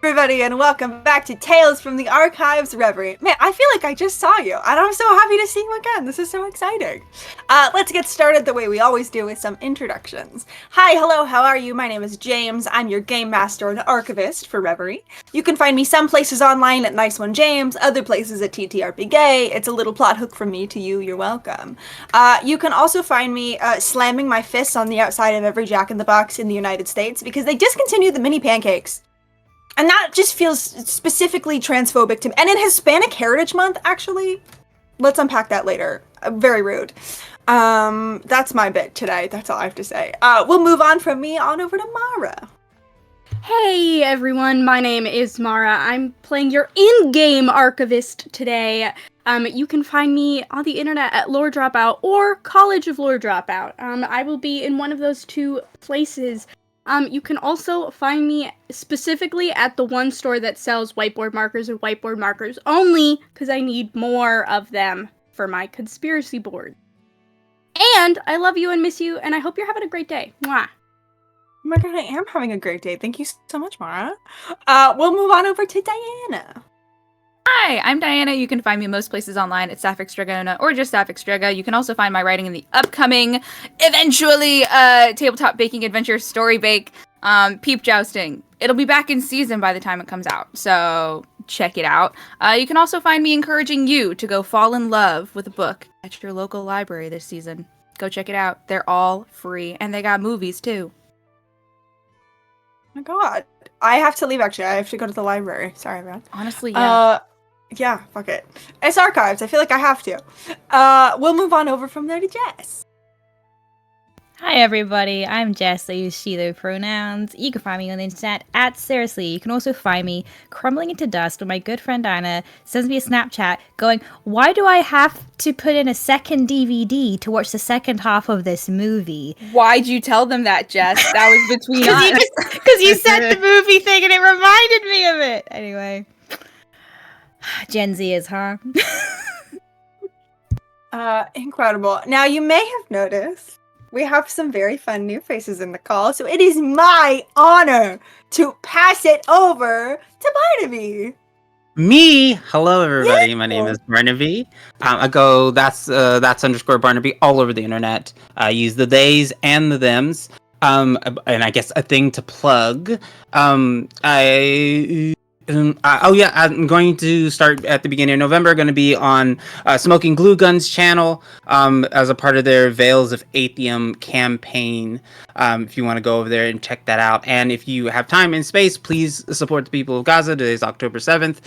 Everybody, and welcome back to Tales from the Archives Reverie. Man, I feel like I just saw you, and I'm so happy to see you again. This is so exciting. Let's get started the way we always do with some introductions. Hi, hello, how are you? My name is James. I'm your game master and archivist for Reverie. You can find me some places online at Nice One James, other places at TTRP Gay. It's a little plot hook from me to you. You're welcome. You can also find me slamming my fists on the outside of every Jack in the Box in the United States because they discontinued the mini pancakes. And that just feels specifically transphobic to me. And in Hispanic Heritage Month, actually, let's unpack that later. Very rude. That's my bit today. That's all I have to say. We'll move on from me on over to Mara. Hey everyone, my name is Mara. I'm playing your in-game archivist today. You can find me on the internet at Lore Dropout or College of Lore Dropout. I will be in one of those two places. You can also find me specifically at the one store that sells whiteboard markers and whiteboard markers only, because I need more of them for my conspiracy board. And I love you and miss you, and I hope you're having a great day. Mwah! Oh my god, I am having a great day. Thank you so much, Mara. We'll move on over to Diana. Hi, I'm Diana. You can find me most places online at Sapphic Stragona or just Sapphic Straga. You can also find my writing in the upcoming, eventually, tabletop baking adventure Story Bake, Peep Jousting. It'll be back in season by the time it comes out, so check it out. You can also find me encouraging you to go fall in love with a book at your local library this season. Go check it out. They're all free, and they got movies, too. Oh my god. I have to leave, actually. I have to go to the library. Sorry, everyone. Honestly, yeah. Yeah, fuck it. It's archives. I feel like I have to. We'll move on over from there to Jess. Hi everybody, I'm Jess. I use she, their pronouns. You can find me on the internet at Seriously. You can also find me crumbling into dust when my good friend Dinah sends me a Snapchat going, why do I have to put in a second DVD to watch the second half of this movie? Why'd you tell them that, Jess? That was between us. Because you said the movie thing and it reminded me of it. Anyway. Gen Z is, huh? Incredible. Now, you may have noticed we have some very fun new faces in the call, so it is my honor to pass it over to Barnaby. Me? Hello, everybody. Yeah. My name is Barnaby. I go that's underscore Barnaby all over the internet. I use the theys and the thems. And I guess a thing to plug. I'm going to start at the beginning of November. Going to be on Smoking Glue Gun's channel as a part of their Veils of Atheum campaign. If you want to go over there and check that out. And if you have time and space, please support the people of Gaza. Today is October 7th.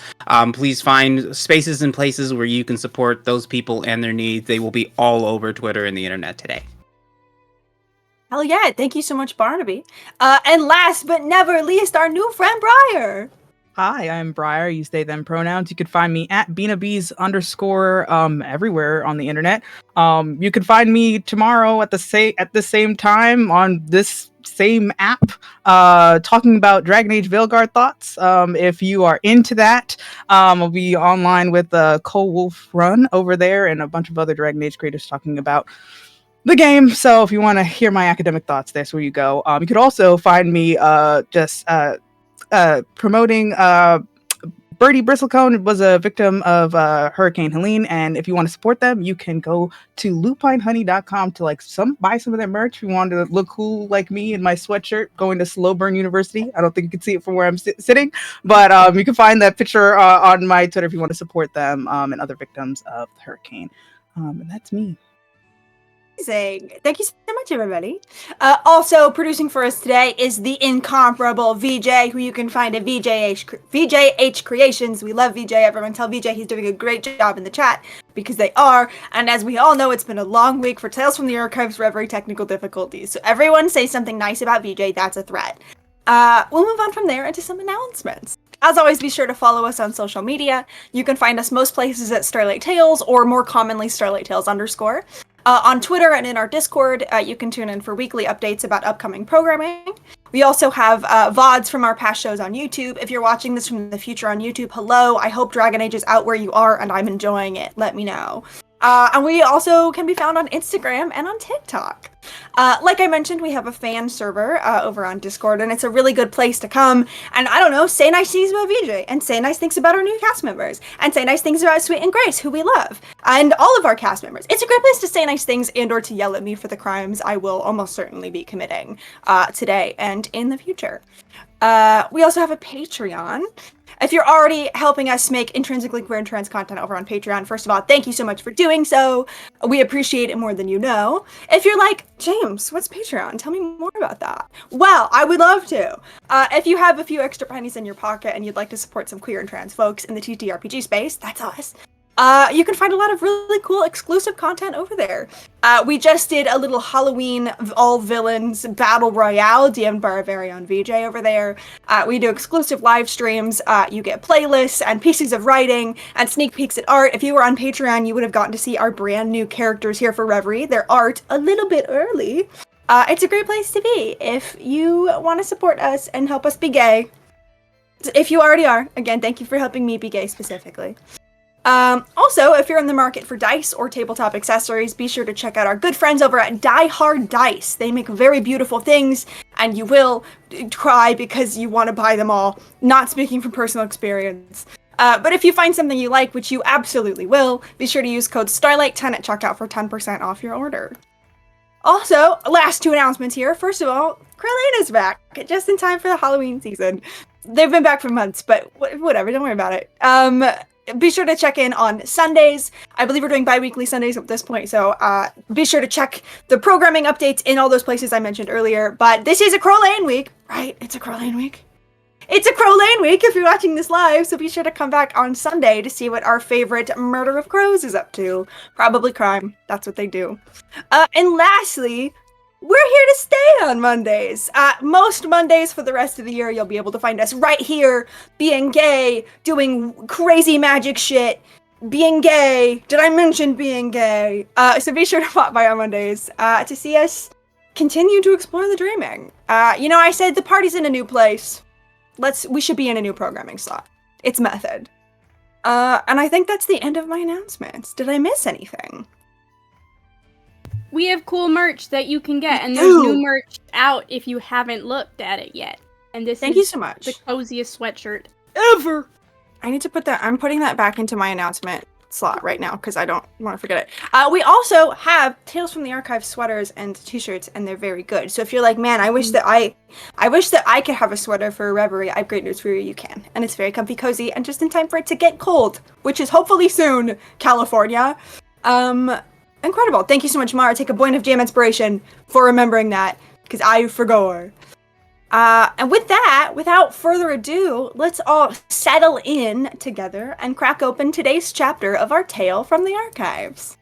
Please find spaces and places where you can support those people and their needs. They will be all over Twitter and the internet today. Hell yeah. Thank you so much, Barnaby. And last but never least, our new friend, Briar. Hi, I'm Briar. Use they, them pronouns. You can find me at @BinaBees_ everywhere on the internet. You can find me tomorrow at the same time on this same app, talking about Dragon Age Veilguard thoughts. If you are into that, I'll be online with Cole Wolf Run over there and a bunch of other Dragon Age creators talking about the game. So if you want to hear my academic thoughts, that's where you go. You could also find me promoting Birdie Bristlecone was a victim of Hurricane Helene, and if you want to support them, you can go to lupinehoney.com to buy some of their merch. If you want to look cool like me in my sweatshirt going to Slow Burn University. I don't think you can see it from where I'm sitting, but you can find that picture on my Twitter if you want to support them and other victims of the hurricane. And that's me. Amazing. Thank you so much, everybody. Also producing for us today is the incomparable VJ, who you can find at VJH Creations. We love VJ. Everyone tell VJ he's doing a great job in the chat, because they are. And as we all know, it's been a long week for Tales from the Archives Reverie technical difficulties. So everyone say something nice about VJ. That's a threat. We'll move on from there into some announcements. As always, be sure to follow us on social media. You can find us most places at Starlight Tales, or more commonly Starlight Tales _. On Twitter and in our Discord, you can tune in for weekly updates about upcoming programming. We also have VODs from our past shows on YouTube. If you're watching this from the future on YouTube, hello. I hope Dragon Age is out where you are and I'm enjoying it. Let me know. And we also can be found on Instagram and on TikTok. Like I mentioned, we have a fan server over on Discord, and it's a really good place to come and, I don't know, say nice things about VJ, and say nice things about our new cast members, and say nice things about Sweet and Grace, who we love, and all of our cast members. It's a great place to say nice things and or to yell at me for the crimes I will almost certainly be committing today and in the future. We also have a Patreon. If you're already helping us make intrinsically queer and trans content over on Patreon, first of all, thank you so much for doing so. We appreciate it more than you know. If you're like, James, what's Patreon? Tell me more about that. Well, I would love to. If you have a few extra pennies in your pocket and you'd like to support some queer and trans folks in the TTRPG space, that's us. You can find a lot of really cool exclusive content over there. We just did a little Halloween all villains battle royale DM'd by our very own VJ over there. We do exclusive live streams. You get playlists and pieces of writing and sneak peeks at art. If you were on Patreon, you would have gotten to see our brand new characters here for Reverie, their art a little bit early. It's a great place to be if you want to support us and help us be gay. If you already are, again, thank you for helping me be gay specifically. Also, if you're in the market for dice or tabletop accessories, be sure to check out our good friends over at Die Hard Dice. They make very beautiful things, and you will cry because you want to buy them all. Not speaking from personal experience. But if you find something you like, which you absolutely will, be sure to use code Starlight10 at checkout for 10% off your order. Also, last two announcements here. First of all, Krillin is back, just in time for the Halloween season. They've been back for months, but whatever, don't worry about it. Be sure to check in on Sundays. I believe we're doing bi-weekly Sundays at this point, so be sure to check the programming updates in all those places I mentioned earlier. But this is a Crow Lane week, right? It's a Crow Lane week. It's a Crow Lane week if you're watching this live, so be sure to come back on Sunday to see what our favorite murder of crows is up to. Probably crime. That's what they do. And lastly, we're here to stay on Mondays. Most Mondays for the rest of the year, you'll be able to find us right here, being gay, doing crazy magic shit, being gay. Did I mention being gay? So be sure to pop by on Mondays to see us continue to explore the dreaming. I said the party's in a new place. We should be in a new programming slot. It's method. And I think that's the end of my announcements. Did I miss anything? We have cool merch that you can get, and there's new merch out if you haven't looked at it yet. And this Thank is you so much. the coziest sweatshirt ever. I need to put that. I'm putting that back into my announcement slot right now because I don't want to forget it. We also have Tales from the Archive sweaters and t-shirts, and they're very good. So if you're like, man, I wish that I could have a sweater for Reverie, I have great news for you. You can, and it's very comfy, cozy, and just in time for it to get cold, which is hopefully soon, California. Incredible. Thank you so much, Mara. Take a point of jam inspiration for remembering that, because I forgot. And with that, without further ado, let's all settle in together and crack open today's chapter of our tale from the archives.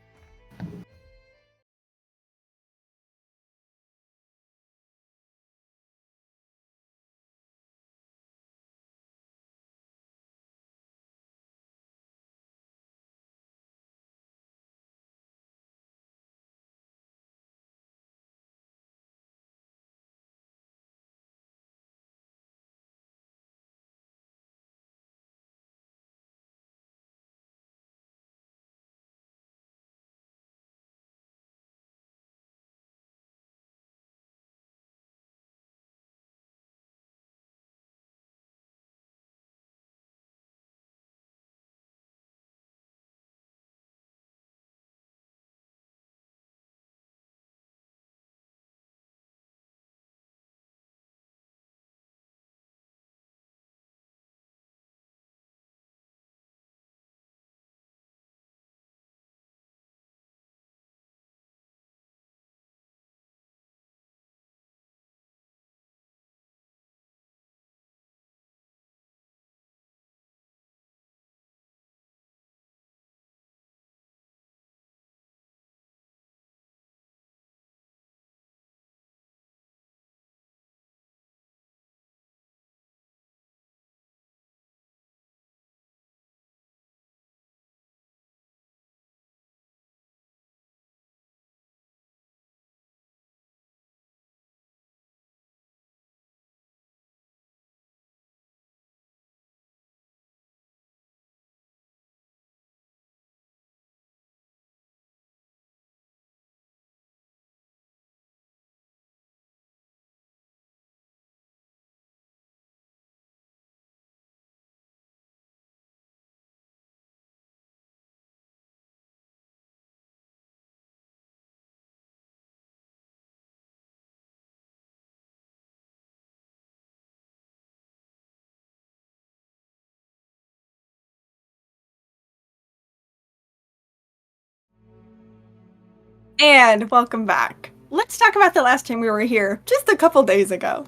And welcome back. Let's talk about the last time we were here, just a couple days ago.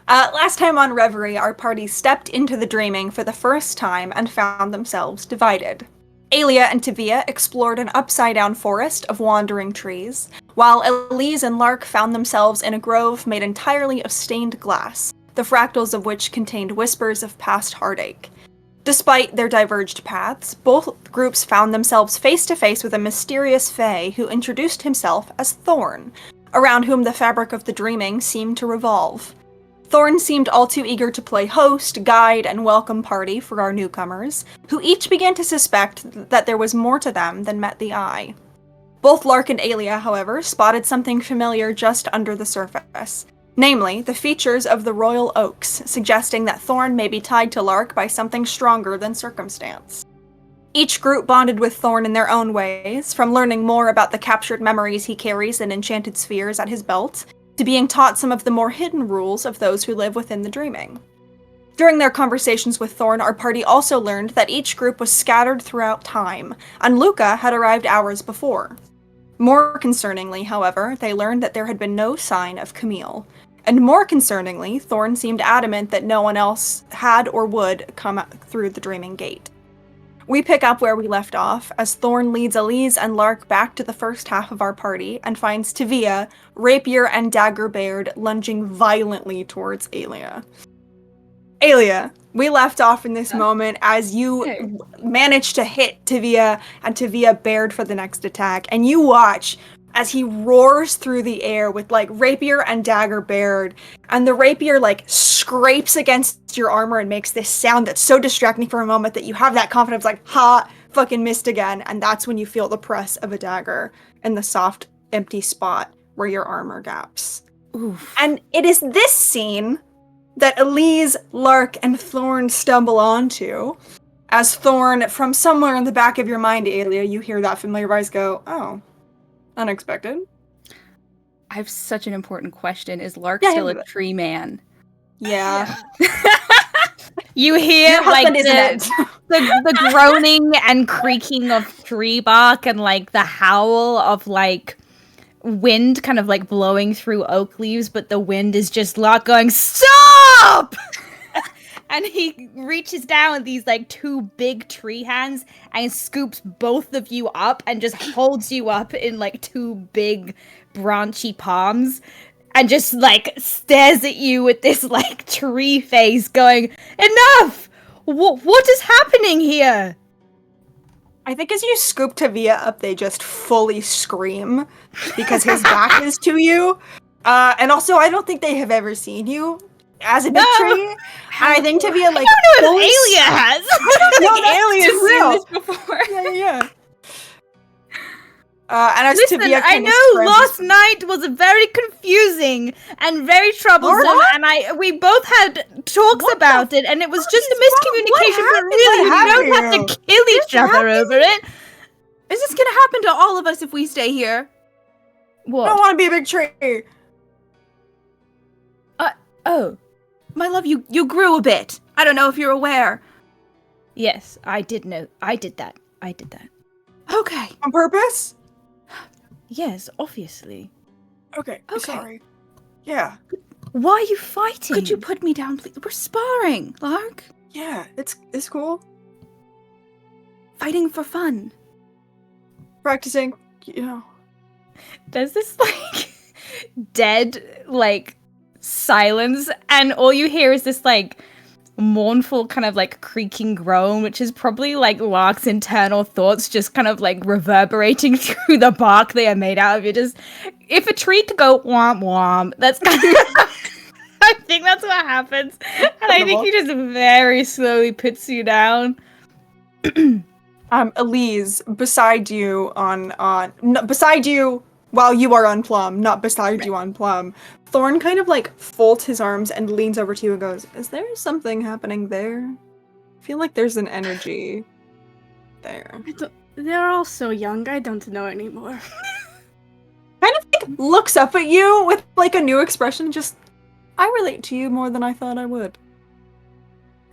Last time on Reverie, our party stepped into the dreaming for the first time and found themselves divided. Alia and Tavia explored an upside-down forest of wandering trees, while Elise and Lark found themselves in a grove made entirely of stained glass, the fractals of which contained whispers of past heartache. Despite their diverged paths, both groups found themselves face to face with a mysterious fae who introduced himself as Thorn, around whom the fabric of the dreaming seemed to revolve. Thorn seemed all too eager to play host, guide, and welcome party for our newcomers, who each began to suspect that there was more to them than met the eye. Both Lark and Alia, however, spotted something familiar just under the surface. Namely, the features of the royal oaks, suggesting that Thorn may be tied to Lark by something stronger than circumstance. Each group bonded with Thorn in their own ways, from learning more about the captured memories he carries in enchanted spheres at his belt, to being taught some of the more hidden rules of those who live within the dreaming. During their conversations with Thorn, our party also learned that each group was scattered throughout time, and Luca had arrived hours before. More concerningly, however, they learned that there had been no sign of Camille. And more concerningly, Thorn seemed adamant that no one else had or would come through the dreaming gate. We pick up where we left off, as Thorn leads Elise and Lark back to the first half of our party and finds Tavia, rapier and dagger bared, lunging violently towards Alia. Alia, we left off in this moment as you managed to hit Tavia, and Tavia bared for the next attack, and you watch as he roars through the air with, like, rapier and dagger bared, and the rapier, like, scrapes against your armor and makes this sound that's so distracting for a moment that you have that confidence, like, ha, fucking missed again, and that's when you feel the press of a dagger in the soft, empty spot where your armor gaps. Oof. And it is this scene that Elise, Lark, and Thorn stumble onto, as Thorn, from somewhere in the back of your mind, Alia, you hear that familiar voice go, oh. Unexpected. I have such an important question. Is Lark Yeah, still yeah. a tree man? Yeah. You hear Your like husband isn't it. the groaning and creaking of tree bark and like the howl of like wind kind of like blowing through oak leaves, but the wind is just Lark going, stop! And he reaches down with these like two big tree hands and scoops both of you up and just holds you up in like two big branchy palms and just like stares at you with this like tree face going, enough! What is happening here? I think as you scoop Tavia up, they just fully scream because his back is to you. And also, I don't think they have ever seen you as a big tree. And I think Tavia, like, I don't know if Alia has. no, that's real. Seen this before. Yeah. And as Listen, Tavia I kind of know last night was very confusing and very troublesome, and we both had talks about it, and it was just a miscommunication, but really, we don't have to kill each other over it. Is this gonna happen to all of us if we stay here? I don't want to be a big tree. Oh. My love, you grew a bit. I don't know if you're aware. Yes, I did know. I did that. Okay. On purpose? Yes, obviously. Okay. Okay. Sorry. Yeah. Why are you fighting? Could you put me down, please? We're sparring, Lark. Yeah. It's cool. Fighting for fun. Practicing, you know. There's this like dead like silence, and all you hear is this like mournful kind of like creaking groan, which is probably like Lark's internal thoughts just kind of like reverberating through the bark they are made out of. It just, if a tree could go womp womp, that's kind of I think that's what happens, and I think he just very slowly puts you down. Elise, beside you beside you while you are on Plum, not beside you on Plum. Thorn kind of like folds his arms and leans over to you and goes, is there something happening there? I feel like there's an energy there. They're all so young, I don't know anymore. Kind of like looks up at you with like a new expression, just, I relate to you more than I thought I would.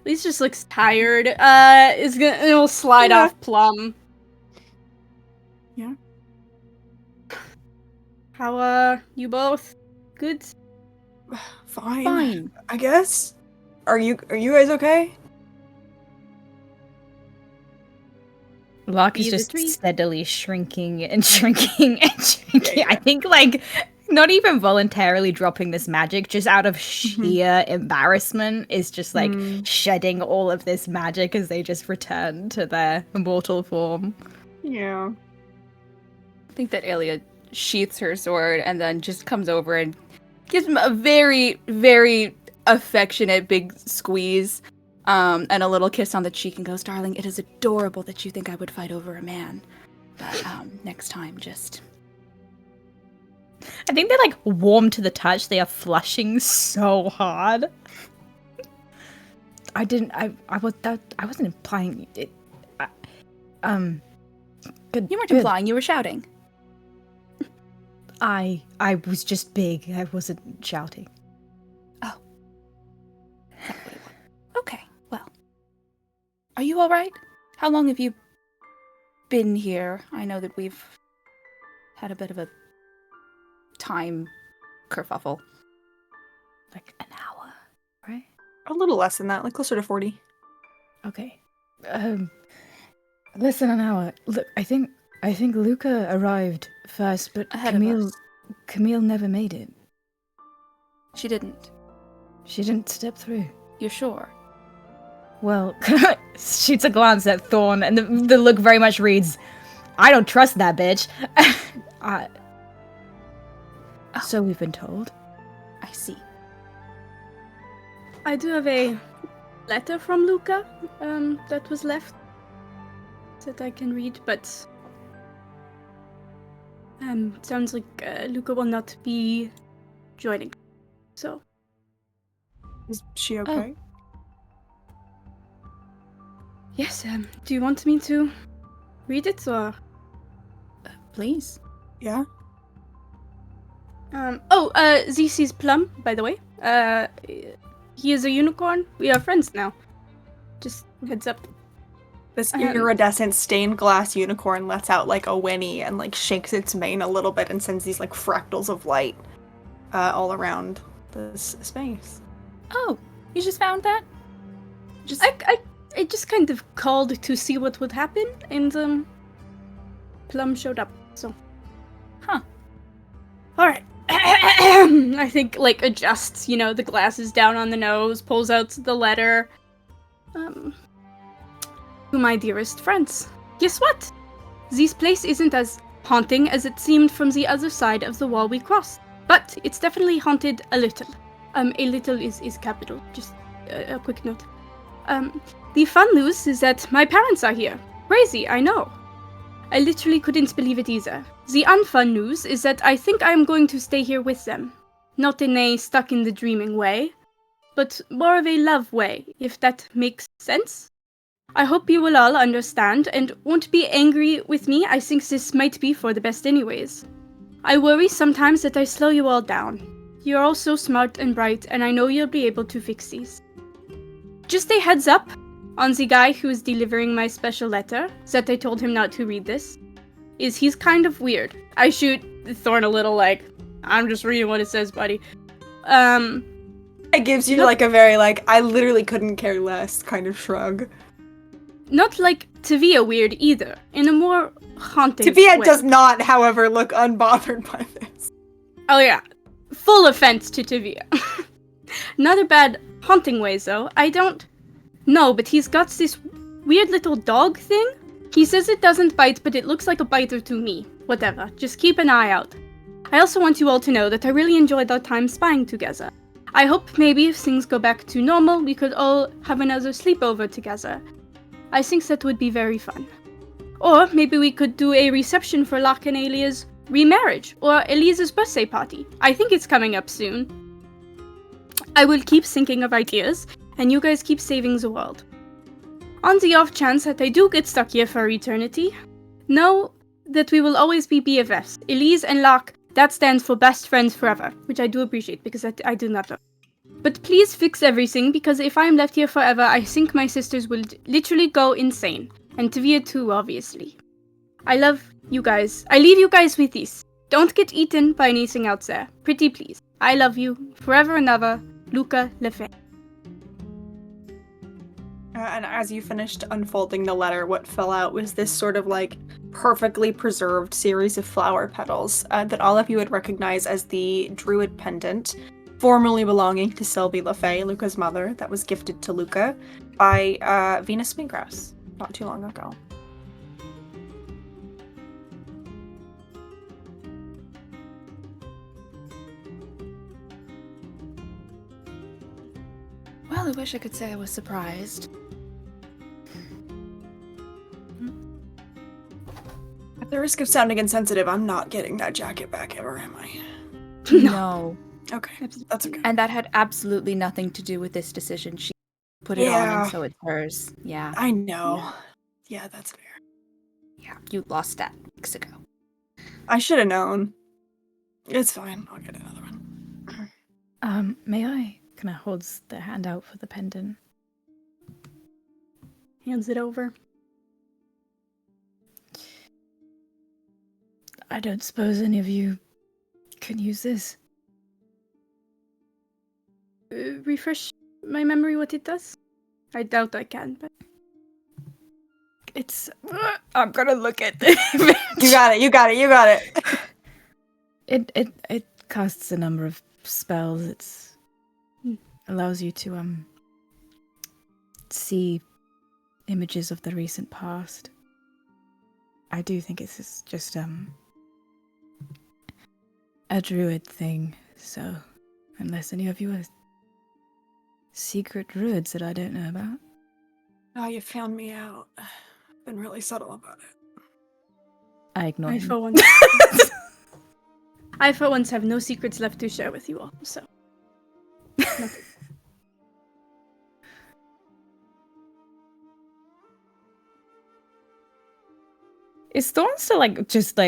Elise just looks tired. It'll slide off Plum. Yeah. How are you both? Good? Fine. I guess. Are you guys okay? Lark is Be the just three. steadily shrinking and shrinking and shrinking. Yeah. I think, like, not even voluntarily dropping this magic, just out of sheer embarrassment, is just, like, shedding all of this magic as they just return to their immortal form. Yeah. I think that Alia sheaths her sword and then just comes over and gives him a very, very affectionate big squeeze, and a little kiss on the cheek and goes, "Darling, it is adorable that you think I would fight over a man. But next time, just..." I think they're, like, warm to the touch. They are flushing so hard. I wasn't implying it. Good. You weren't good. implying, you were shouting. I was just big. I wasn't shouting. Oh. That's what it was. Okay, well. Are you alright? How long have you been here? I know that we've had a bit of a time kerfuffle. Like an hour, right? A little less than that, like closer to 40. Okay. Less than an hour. Look, I think Luca arrived first, but Ahead of us. Camille never made it. She didn't. She didn't step through. You're sure? Well, shoots a glance at Thorn, and the look very much reads, "I don't trust that bitch." So we've been told. I see. I do have a letter from Luca that was left that I can read, but sounds like Luca will not be joining. So, Is she okay? yes, do you want me to read it or? Please. Yeah. This is Plum, by the way. He is a unicorn. We are friends now. Just heads up. This iridescent stained glass unicorn lets out like a whinny and like shakes its mane a little bit and sends these like fractals of light all around this space. Oh, you just found that? Just I just kind of called to see what would happen, and Plum showed up. So, all right. I think like adjusts, the glasses down on the nose, pulls out the letter. To my dearest friends, guess what? This place isn't as haunting as it seemed from the other side of the wall we crossed, but it's definitely haunted a little. A little is capital. Just a quick note. The fun news is that my parents are here. Crazy, I know. I literally couldn't believe it either. The unfun news is that I think I'm going to stay here with them. Not in a stuck in the dreaming way, but more of a love way, if that makes sense. I hope you will all understand and won't be angry with me. I think this might be for the best anyways. I worry sometimes that I slow you all down. You're all so smart and bright, and I know you'll be able to fix these. Just a heads up on the guy who is delivering my special letter, that I told him not to read this, is he's kind of weird. I shoot Thorn a little like, I'm just reading what it says, buddy. It gives you like a very like, I literally couldn't care less kind of shrug. Not like Tavia weird either, in a more haunting Tavia way. does not, however, look unbothered by this. Oh yeah, full offense to Tavia. Not a bad haunting ways though. I don't know, but he's got this weird little dog thing. He says it doesn't bite, but it looks like a biter to me. Whatever, just keep an eye out. I also want you all to know that I really enjoyed our time spying together. I hope maybe if things go back to normal, we could all have another sleepover together. I think that would be very fun. Or maybe we could do a reception for Locke and Elia's remarriage, or Elisa's birthday party. I think it's coming up soon. I will keep thinking of ideas, and you guys keep saving the world. On the off chance that I do get stuck here for eternity, know that we will always be BFFs. Elise and Locke, that stands for best friends forever, which I do appreciate because I do not know. But please fix everything, because if I'm left here forever, I think my sisters will literally go insane. And Tavia too, obviously. I love you guys. I leave you guys with this. Don't get eaten by anything out there. Pretty please. I love you. Forever and ever. Luca Lefebvre. And as you finished unfolding the letter, what fell out was this sort of like perfectly preserved series of flower petals that all of you would recognize as the druid pendant, formerly belonging to Sylvie LaFay, Luca's mother, that was gifted to Luca by Venus Spingrass not too long ago. Well, I wish I could say I was surprised. At the risk of sounding insensitive, I'm not getting that jacket back ever, am I? No. Okay, that's okay. And that had absolutely nothing to do with this decision. She put it on, Yeah. and so it's hers. Yeah. I know. Yeah, that's fair. Yeah, you lost that weeks ago. I should have known. It's fine. I'll get another one. May I? Kind of holds the hand out for the pendant. Hands it over. I don't suppose any of you can use this. Refresh my memory what it does? I doubt I can, but... It's... I'm gonna look at it. You got it. It casts a number of spells. It's allows you to see images of the recent past. I do think it's just a druid thing, so unless any of you are secret druids that I don't know about. Oh, you found me out. Been really subtle about it. I ignore him. I for once have no secrets left to share with you all, so... Nothing. Is Thorn still just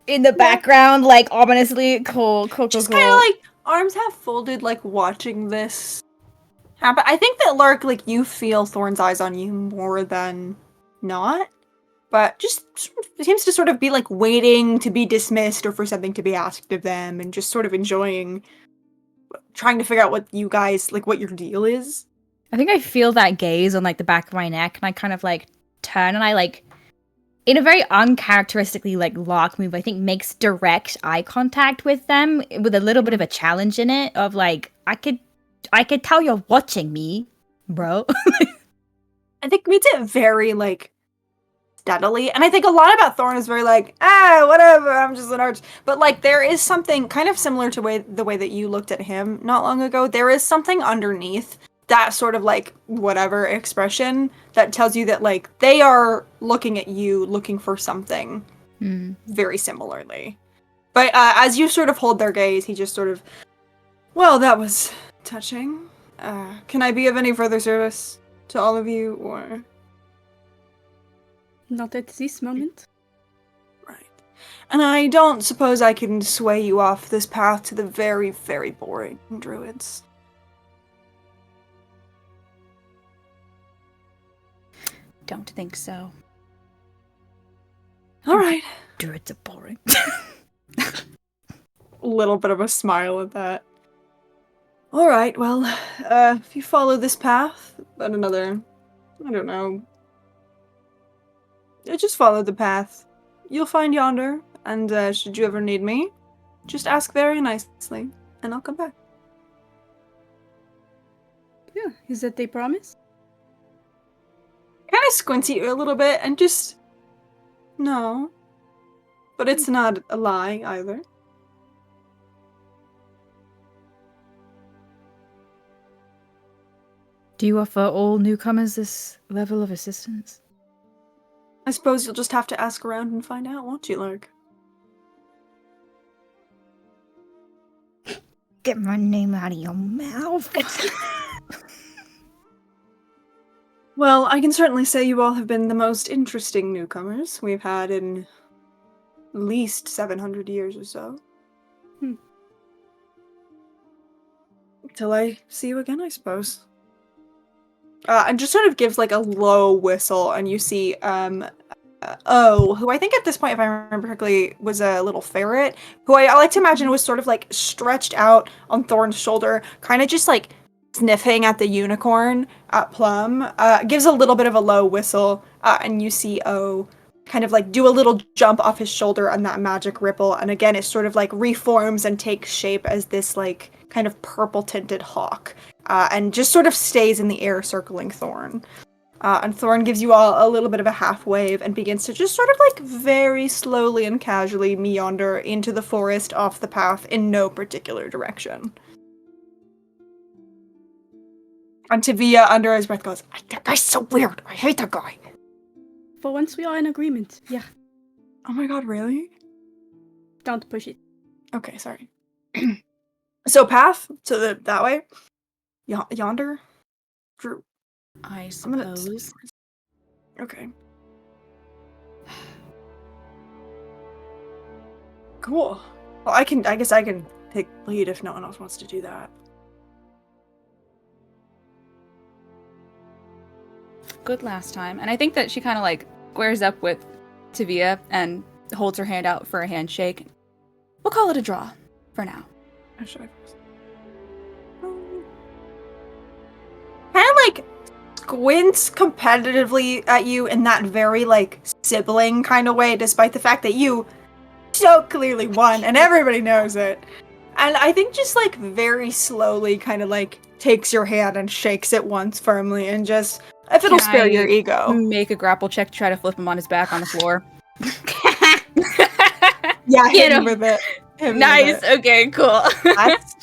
in the background, like ominously cool? Just kind of like arms half folded, like watching this happen. I think that Lark, like you feel Thorn's eyes on you more than not, but just seems to sort of be like waiting to be dismissed or for something to be asked of them, and just sort of enjoying trying to figure out what you guys like, what your deal is. I think I feel that gaze on like the back of my neck, and I kind of like turn and I like, in a very uncharacteristically like Lark move, I think makes direct eye contact with them with a little bit of a challenge in it of like, I could tell you're watching me, bro. I think meets it very like steadily, and I think a lot about Thorn is very like, whatever, I'm just an arch. But like there is something kind of similar to the way that you looked at him not long ago. There is something underneath that sort of like whatever expression that tells you that like they are looking at you, looking for something very similarly. But as you sort of hold their gaze, he just sort of, well, that was touching. Can I be of any further service to all of you, or? Not at this moment. Right. And I don't suppose I can sway you off this path to the very, very boring druids. Don't think so. All right. Druids are boring. A little bit of a smile at that. All right, well, if you follow this path, then another, I don't know, just follow the path. You'll find yonder, and should you ever need me, just ask very nicely, and I'll come back. Yeah, is that a promise? Kind of squints at you a little bit, and just, no. But it's not a lie, either. Do you offer all newcomers this level of assistance? I suppose you'll just have to ask around and find out, won't you, Lark? Get my name out of your mouth. Well, I can certainly say you all have been the most interesting newcomers we've had in at least 700 years or so. Till I see you again, I suppose. And just sort of gives like a low whistle, and you see who I think at this point, if I remember correctly, was a little ferret, who I like to imagine was sort of like stretched out on Thorn's shoulder, kind of just like sniffing at the unicorn at Plum, gives a little bit of a low whistle, and you see O kind of like do a little jump off his shoulder on that magic ripple, and again it sort of like reforms and takes shape as this like kind of purple tinted hawk, and just sort of stays in the air circling Thorn. And Thorn gives you all a little bit of a half wave and begins to just sort of like very slowly and casually meander into the forest off the path in no particular direction. And Tavia, under his breath, goes, "That guy's so weird. I hate that guy." For once we are in agreement. Yeah, Oh my god, really? don't push it. Okay, sorry. So path to that way? Yonder? Drew. I I'm gonna... suppose. Okay. Cool. Well, I guess I can take lead if no one else wants to do that. Good last time. And I think that she kind of like squares up with Tavia and holds her hand out for a handshake. We'll call it a draw for now. How should I first? Kind of like squints competitively at you in that very like sibling kind of way, despite the fact that you so clearly won and everybody knows it. And I think just like very slowly kind of like takes your hand and shakes it once firmly and just, if it'll Can spare I your ego. Make a grapple check to try to flip him on his back on the floor. Yeah, hit Get him him. with it. Hit him Nice. with it. Okay, cool. That's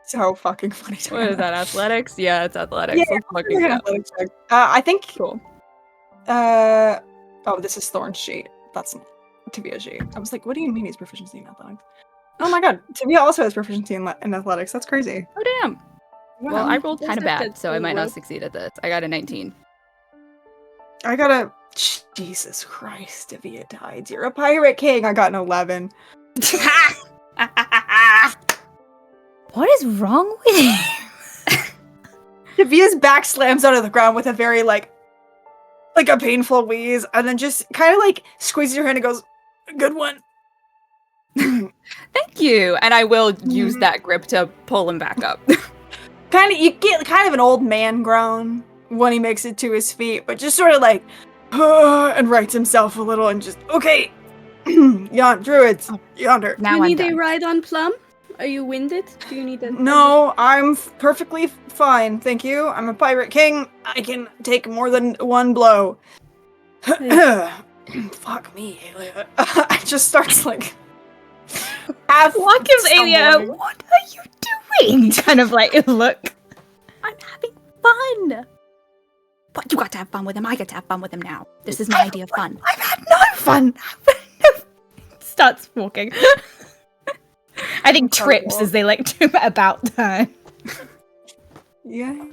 so fucking funny. What is that? Athletics? Yeah, it's athletics. Yeah, Let's fucking go. Athletics check. I think. Cool. Oh, this is Thorn's sheet. That's Tavia's sheet. I was like, what do you mean he's proficiency in athletics? Oh my god, Tavia also has proficiency in athletics. That's crazy. Oh damn. Well, I rolled Does kind of that bad, get so I might not rolled? succeed at this. I got a 19. I got a. Jesus Christ, Tavia died. You're a pirate king. I got an 11. What is wrong with him? Tavia's back slams onto the ground with a very like a painful wheeze, and then just kind of like squeezes your hand and goes, "Good one." Thank you. And I will use that grip to pull him back up. You get kind of an old man groan when he makes it to his feet, but just sort of like, and rights himself a little and just, okay, druids, yonder. Now Do you I'm need a done. ride on Plum? Are you winded? Do you need a... No, I'm perfectly fine, thank you. I'm a pirate king. I can take more than one blow. Fuck me. I just starts like half What gives Alia? stumbling. What are you doing? Kind of like look. I'm having fun. But you got to have fun with him. I get to have fun with him now. This is my idea of fun. I've had no fun. Starts walking. I think trips as they like to about time. Yeah.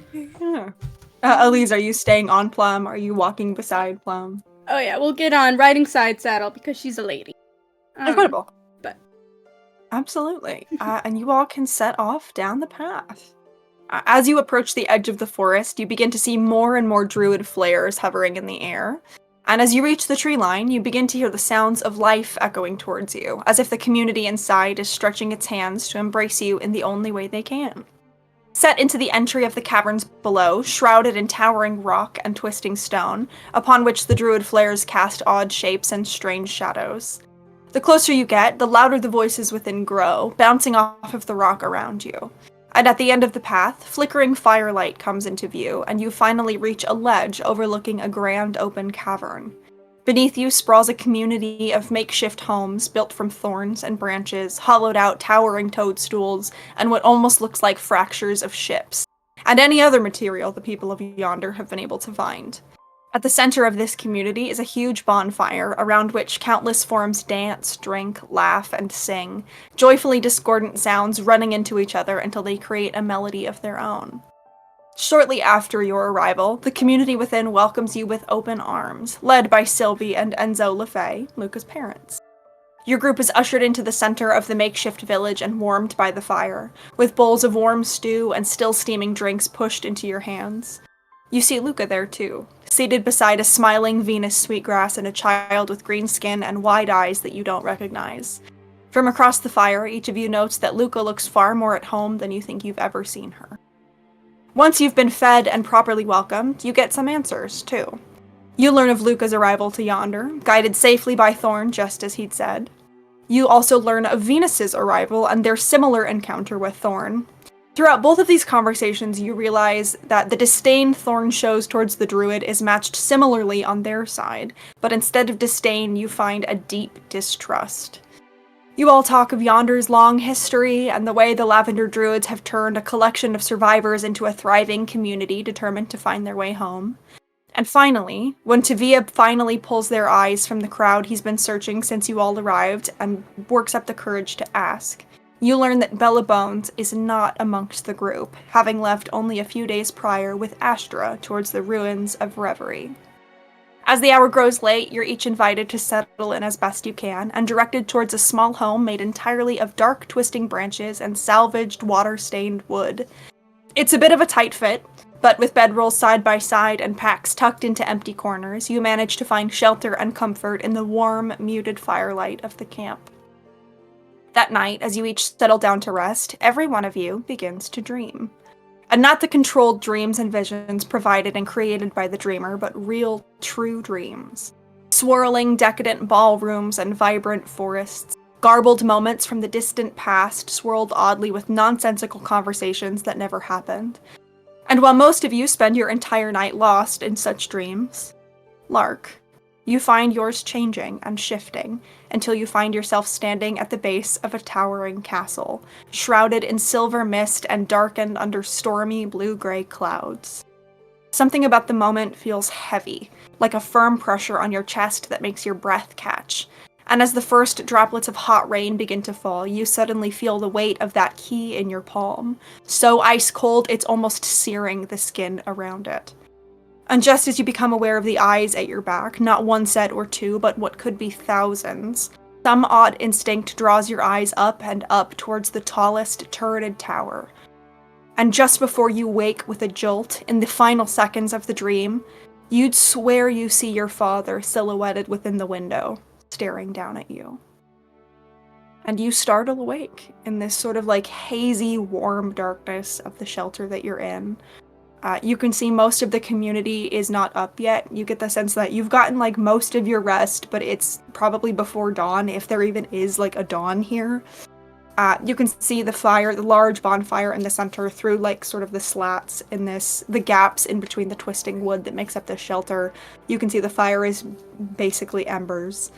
Elise, are you staying on Plum? Are you walking beside Plum? Oh yeah, we'll get on riding side saddle because she's a lady. Incredible. but- Absolutely. And you all can set off down the path. As you approach the edge of the forest, you begin to see more and more druid flares hovering in the air. And as you reach the tree line, you begin to hear the sounds of life echoing towards you, as if the community inside is stretching its hands to embrace you in the only way they can. Set into the entry of the caverns below, shrouded in towering rock and twisting stone, upon which the druid flares cast odd shapes and strange shadows. The closer you get, the louder the voices within grow, bouncing off of the rock around you. And at the end of the path, flickering firelight comes into view, and you finally reach a ledge overlooking a grand open cavern. Beneath you sprawls a community of makeshift homes built from thorns and branches, hollowed out towering toadstools, and what almost looks like fractures of ships, and any other material the people of yonder have been able to find. At the center of this community is a huge bonfire, around which countless forms dance, drink, laugh, and sing, joyfully discordant sounds running into each other until they create a melody of their own. Shortly after your arrival, the community within welcomes you with open arms, led by Sylvie and Enzo LaFay, Luca's parents. Your group is ushered into the center of the makeshift village and warmed by the fire, with bowls of warm stew and still steaming drinks pushed into your hands. You see Luca there too, seated beside a smiling Venus sweetgrass and a child with green skin and wide eyes that you don't recognize. From across the fire, each of you notes that Luca looks far more at home than you think you've ever seen her. Once you've been fed and properly welcomed, you get some answers, too. You learn of Luca's arrival to Yonder, guided safely by Thorn, just as he'd said. You also learn of Venus's arrival and their similar encounter with Thorn. Throughout both of these conversations, you realize that the disdain Thorn shows towards the druid is matched similarly on their side, but instead of disdain, you find a deep distrust. You all talk of Yonder's long history and the way the Lavender Druids have turned a collection of survivors into a thriving community determined to find their way home. And finally, when Tavia finally pulls their eyes from the crowd he's been searching since you all arrived and works up the courage to ask, you learn that Bella Bones is not amongst the group, having left only a few days prior with Astra towards the ruins of Reverie. As the hour grows late, you're each invited to settle in as best you can, and directed towards a small home made entirely of dark, twisting branches and salvaged, water-stained wood. It's a bit of a tight fit, but with bedrolls side by side and packs tucked into empty corners, you manage to find shelter and comfort in the warm, muted firelight of the camp. That night, as you each settle down to rest, every one of you begins to dream. And not the controlled dreams and visions provided and created by the dreamer, but real, true dreams. Swirling, decadent ballrooms and vibrant forests. Garbled moments from the distant past swirled oddly with nonsensical conversations that never happened. And while most of you spend your entire night lost in such dreams, Lark, you find yours changing and shifting until you find yourself standing at the base of a towering castle, shrouded in silver mist and darkened under stormy blue-gray clouds. Something about the moment feels heavy, like a firm pressure on your chest that makes your breath catch. And as the first droplets of hot rain begin to fall, you suddenly feel the weight of that key in your palm, so ice-cold it's almost searing the skin around it. And just as you become aware of the eyes at your back, not one set or two, but what could be thousands, some odd instinct draws your eyes up and up towards the tallest turreted tower. And just before you wake with a jolt, in the final seconds of the dream, you'd swear you see your father silhouetted within the window, staring down at you. And you startle awake in this sort of like hazy, warm darkness of the shelter that you're in. You can see most of the community is not up yet. You get the sense that you've gotten like most of your rest, but it's probably before dawn, if there even is like a dawn here. You can see the fire, the large bonfire in the center through like sort of the slats in this, the gaps in between the twisting wood that makes up the shelter. You can see the fire is basically embers.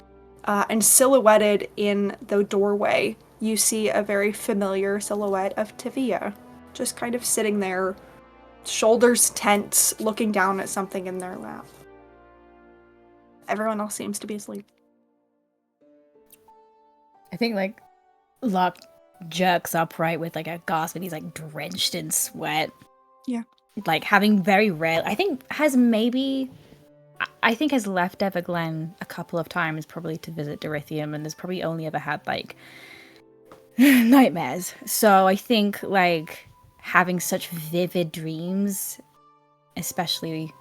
And silhouetted in the doorway, you see a very familiar silhouette of Tavia, just kind of sitting there, shoulders tense, looking down at something in their lap. Everyone else seems to be asleep. I think like Locke jerks upright with like a gasp and he's like drenched in sweat. Yeah. Like having very rare, I think has left Everglen a couple of times probably to visit Dorithium and has probably only ever had like nightmares. So I think like having such vivid dreams, especially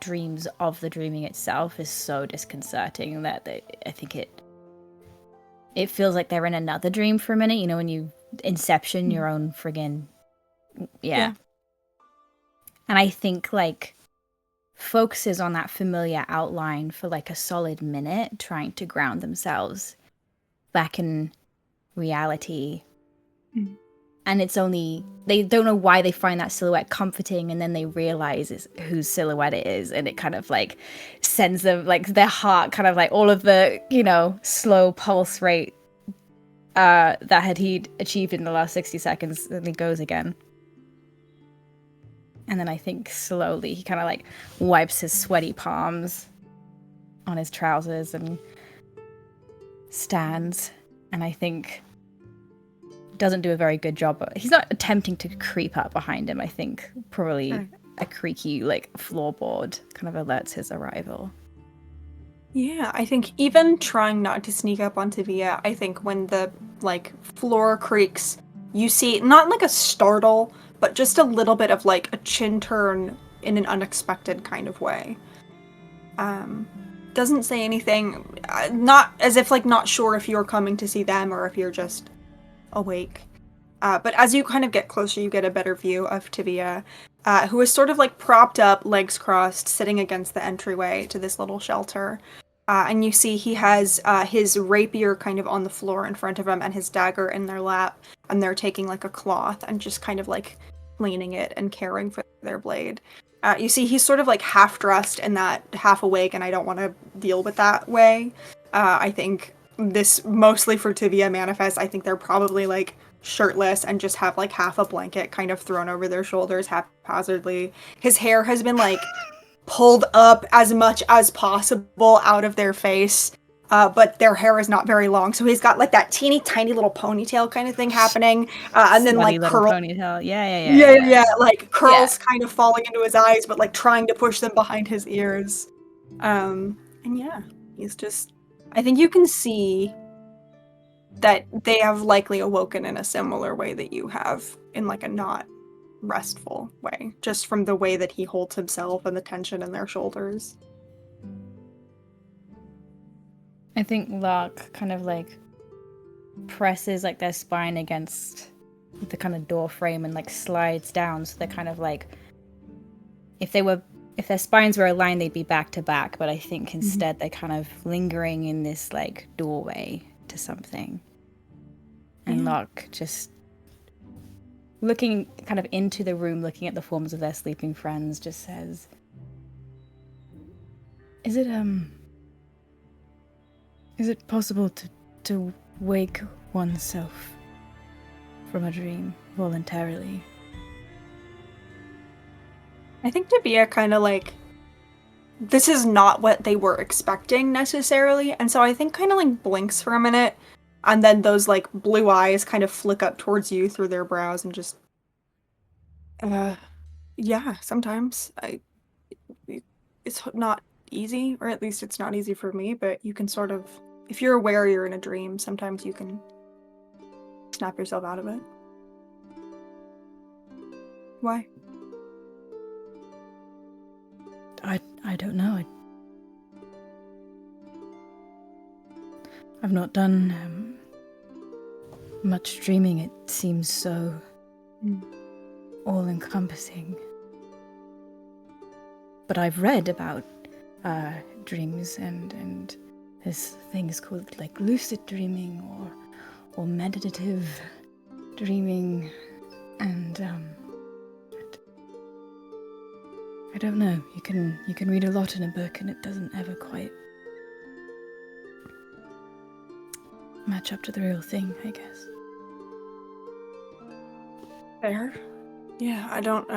dreams of the dreaming itself, is so disconcerting that I think it feels like they're in another dream for a minute, you know, when you inception your own friggin' yeah. And I think like focuses on that familiar outline for like a solid minute, trying to ground themselves back in reality. And it's only, they don't know why they find that silhouette comforting, and then they realize whose silhouette it is, and it kind of like sends them, like their heart kind of like all of the, you know, slow pulse rate that he'd achieved in the last 60 seconds, and it goes again. And then I think slowly he kind of like wipes his sweaty palms on his trousers and stands, and I think doesn't do a very good job. He's not attempting to creep up behind him. I think probably a creaky like floorboard kind of alerts his arrival. Yeah, I think even trying not to sneak up on Tavia, I think when the like floor creaks, you see not like a startle, but just a little bit of like a chin turn in an unexpected kind of way. Doesn't say anything, not as if like not sure if you're coming to see them or if you're just awake. But as you kind of get closer, you get a better view of Tivia, who is sort of like propped up, legs crossed, sitting against the entryway to this little shelter. And you see he has his rapier kind of on the floor in front of him and his dagger in their lap, and they're taking like a cloth and just kind of like cleaning it and caring for their blade. You see he's sort of like half dressed and that half awake, and I don't want to deal with that way. I think this mostly for Tivia manifests. I think they're probably like shirtless and just have like half a blanket kind of thrown over their shoulders haphazardly. His hair has been like pulled up as much as possible out of their face, but their hair is not very long, so he's got like that teeny tiny little ponytail kind of thing happening, and then like little curl ponytail. Yeah. like curls kind of falling into his eyes, but like trying to push them behind his ears. And yeah, he's just, I think you can see that they have likely awoken in a similar way that you have, in like a not restful way, just from the way that he holds himself and the tension in their shoulders. I think Lark kind of like presses like their spine against the kind of door frame and like slides down, so they're kind of like, if their spines were aligned, they'd be back to back, but I think instead they're kind of lingering in this like doorway to something. And Lark just looking kind of into the room, looking at the forms of their sleeping friends, just says, Is it possible to wake oneself from a dream voluntarily? I think Tivia kind of like, this is not what they were expecting necessarily, and so I think kind of like blinks for a minute, and then those like blue eyes kind of flick up towards you through their brows and just, yeah, sometimes it's not easy, or at least it's not easy for me, but you can sort of, if you're aware you're in a dream, sometimes you can snap yourself out of it. Why? I don't know. I've not done much dreaming. It seems so all-encompassing. But I've read about dreams, and there's things called like lucid dreaming or meditative dreaming, and I don't know. You can read a lot in a book, and it doesn't ever quite match up to the real thing, I guess. Fair. Yeah, I don't,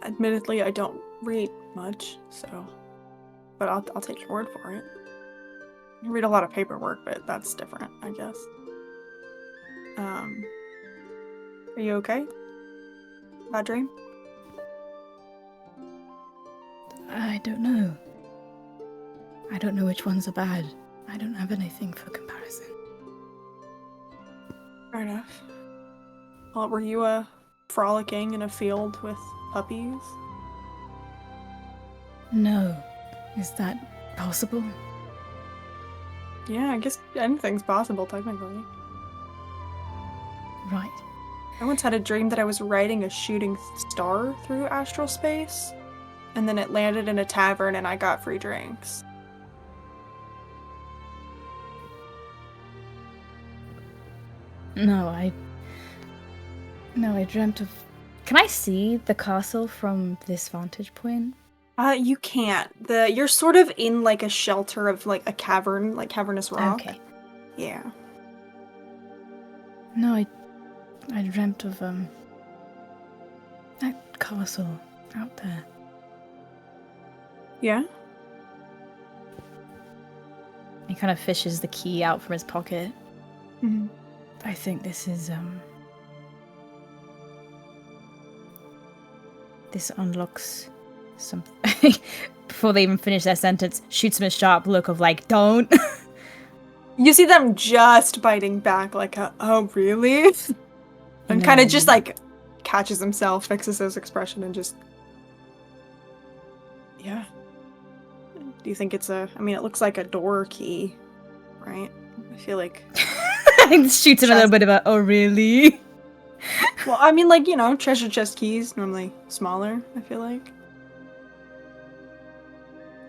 admittedly, I don't read much, so, but I'll take your word for it. I read a lot of paperwork, but that's different, I guess. Are you okay? Bad dream? I don't know. I don't know which ones are bad. I don't have anything for comparison. Fair enough. Well, were you, frolicking in a field with puppies? No. Is that possible? Yeah, I guess anything's possible, technically. Right. I once had a dream that I was riding a shooting star through astral space, and then it landed in a tavern and I got free drinks. No, I dreamt of... Can I see the castle from this vantage point? You can't. You're sort of in like a shelter of like a cavern, like cavernous rock. Okay. Yeah. No, I dreamt of that castle out there. Yeah? He kind of fishes the key out from his pocket. Mm-hmm. I think this is this unlocks something. Before they even finish their sentence, shoots him a sharp look of like, don't. You see them just biting back like, oh, really? And kind of just like catches himself, fixes his expression, and just Yeah. Do you think it's a... I mean, it looks like a door key, right? I feel like... Shoots him a little bit about, oh, really? Well, I mean, like, you know, treasure chest keys, normally smaller, I feel like.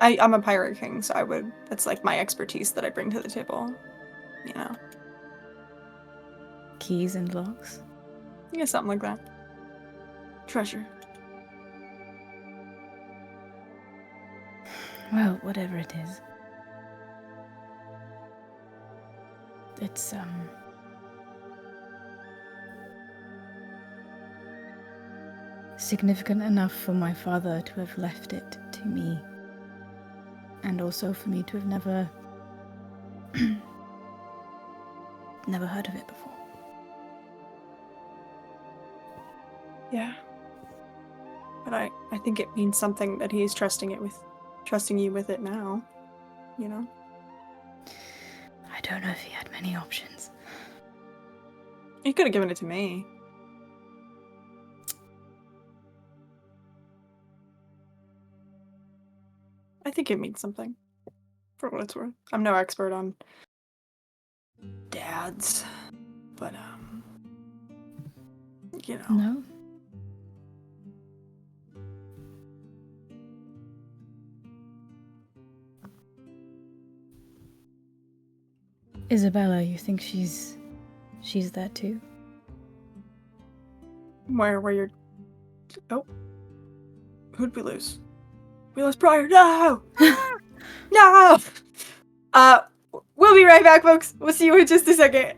I'm a pirate king, so that's like my expertise that I bring to the table, you know. Keys and locks. Yeah, something like that. Treasure. Well, whatever it is. It's, significant enough for my father to have left it to me. And also for me to have never heard of it before. Yeah. But I think it means something that he's trusting you with it now, you know? I don't know if he had many options. He could have given it to me. I think it means something, for what it's worth. I'm no expert on dads, but, you know. No? Isabella, you think she's that too? Where you're... Oh. Who'd we lose? We lost Briar. No! No! We'll be right back, folks. We'll see you in just a second.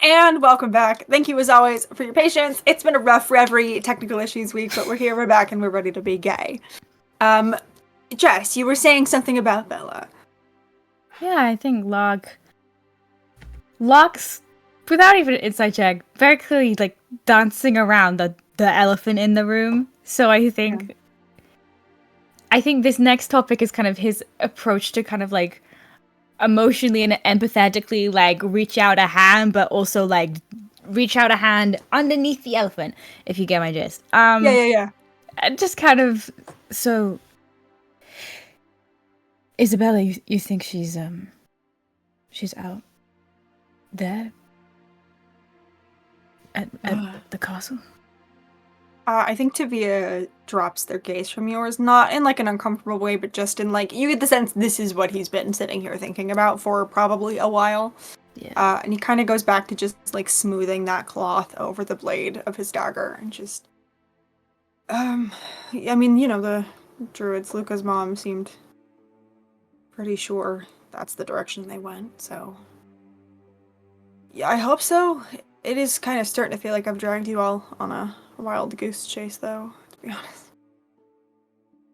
And welcome back. Thank you as always for your patience. It's been a rough Reverie technical issues week, but we're here, we're back, and we're ready to be gay. Jess, you were saying something about Bella. Yeah, I think Locke's, without even an inside check, very clearly like dancing around the elephant in the room. So I think this next topic is kind of his approach to kind of like emotionally and empathetically like reach out a hand, but also like reach out a hand underneath the elephant, if you get my gist. Yeah. Just kind of, so Isabella, you think she's out there at the castle? I think Tavia drops their gaze from yours, not in like an uncomfortable way, but just in like, you get the sense this is what he's been sitting here thinking about for probably a while. Yeah. And he kind of goes back to just like smoothing that cloth over the blade of his dagger and just, I mean, you know, the druids, Luca's mom seemed pretty sure that's the direction they went, so. Yeah, I hope so. It is kind of starting to feel like I've dragged you all on a wild goose chase, though, to be honest.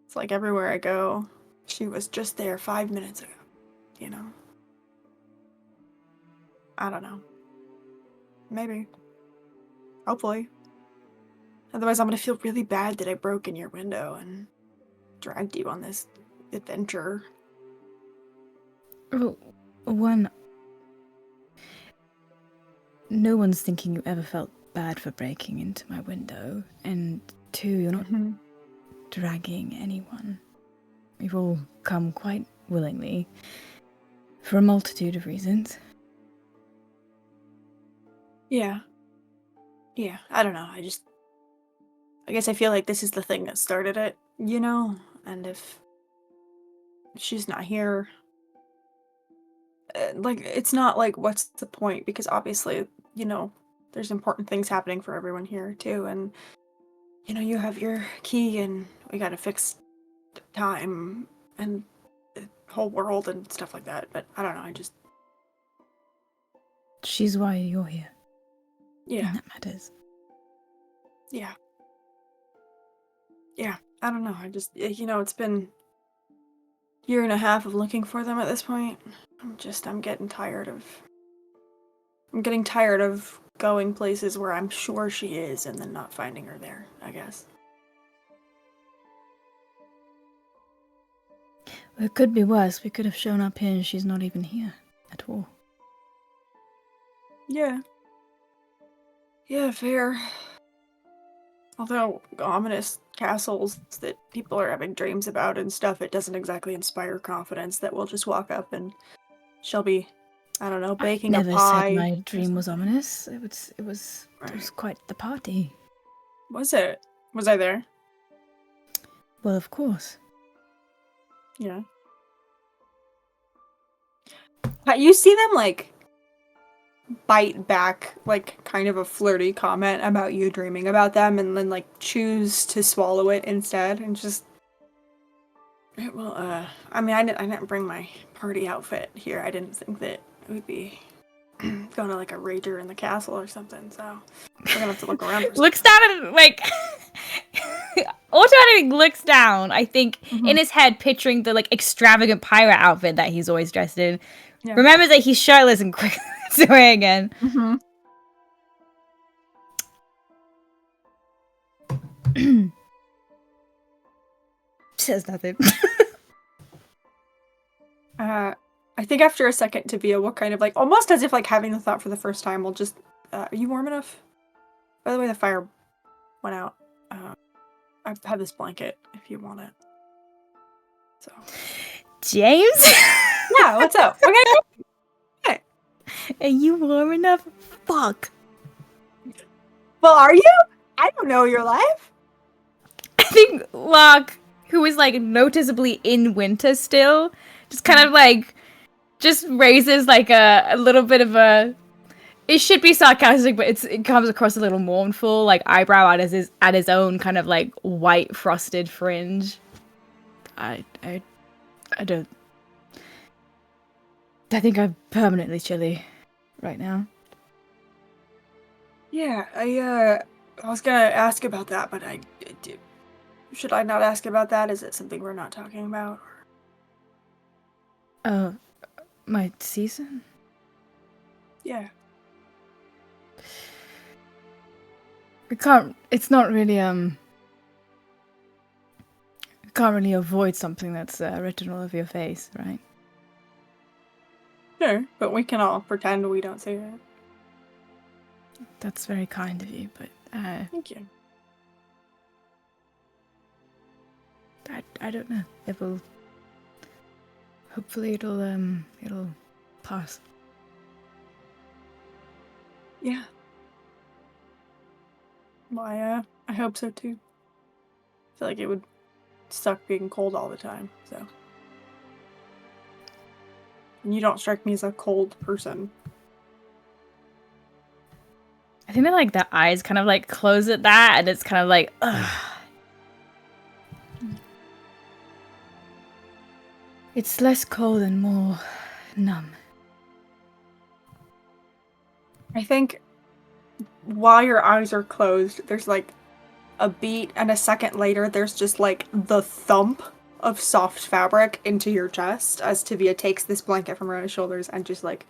It's like everywhere I go, she was just there 5 minutes ago, you know? I don't know. Maybe. Hopefully. Otherwise, I'm gonna feel really bad that I broke in your window and dragged you on this adventure. Well, one, no one's thinking you ever felt bad for breaking into my window, and two, you're not dragging anyone. We've all come quite willingly for a multitude of reasons. Yeah, I don't know. I guess I feel like this is the thing that started it, you know? And if she's not here, like, it's not like, what's the point? Because obviously, you know, there's important things happening for everyone here, too. And, you know, you have your key and we gotta fix time and the whole world and stuff like that. But I don't know, She's why you're here. Yeah. And that matters. Yeah. I don't know. You know, it's been a year and a half of looking for them at this point. I'm getting tired of going places where I'm sure she is and then not finding her there, I guess. Well, it could be worse. We could have shown up here and she's not even here at all. Yeah. Yeah, fair. Although ominous castles that people are having dreams about and stuff, it doesn't exactly inspire confidence that we'll just walk up and she'll be, I don't know, baking a pie. Never said my dream was ominous. It was quite the party. Was it? Was I there? Well, of course. Yeah. You see them like bite back like kind of a flirty comment about you dreaming about them and then like choose to swallow it instead and just well I mean I didn't bring my party outfit here. I didn't think that it would be going to like a rager in the castle or something, so we're gonna have to look around. Looks down at like automatically looks down, I think, in his head picturing the like extravagant pirate outfit that he's always dressed in. Yeah. Remembers that he's shirtless and quickly gets away again. Says nothing. I think after a second, Tavia will kind of like, almost as if like having the thought for the first time, will just, are you warm enough? By the way, the fire went out. I have this blanket if you want it. So. James? Yeah, what's up? Okay. Are you warm enough? Fuck. Well, are you? I don't know your life. I think Locke, who is like noticeably in winter still, just kind of like just raises like a little bit of a, it should be sarcastic, but it comes across a little mournful, like eyebrow at his own kind of like white frosted fringe. I don't. I think I'm permanently chilly right now. Yeah, I was gonna ask about that, but should I not ask about that? Is it something we're not talking about? My season? Yeah. It's not really, you can't really avoid something that's written all over your face, right? Sure, but we can all pretend we don't see it. That's very kind of you, but Thank you. I don't know. Hopefully it'll pass. Yeah. Well, I hope so too. I feel like it would suck being cold all the time, so. And you don't strike me as a cold person. I think that like the eyes kind of like close at that, and it's kind of like, ugh. It's less cold and more numb. I think while your eyes are closed, there's like a beat, and a second later, there's just like the thump of soft fabric into your chest as Tivia takes this blanket from around his shoulders and just like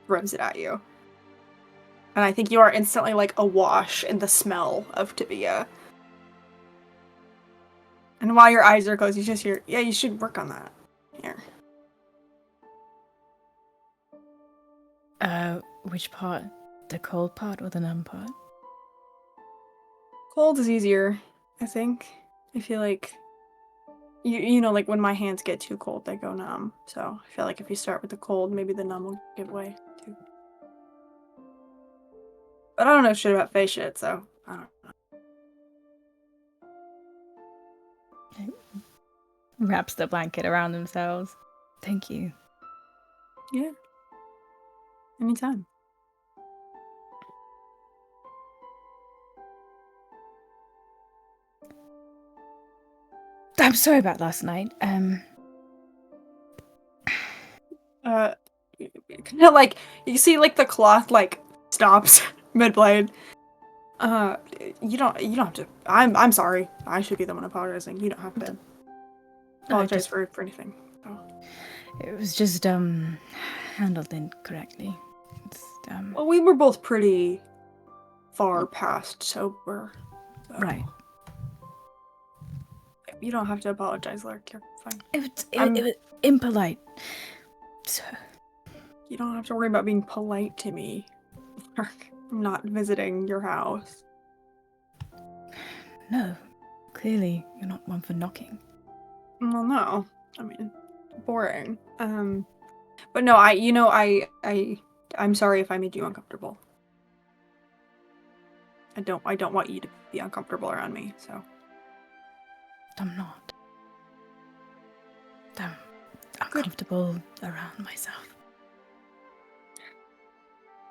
throws it at you. And I think you are instantly like awash in the smell of Tivia. And while your eyes are closed, you just hear, yeah, you should work on that. Here. Which part? The cold part or the numb part? Cold is easier, I think. I feel like you know, like when my hands get too cold, they go numb. So I feel like if you start with the cold, maybe the numb will give way too. But I don't know shit about face shit, so I don't know. Wraps the blanket around themselves. Thank you. Yeah. Anytime. I'm sorry about last night. Kind of like you see, like the cloth like stops mid blade. You don't have to. I'm sorry. I should be the one apologizing. You don't have to apologize for anything. Oh. It was just handled incorrectly. It's Well, we were both pretty far past sober. So. right. You don't have to apologize, Lark. You're fine. It was impolite. So You don't have to worry about being polite to me, Lark. I'm not visiting your house. no, clearly you're not one for knocking. Well, no. I mean, boring. But no, I'm sorry if I made you uncomfortable. I don't want you to be uncomfortable around me, so. I'm not. I'm uncomfortable around myself.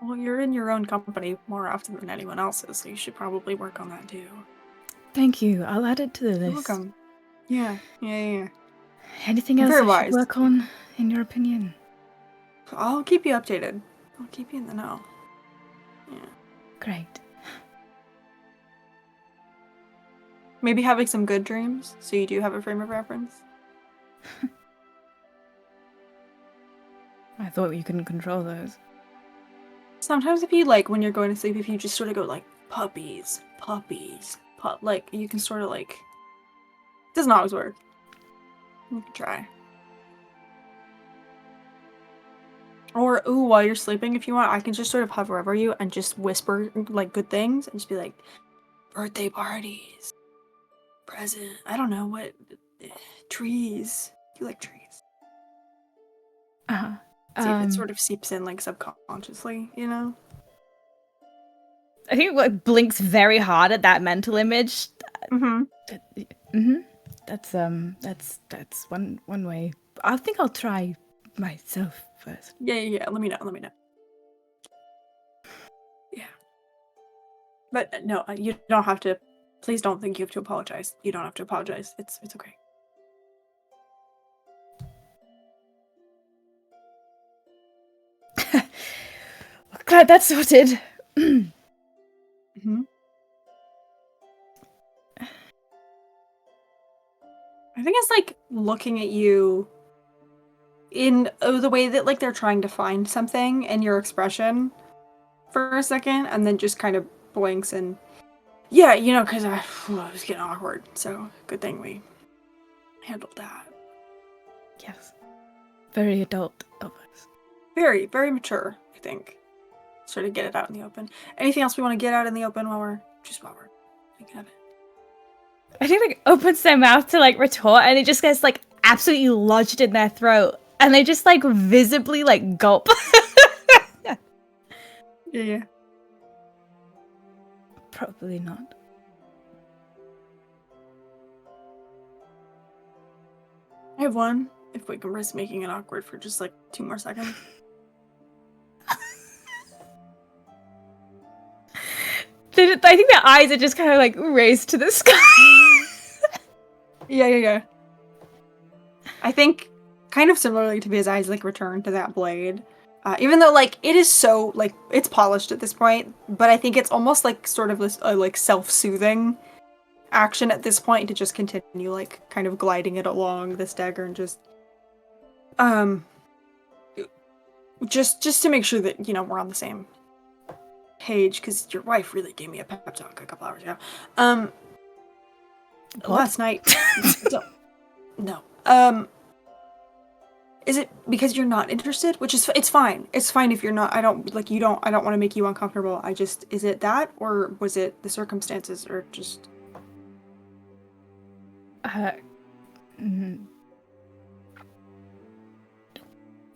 Well, you're in your own company more often than anyone else's, so you should probably work on that too. Thank you. I'll add it to the list. You're welcome. Yeah. Anything else Very I should wise. work on, in your opinion? I'll keep you updated. I'll keep you in the know. Yeah. Great. Maybe having some good dreams, so you do have a frame of reference. I thought you couldn't control those. Sometimes if you, like, when you're going to sleep, if you just sort of go, like, puppies, like, you can sort of, like... It doesn't always work. You can try. Or, ooh, while you're sleeping, if you want, I can just sort of hover over you and just whisper, like, good things, and just be like, birthday parties, present, I don't know, what, trees. You like trees. Uh-huh. See if it sort of seeps in, like, subconsciously, you know? I think it blinks very hard at that mental image. Mm-hmm. That's one way. I think I'll try myself first. Yeah. Let me know. Yeah. But no, you don't have to. Please don't think you have to apologize. You don't have to apologize. It's okay. Glad that's sorted. I think it's like looking at you in the way that like they're trying to find something and your expression for a second, and then just kind of blinks and yeah, because I was getting awkward. So good thing we handled that. Yes. Very adult of us. Very, very mature, I think. Sort of get it out in the open. Anything else we want to get out in the open while we're thinking of it? I think like opens their mouth to like retort, and it just gets like absolutely lodged in their throat, and they just like visibly like gulp. Yeah. Probably not. I have one. If we can risk making it awkward for just like 2 more seconds. I think their eyes are just kind of like raised to the sky. Yeah. I think kind of similarly to his eyes like return to that blade. Even though like it is so like it's polished at this point, but I think it's almost like sort of this like self-soothing action at this point to just continue like kind of gliding it along this dagger and just to make sure that we're on the same page, because your wife really gave me a pep talk a couple hours ago. Last night. No. Is it because you're not interested? Which is it's fine. It's fine if you're not. I don't want to make you uncomfortable. Is it that, or was it the circumstances, or just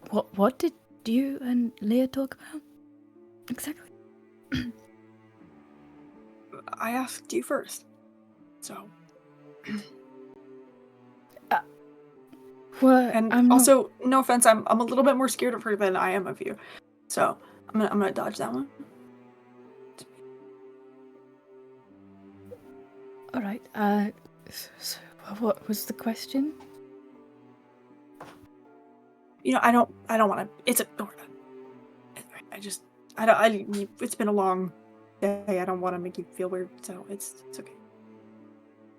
What did you and Leah talk about? Exactly. I asked you first. So What? and also, no offense, I'm a little bit more scared of her than I am of you. So I'm gonna dodge that one. All right. So what was the question? I don't want to. It's it's been a long day. I don't want to make you feel weird, so it's okay.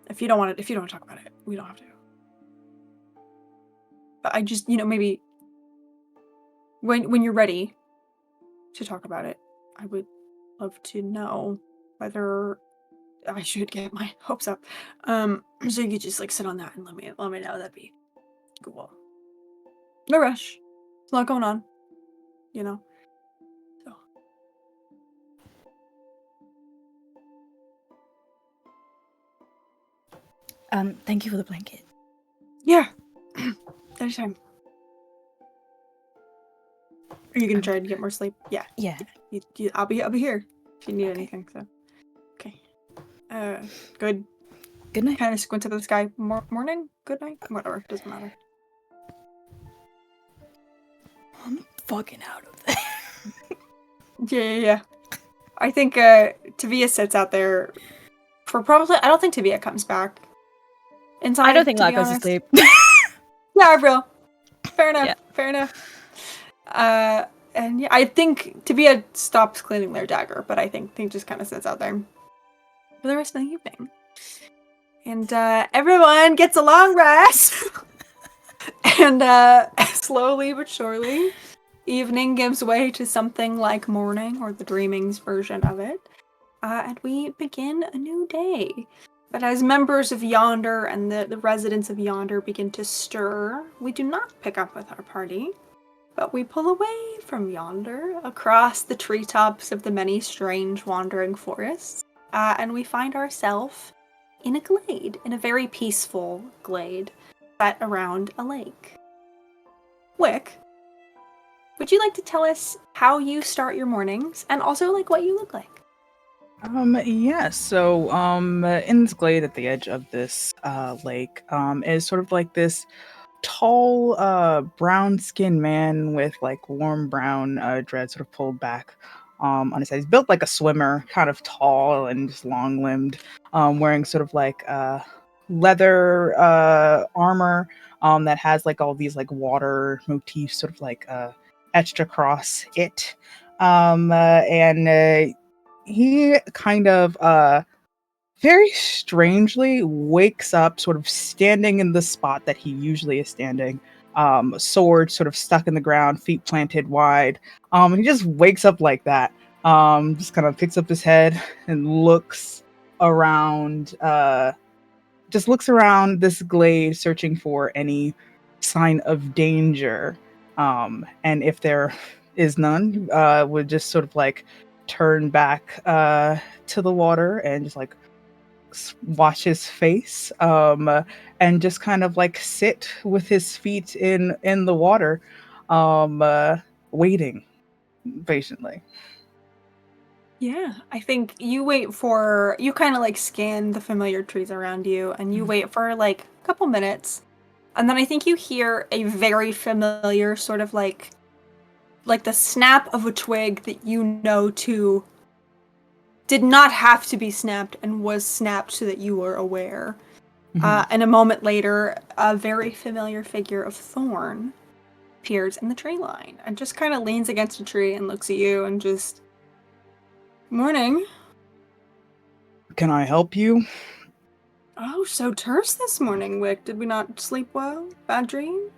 If you don't want to talk about it, we don't have to. But I just, maybe when you're ready to talk about it, I would love to know whether I should get my hopes up. So you could just like sit on that and let me know. That'd be cool. No rush. There's a lot going on, So. Thank you for the blanket. Yeah. Anytime. Are you gonna try to get more sleep? Yeah. Yeah. I'll be here if you need anything. So. Okay. Good. Good night. Kind of squint up at the sky. Morning. Good night. Whatever. Doesn't matter. I'm fucking out of there. Yeah. I think Tavia sits out there for probably. I don't think Tavia comes back. Inside. I don't think Locke goes to sleep. Yeah, real. Fair enough. Yeah. Fair enough. And yeah, I think Tavia stops cleaning their dagger, but I think just kind of sits out there for the rest of the evening. And everyone gets a long rest. And slowly but surely, evening gives way to something like morning, or the Dreaming's version of it. And we begin a new day. But as members of Yonder and the residents of Yonder begin to stir, we do not pick up with our party, but we pull away from Yonder, across the treetops of the many strange wandering forests, and we find ourselves in a glade, in a very peaceful glade, set around a lake. Wick, would you like to tell us how you start your mornings, and also like what you look like? Yeah, so in this glade at the edge of this lake is sort of like this tall brown-skinned man with like warm brown dreads sort of pulled back on his head. He's built like a swimmer, kind of tall and just long-limbed, wearing sort of like leather armor that has like all these like water motifs sort of like etched across it. And he kind of very strangely wakes up sort of standing in the spot that he usually is standing, sword sort of stuck in the ground, feet planted wide. And he just wakes up like that. Just kind of picks up his head and looks around, just looks around this glade, searching for any sign of danger. And if there is none, would just sort of like turn back to the water and just like wash his face, and just kind of like sit with his feet in the water, waiting patiently. Yeah, I think you wait for, you kind of like scan the familiar trees around you and you wait for like a couple minutes. And then I think you hear a very familiar sort of like the snap of a twig that you know to did not have to be snapped and was snapped so that you were aware. And a moment later, a very familiar figure of Thorn appears in the tree line and just kind of leans against a tree and looks at you and just, morning. Can I help you? Oh, so terse this morning, Wick. Did we not sleep well? Bad dreams?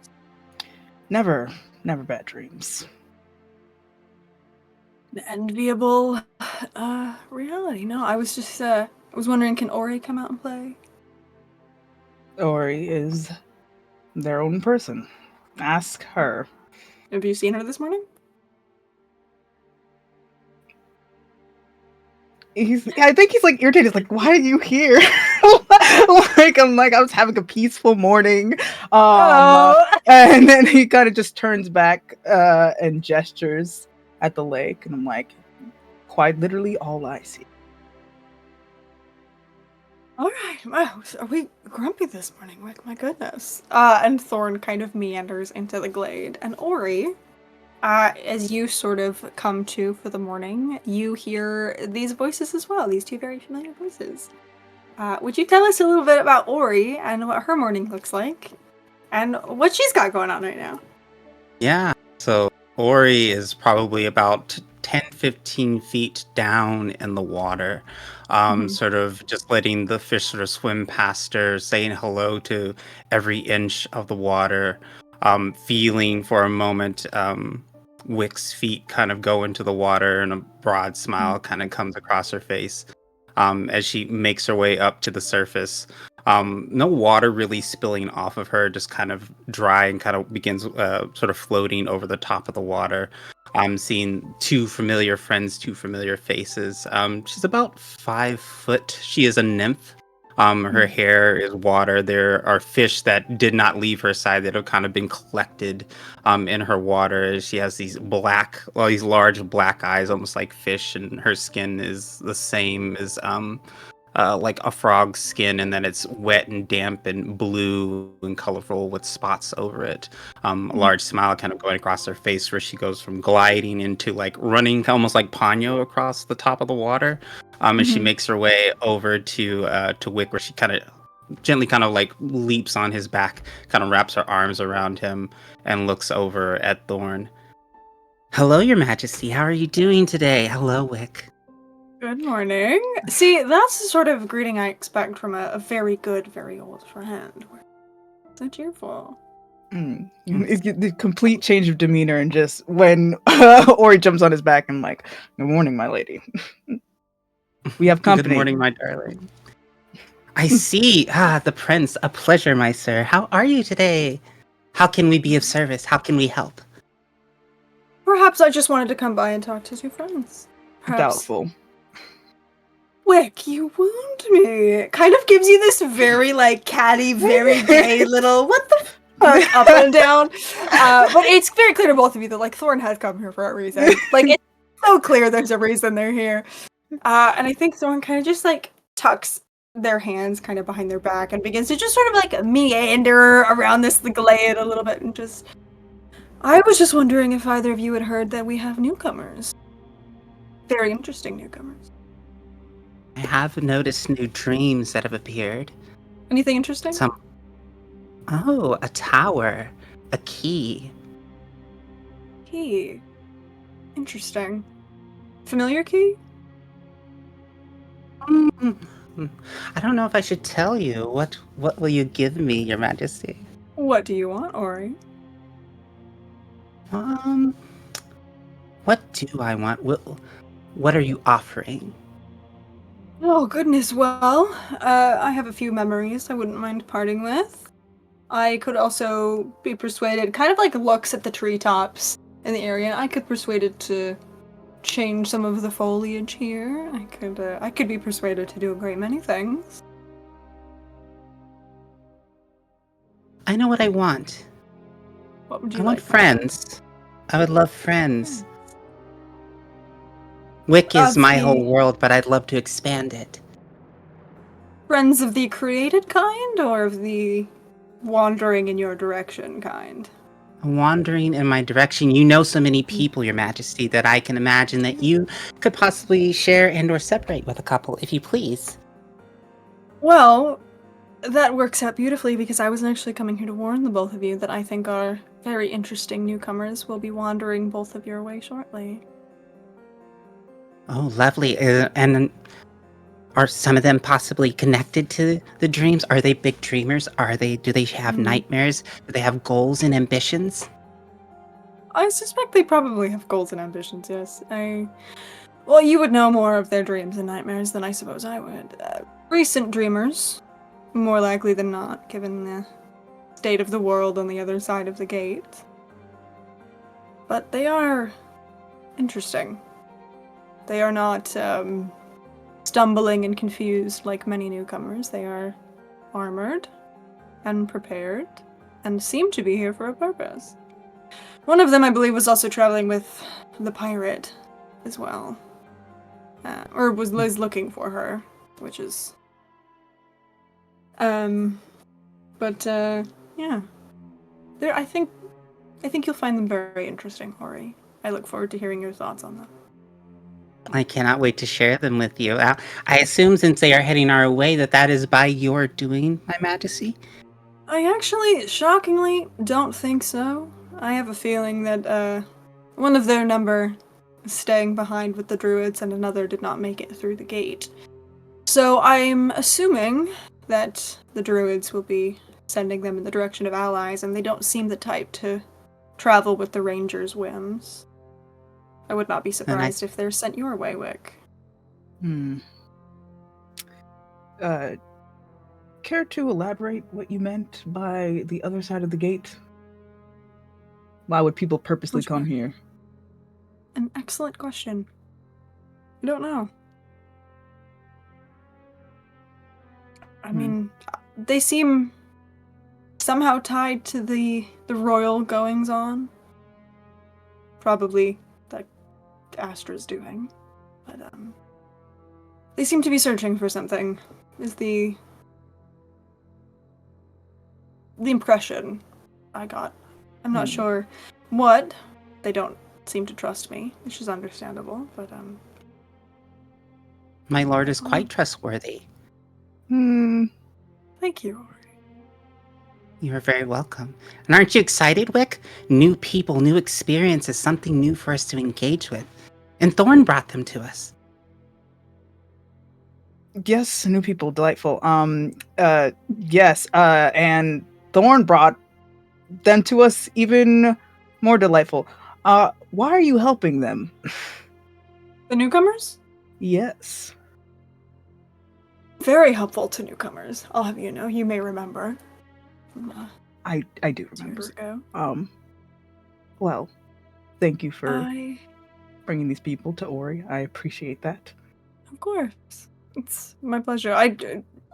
Never bad dreams. The enviable reality. No, I was just I was wondering, can Ori come out and play? Ori is their own person. Ask her. Have you seen her this morning? I think he's like irritated. He's like, why are you here? I'm like, I was having a peaceful morning. And then he kind of just turns back and gestures at the lake. And I'm like, quite literally all I see. All right. Wow. Are we grumpy this morning, Wick? My goodness. And Thorn kind of meanders into the glade. And Ori, as you sort of come to for the morning, you hear these voices as well, these two very familiar voices. Would you tell us a little bit about Ori and what her morning looks like and what she's got going on right now? Yeah. So Ori is probably about 10, 15 feet down in the water, sort of just letting the fish sort of swim past her, saying hello to every inch of the water, feeling for a moment Wick's feet kind of go into the water and a broad smile kind of comes across her face as she makes her way up to the surface. No water really spilling off of her, just kind of dry and kind of begins sort of floating over the top of the water. I'm seeing two familiar friends, two familiar faces. She's about 5 foot. She is a nymph. Her hair is water. There are fish that did not leave her side that have kind of been collected in her water. She has these large black eyes, almost like fish, and her skin is the same as like a frog's skin, and then it's wet and damp and blue and colorful with spots over it. A large smile kind of going across her face, where she goes from gliding into like running, almost like Ponyo across the top of the water. As she makes her way over to Wick, where she kind of gently kind of like leaps on his back, kind of wraps her arms around him and looks over at Thorn. Hello, Your Majesty. How are you doing today? Hello, Wick. Good morning. See, that's the sort of greeting I expect from a very good, very old friend. So cheerful. It's the complete change of demeanor, and just when Ori jumps on his back and like, good morning, my lady. We have company. Good morning, my darling. I see. The prince. A pleasure, my sir. How are you today? How can we be of service? How can we help? Perhaps I just wanted to come by and talk to two friends. Perhaps. Doubtful. Wick, you wound me. It kind of gives you this very, like, catty, very gay little, what the fuck, up and down. But it's very clear to both of you that, like, Thorn has come here for a reason. Like, it's so clear there's a reason they're here. And I think Thorn kind of just, like, tucks their hands kind of behind their back and begins to just sort of, like, meander around this glade a little bit and just... I was just wondering if either of you had heard that we have newcomers. Very interesting newcomers. I have noticed new dreams that have appeared. Anything interesting? Oh, a tower. A key. Key. Interesting. Familiar key? I don't know if I should tell you. What will you give me, Your Majesty? What do you want, Ori? Um, what do I want? What are you offering? Oh, goodness, well, I have a few memories I wouldn't mind parting with. I could also be persuaded, kind of like looks at the treetops in the area, I could persuade it to change some of the foliage here. I could be persuaded to do a great many things. I know what I want. What would you I like? want friends. I would love friends. Wick is Of my the- whole world, but I'd love to expand it. Friends of the created kind, or of the wandering in your direction kind? Wandering in my direction, you know so many people, Your Majesty, that I can imagine that you could possibly share and or separate with a couple, if you please. Well, that works out beautifully because I was actually coming here to warn the both of you that I think our very interesting newcomers will be wandering both of your way shortly. Oh, lovely. And are some of them possibly connected to the dreams? Are they big dreamers? Do they have nightmares? Do they have goals and ambitions? I suspect they probably have goals and ambitions, yes. Well, you would know more of their dreams and nightmares than I suppose I would. Recent dreamers, more likely than not, given the state of the world on the other side of the gate. But they are interesting. They are not stumbling and confused like many newcomers. They are armored and prepared and seem to be here for a purpose. One of them, I believe, was also traveling with the pirate as well. Or was looking for her, which is... yeah. I think you'll find them very interesting, Ori. I look forward to hearing your thoughts on them. I cannot wait to share them with you. I assume since they are heading our way that is by your doing, My Majesty? I actually, shockingly, don't think so. I have a feeling that one of their number is staying behind with the druids and another did not make it through the gate. So I'm assuming that the druids will be sending them in the direction of allies, and they don't seem the type to travel with the rangers' whims. I would not be surprised if they're sent your way, Wick. Care to elaborate what you meant by the other side of the gate? Why would people purposely come here? An excellent question. I don't know. I mean, they seem somehow tied to the royal goings-on. Probably that Astra's doing. But, they seem to be searching for something, is the impression I got. I'm not sure what. They don't seem to trust me, which is understandable, but, My lord is quite trustworthy. Thank you, Ori. You are very welcome. And aren't you excited, Wick? New people, new experiences, something new for us to engage with. And Thorn brought them to us. Yes, new people, delightful. Yes, and Thorn brought them to us even more delightful. Why are you helping them? The newcomers? Yes. Very helpful to newcomers. I'll have you know. You may remember. From, I do remember. years ago. Well, thank you for I... bringing these people to Ori. I appreciate that. Of course. It's my pleasure.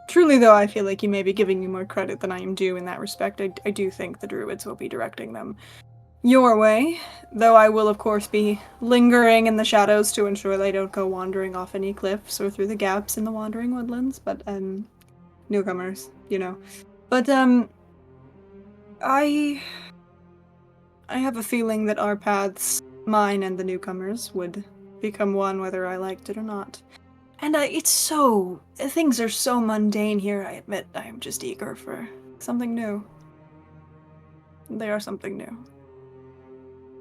Truly, though, I feel like you may be giving me more credit than I am due in that respect. I do think the druids will be directing them your way, though I will, of course, be lingering in the shadows to ensure they don't go wandering off any cliffs or through the gaps in the wandering woodlands, but, newcomers, you know. But, I have a feeling that our paths, mine and the newcomers, would become one whether I liked it or not. And things are so mundane here, I admit. I am just eager for something new. They are something new.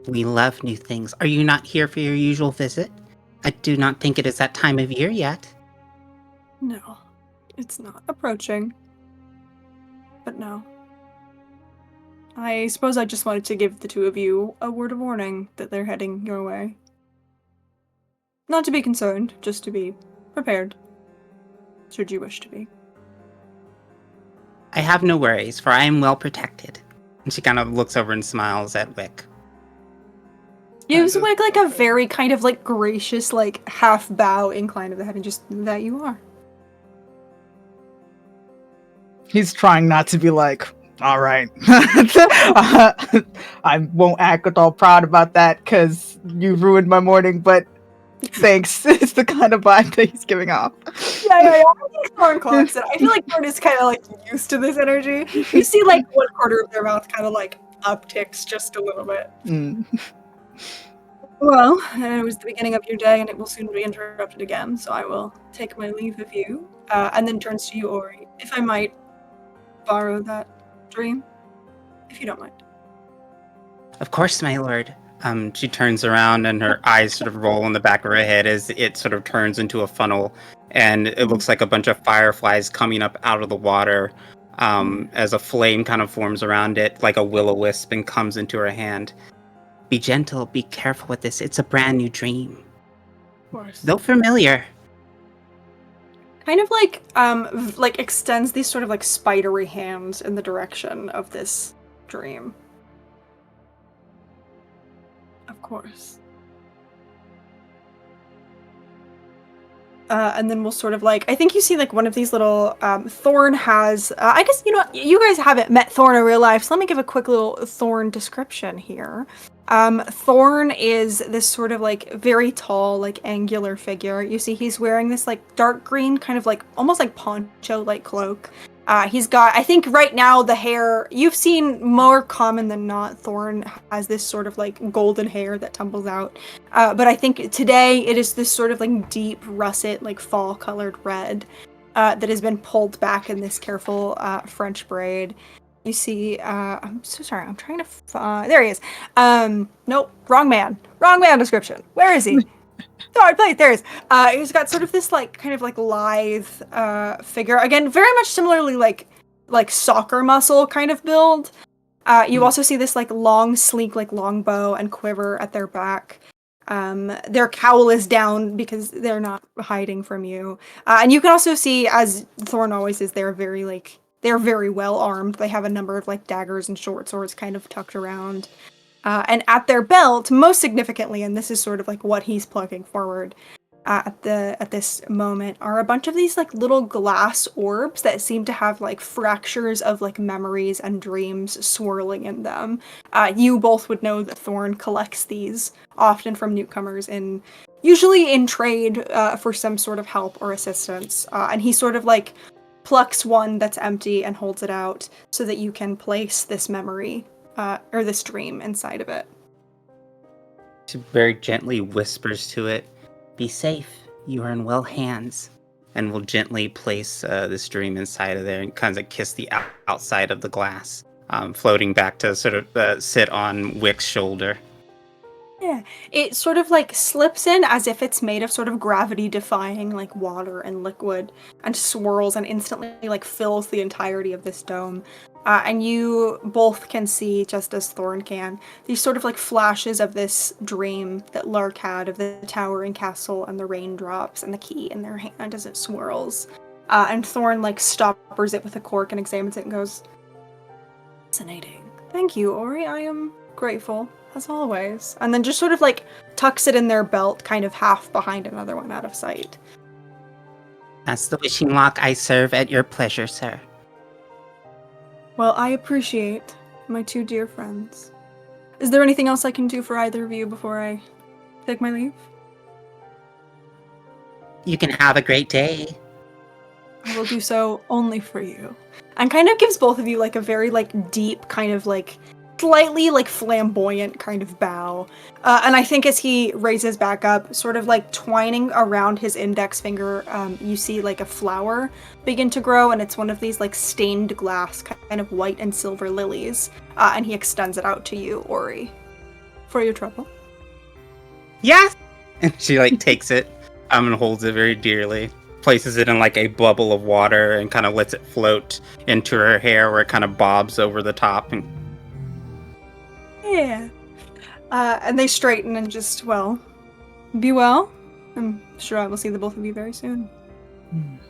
We love new things. Are you not here for your usual visit? I do not think it is that time of year yet. No. It's not approaching. But no. I suppose I just wanted to give the two of you a word of warning that they're heading your way. Not to be concerned, just to be prepared. Should you wish to be. I have no worries, for I am well protected. And she kind of looks over and smiles at Wick. Gives Wick like a very kind of like gracious, like half bow incline of the head, and just that you are. He's trying not to be like, all right. I won't act all proud about that because you ruined my morning, but thanks. It's the kind of vibe that he's giving off. Yeah. I think Thorn clocks it. I feel like Thorn is kind of like used to this energy. You see like one corner of their mouth kind of like upticks just a little bit. Mm. Well, it was the beginning of your day and it will soon be interrupted again, so I will take my leave of you. And then turns to you, Ori. If I might borrow that dream, if you don't mind. Of course, my lord. She turns around and her eyes sort of roll in the back of her head as it sort of turns into a funnel, and it looks like a bunch of fireflies coming up out of the water as a flame kind of forms around it, like a will-o-wisp, and comes into her hand. Be gentle, be careful with this. It's a brand new dream. Of course. Though familiar. Kind of like extends these sort of like spidery hands in the direction of this dream. Of course. And then we'll sort of like, I think you see like one of these little, Thorn has, I guess, you know, you guys haven't met Thorn in real life, so let me give a quick little Thorn description here. Thorn is this sort of like very tall, like angular figure. You see he's wearing this like dark green kind of like almost like poncho-like cloak. He's got, I think right now the hair, you've seen more common than not, Thorn has this sort of like golden hair that tumbles out. But I think today it is this sort of like deep russet, like fall colored red that has been pulled back in this careful French braid. You see, I'm so sorry, I'm trying to there he is. Nope, wrong man description. Where is he? Sorry, please, there he is. He's got sort of this like kind of like lithe figure. Again, very much similarly like soccer muscle kind of build. You also see this like long, sleek, like long bow and quiver at their back. Their cowl is down because they're not hiding from you. And you can also see, as Thorn always is, they're very well armed. They have a number of like daggers and short swords kind of tucked around. And at their belt, most significantly, and this is sort of like what he's plugging forward at this moment, are a bunch of these like little glass orbs that seem to have like fractures of like memories and dreams swirling in them. You both would know that Thorn collects these often from newcomers, usually in trade for some sort of help or assistance. And he sort of like plucks one that's empty and holds it out so that you can place this memory or this dream inside of it. She very gently whispers to it, "Be safe, you are in well hands," and will gently place this dream inside of there and kind of kiss the outside of the glass, floating back to sort of sit on Wick's shoulder. Yeah, it sort of like slips in as if it's made of sort of gravity-defying like water and liquid, and swirls and instantly like fills the entirety of this dome. And you both can see, just as Thorn can, these sort of like flashes of this dream that Lark had of the towering castle and the raindrops and the key in their hand as it swirls. And Thorn like stoppers it with a cork and examines it and goes, "Fascinating. Thank you, Ori. I am grateful, as always." And then just sort of like tucks it in their belt, kind of half behind another one out of sight. "That's the wishing lock I serve at your pleasure, sir." Well, I appreciate my two dear friends. Is there anything else I can do for either of you before I take my leave? "You can have a great day." I will do so only for you. And kind of gives both of you like a very like deep kind of like slightly like flamboyant kind of bow. And I think as he raises back up, sort of like twining around his index finger, you see like a flower begin to grow, and it's one of these like stained glass kind of white and silver lilies. And he extends it out to you, Ori, for your trouble. "Yes!" And she like takes it and holds it very dearly, places it in like a bubble of water and kind of lets it float into her hair where it kind of bobs over the top. And Yeah. And they straighten and just, well, be well. I'm sure I will see the both of you very soon.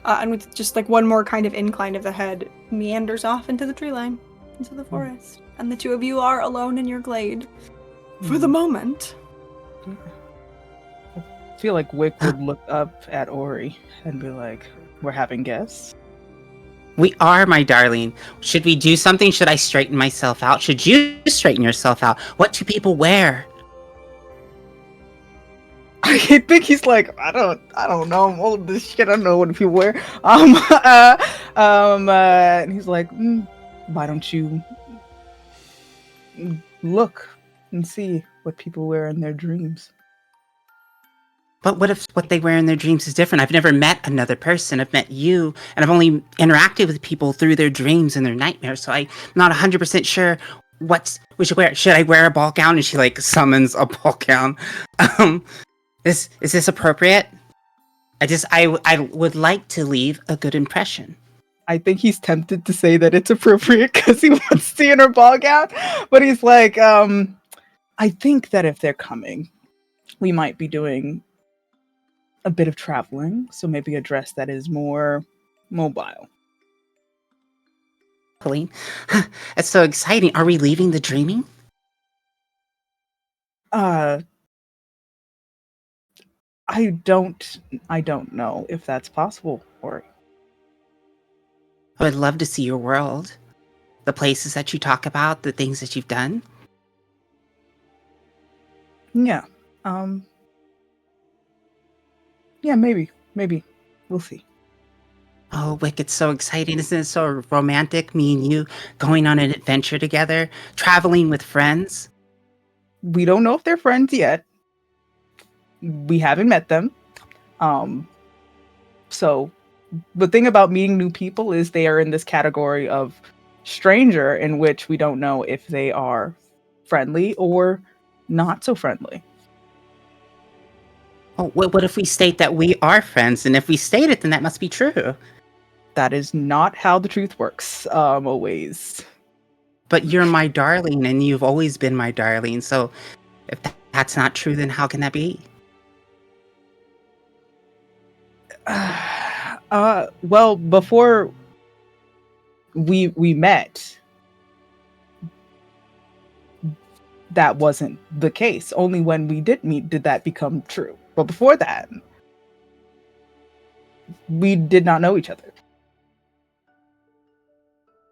And with just like one more kind of incline of the head, meanders off into the tree line, into the forest. And the two of you are alone in your glade. For the moment. I feel like Wick would look up at Ori and be like, we're having guests? we are, my darling. Should we do something? Should I straighten myself out? Should you straighten yourself out? What do people wear? I think he's like, I don't know. I'm old as shit. I don't know what people wear. And he's like, why don't you look and see what people wear in their dreams? But what if what they wear in their dreams is different? I've never met another person. I've met you, and I've only interacted with people through their dreams and their nightmares, so I'm not 100% sure what we should wear. Should I wear a ball gown? And she, like, summons a ball gown. Is this appropriate? I would like to leave a good impression. I think he's tempted to say that it's appropriate because he wants to see in her ball gown, but he's like, I think that if they're coming, we might be doing a bit of traveling, so maybe a dress that is more mobile. Colleen, that's so exciting. Are we leaving the dreaming? I don't know if that's possible, Ori. I would love to see your world. The places that you talk about, the things that you've done. Yeah. Yeah, maybe. We'll see. Oh, Wick, it's so exciting. Isn't it so romantic? Me and you going on an adventure together, traveling with friends. We don't know if they're friends yet. We haven't met them. So the thing about meeting new people is they are in this category of stranger, in which we don't know if they are friendly or not so friendly. Oh, what if we state that we are friends? And if we state it, then that must be true. That is not how the truth works, always. But you're my darling, and you've always been my darling. So if that's not true, then how can that be? Well, before we met, that wasn't the case. Only when we did meet did that become true. But before that, we did not know each other.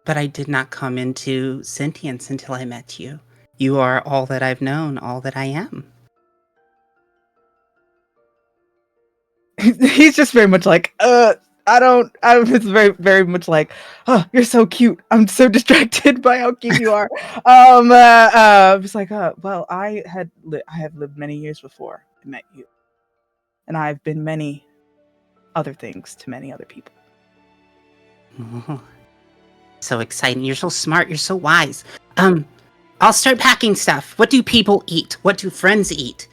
But I did not come into sentience until I met you. You are all that I've known, all that I am. He's just very much like, it's very, very much like, oh, you're so cute. I'm so distracted by how cute you are. Just like, well, I have lived many years before I met you. And I've been many other things to many other people. Oh, so exciting. You're so smart. You're so wise. I'll start packing stuff. What do people eat? What do friends eat?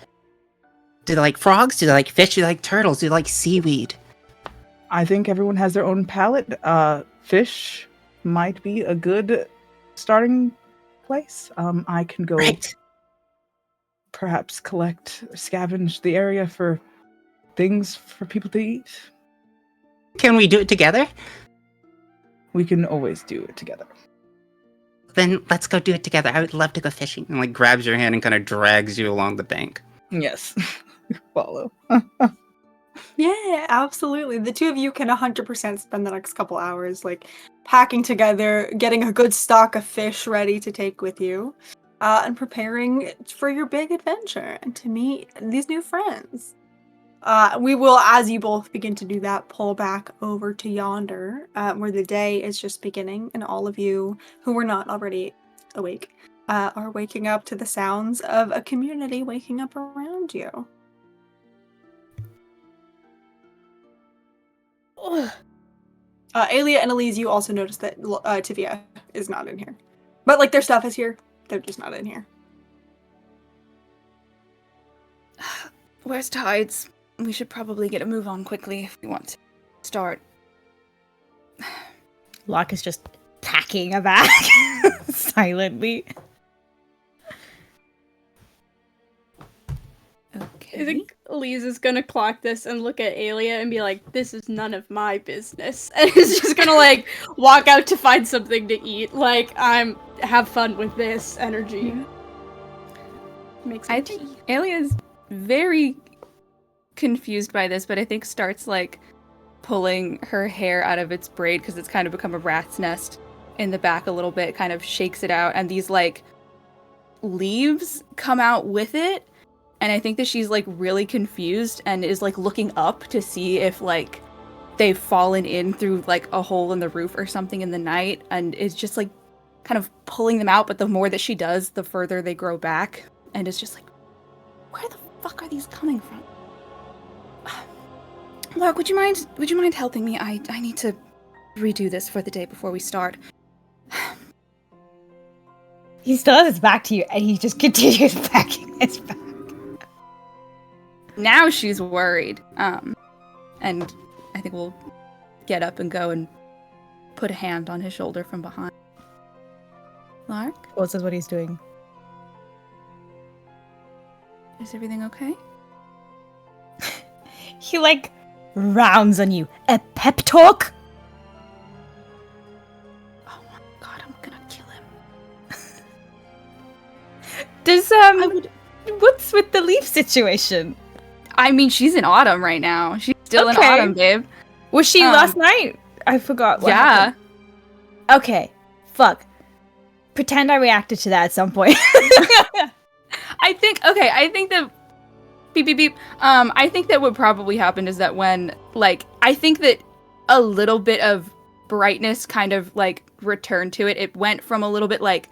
Do they like frogs? Do they like fish? Do they like turtles? Do they like seaweed? I think everyone has their own palate. Fish might be a good starting place. I can go perhaps collect or scavenge the area for things for people to eat. Can we do it together? We can always do it together. Then let's go do it together. I would love to go fishing. And like grabs your hand and kind of drags you along the bank. Yes. Follow. Yeah, absolutely. The two of you can 100% spend the next couple hours like packing together, getting a good stock of fish ready to take with you, and preparing for your big adventure and to meet these new friends. We will, as you both begin to do that, pull back over to yonder, where the day is just beginning, and all of you who were not already awake are waking up to the sounds of a community waking up around you. Alia and Elise, you also notice that Tivia is not in here. But, like, their stuff is here. They're just not in here. Where's Tides? We should probably get a move on quickly if we want to start. Lark is just packing a bag silently. Okay. I think Elise is gonna clock this and look at Alia and be like, "This is none of my business," and is just gonna like walk out to find something to eat. Like, have fun with this energy. Makes I think Alia's very confused by this, but I think starts like pulling her hair out of its braid because it's kind of become a rat's nest in the back a little bit, kind of shakes it out, and these like leaves come out with it. And I think that she's like really confused and is like looking up to see if like they've fallen in through like a hole in the roof or something in the night, and is just like kind of pulling them out, but the more that she does, the further they grow back, and it's just like, where the fuck are these coming from? Lark, would you mind helping me? I need to redo this for the day before we start. He still has his back to you, and he just continues packing his bag. Now she's worried. And I think we'll get up and go and put a hand on his shoulder from behind. Lark, Well, says what he's doing. is everything okay? He like rounds on you. A pep talk? Oh my god, I'm gonna kill him. Does would- what's with the leaf situation? I mean, she's in autumn right now. She's still in Okay. autumn, babe. Was she Um, last night? I forgot. What Yeah. happened. Okay. Fuck. Pretend I reacted to that at some point. I think that beep beep beep. I think that what probably happened is that when like I think that a little bit of brightness kind of like returned to it. It went from a little bit like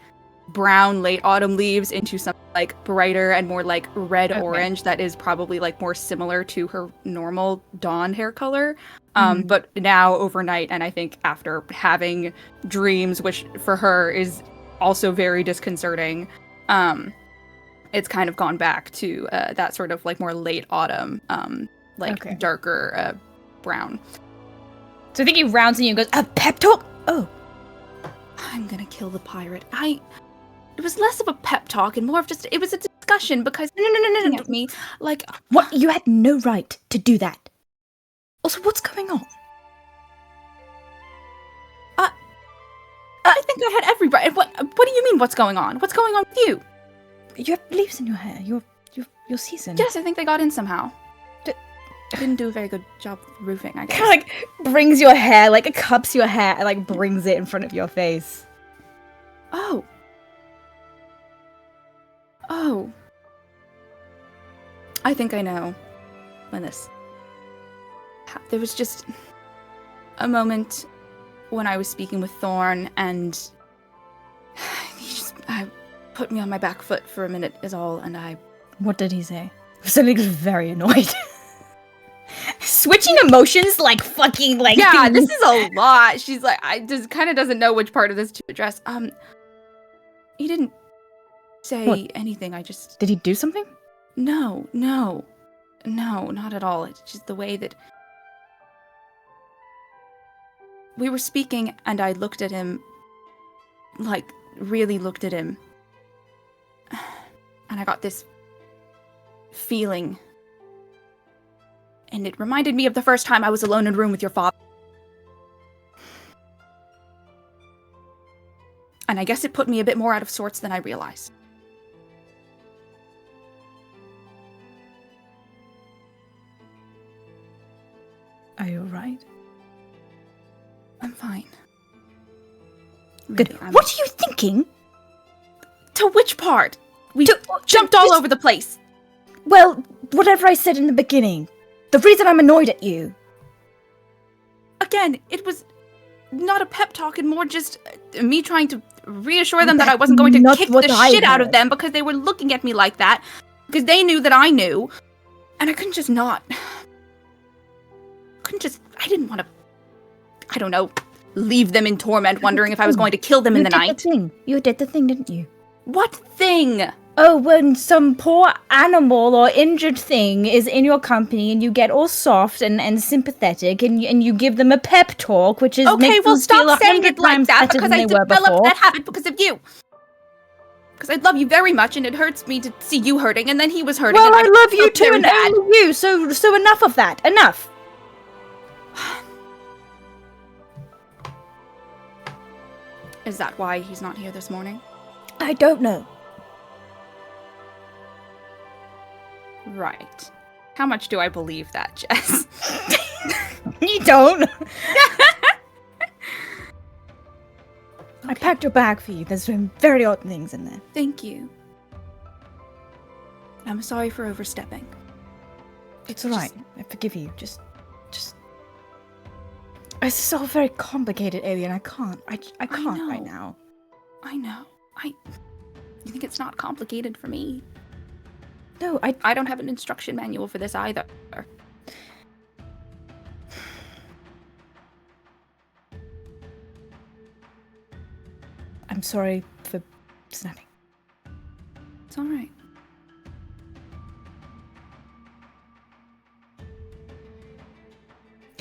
brown late autumn leaves into some like brighter and more like red orange that is probably like more similar to her normal dawn hair color. But now overnight, and I think after having dreams, which for her is also very disconcerting, it's kind of gone back to that sort of like more late autumn, like darker brown. So I think he rounds on you and goes, a pep talk? Oh. I'm gonna kill the pirate. It was less of a pep talk and more of just, it was a discussion because, no, me, like, What? You had no right to do that. Also, what's going on? I think I had every right. What do you mean, what's going on? What's going on with you? You have leaves in your hair. Your season. Yes, I think they got in somehow. Didn't do a very good job with roofing, I guess. Kind of like brings your hair, like cups your hair and like brings it in front of your face. Oh. I think I know when this. There was just a moment when I was speaking with Thorn, and I put me on my back foot for a minute is all, and I... What did he say? Suddenly was very annoyed. Switching emotions like fucking like... Yeah, this is a lot. She's like, kind of doesn't know which part of this to address. He didn't say anything. I just... Did he do something? No, not at all. It's just the way that we were speaking, and I looked at him, like, really looked at him, and I got this feeling, and it reminded me of the first time I was alone in a room with your father. And I guess it put me a bit more out of sorts than I realized. Are you alright? I'm fine. Good. Really, What are you thinking? To which part? We To- jumped all over the place. Well, whatever I said in the beginning. The reason I'm annoyed at you. Again, it was not a pep talk and more just me trying to reassure them that I wasn't going to Not kick what the I shit out of heard. them because they were looking at me like that. Because they knew that I knew. And I couldn't just not. I didn't want to, I don't know, leave them in torment wondering if I was going to kill them in the night. You did the thing, didn't you? What thing? Oh, when some poor animal or injured thing is in your company and you get all soft and sympathetic and you give them a pep talk, which is Okay, makes well, them feel stop saying 100 it like times that better because than I they were developed before. that habit because of you. Because I love you very much, and it hurts me to see you hurting, and then he was hurting. Well, and I love you felt too, very and bad. only you. So enough of that. Enough. Is that why he's not here this morning? I don't know. Right. How much do I believe that, Jess? You don't. I packed your bag for you. There's some very odd things in there. Thank you. I'm sorry for overstepping. It's alright. I forgive you. Just. It's all very complicated, Alien. I can't. I can't know. right now. I know. You think it's not complicated for me? No, I don't have an instruction manual for this either. I'm sorry for snapping. It's alright.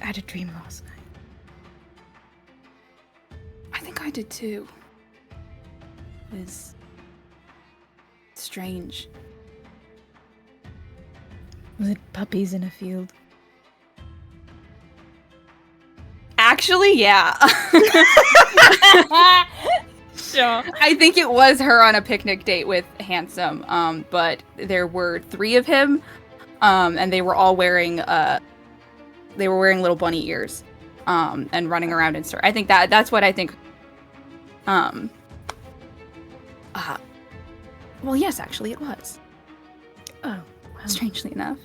I had a dream last night. I think I did too. It was strange. Was it puppies in a field? Actually, yeah. Sure. I think it was her on a picnic date with Handsome, but there were 3 of him, and they were all wearing little bunny ears, and running around in circles. I think that's what I think. Well, yes, actually, it was. Oh, well. Strangely enough.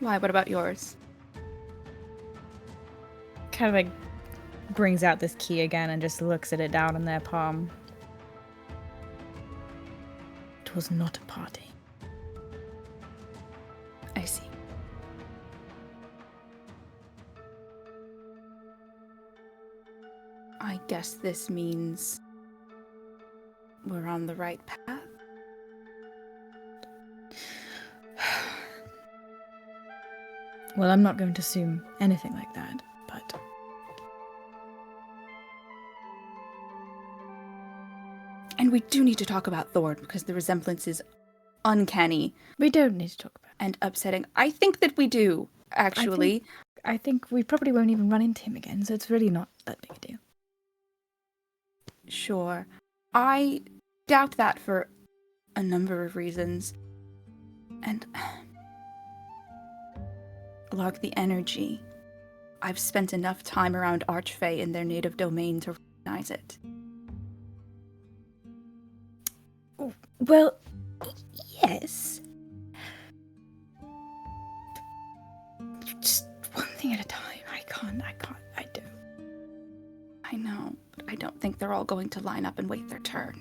Why? What about yours? Kind of like brings out this key again and just looks at it down in their palm. It was not a party. I see. I guess this means we're on the right path. Well, I'm not going to assume anything like that, but... And we do need to talk about Thorn, because the resemblance is uncanny We don't need to talk about and upsetting. I think that we do, actually. it. I think we probably won't even run into him again, so it's really not that big a deal. Sure. I doubt that for a number of reasons. And... Lark the energy. I've spent enough time around Archfey in their native domain to recognize it. Well, yes. Just one thing at a time. I do. I know, but I don't think they're all going to line up and wait their turn.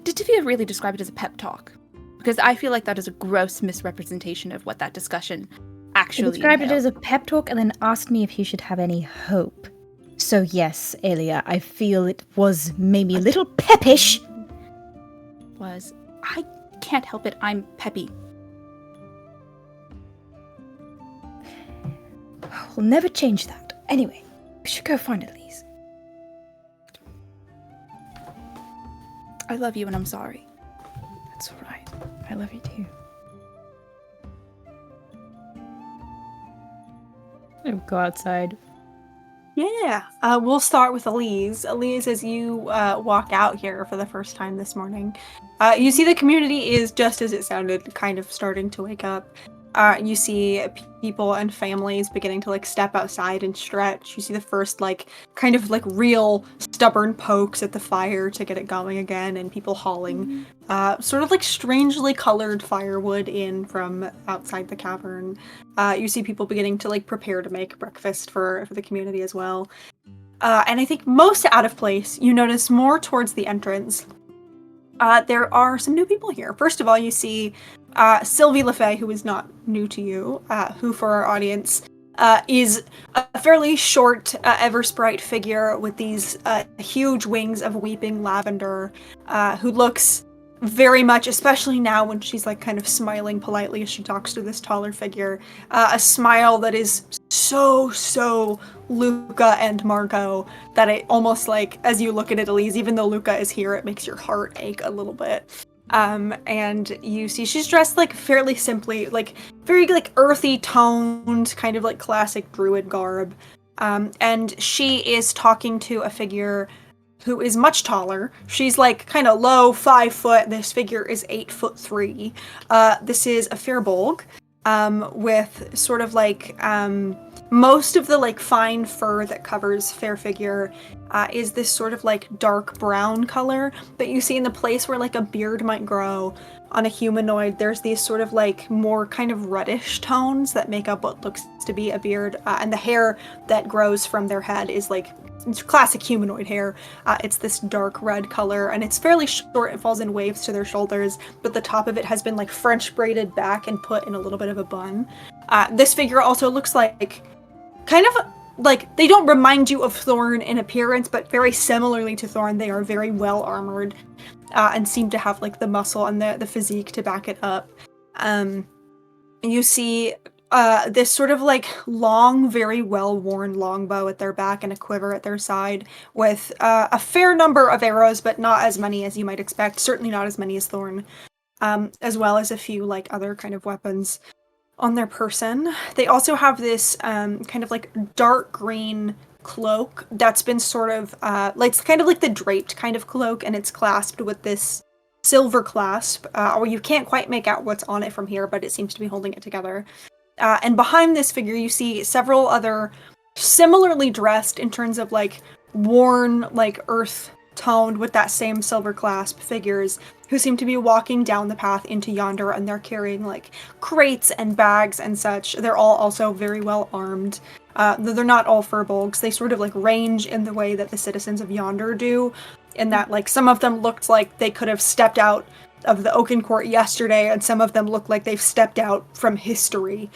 Did Tivia really describe it as a pep talk? Because I feel like that is a gross misrepresentation of what that discussion actually He described it entailed. as a pep talk and then asked me if he should have any hope. So yes, Elia, I feel it was maybe a little peppish. I can't help it, I'm peppy. We'll never change that. Anyway, we should go find Elise. I love you and I'm sorry. That's alright. I love you too. I'll go outside. Yeah. We'll start with Elise. Elise, as you walk out here for the first time this morning, you see the community is just as it sounded, kind of starting to wake up. You see people and families beginning to like step outside and stretch. You see the first kind of real stubborn pokes at the fire to get it going again, and people hauling sort of strangely colored firewood in from outside the cavern. You see people beginning to prepare to make breakfast for the community as well. And I think most out of place, you notice more towards the entrance. There are some new people here. First of all, you see Sylvie LeFay, who is not new to you, who for our audience is a fairly short Eversprite figure with these huge wings of weeping lavender, who looks very much, especially now when she's like kind of smiling politely as she talks to this taller figure, a smile that is so Luca and Margot that it almost like, as you look at it, Elise, even though Luca is here, it makes your heart ache a little bit. And you see she's dressed like fairly simply, like very like earthy toned, kind of like classic druid garb. And she is talking to a figure who is much taller. She's like kind of low, 5 foot. This figure is 8'3". This is a Firbolg, with sort of like most of the like fine fur that covers fair figure is this sort of like dark brown color. But you see in the place where like a beard might grow on a humanoid, there's these sort of like more kind of reddish tones that make up what looks to be a beard. And the hair that grows from their head is like it's classic humanoid hair. It's this dark red color, and it's fairly short. It falls in waves to their shoulders, but the top of it has been like French braided back and put in a little bit of a bun. This figure also looks like kind of like, they don't remind you of Thorn in appearance, but very similarly to Thorn, they are very well armored and seem to have like the muscle and the physique to back it up. You see this sort of like long, very well-worn longbow at their back and a quiver at their side with a fair number of arrows, but not as many as you might expect. Certainly not as many as Thorn, as well as a few like other kind of weapons on their person. They also have this kind of like dark green cloak that's been sort of like it's kind of like the draped kind of cloak, and it's clasped with this silver clasp, or you can't quite make out what's on it from here, but it seems to be holding it together. And behind this figure, you see several other similarly dressed in terms of like worn, like earth toned with that same silver clasp figures who seem to be walking down the path into yonder, and they're carrying like crates and bags and such. They're all also very well armed. They're not all Firbolgs. They sort of like range in the way that the citizens of yonder do, in that like some of them looked like they could have stepped out of the Oaken Court yesterday, and some of them look like they've stepped out from history.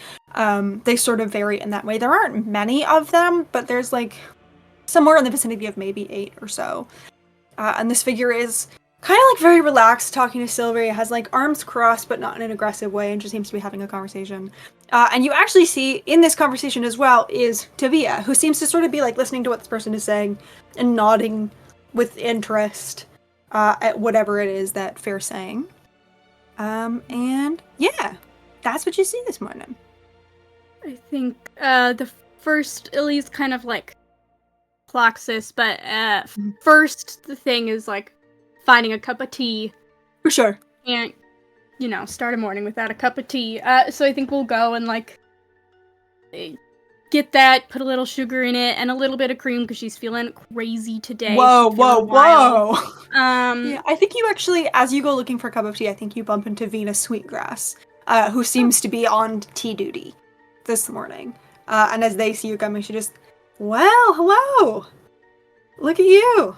They sort of vary in that way. There aren't many of them, but there's like somewhere in the vicinity of maybe 8 or so. And this figure is kind of like very relaxed, talking to Sylvie, has like arms crossed but not in an aggressive way, and just seems to be having a conversation. And you actually see in this conversation as well is Tavia, who seems to sort of be like listening to what this person is saying and nodding with interest at whatever it is that Fair's saying. And yeah, that's what you see this morning. I think the first Elise kind of like clocks this, but first the thing is like finding a cup of tea. For sure. And, you know, start a morning without a cup of tea. So I think we'll go and like get that, put a little sugar in it, and a little bit of cream because she's feeling crazy today. Whoa. Yeah, I think you actually, as you go looking for a cup of tea, I think you bump into Venus Sweetgrass, who seems to be on tea duty this morning. And as they see you coming, she just, well, hello. Look at you.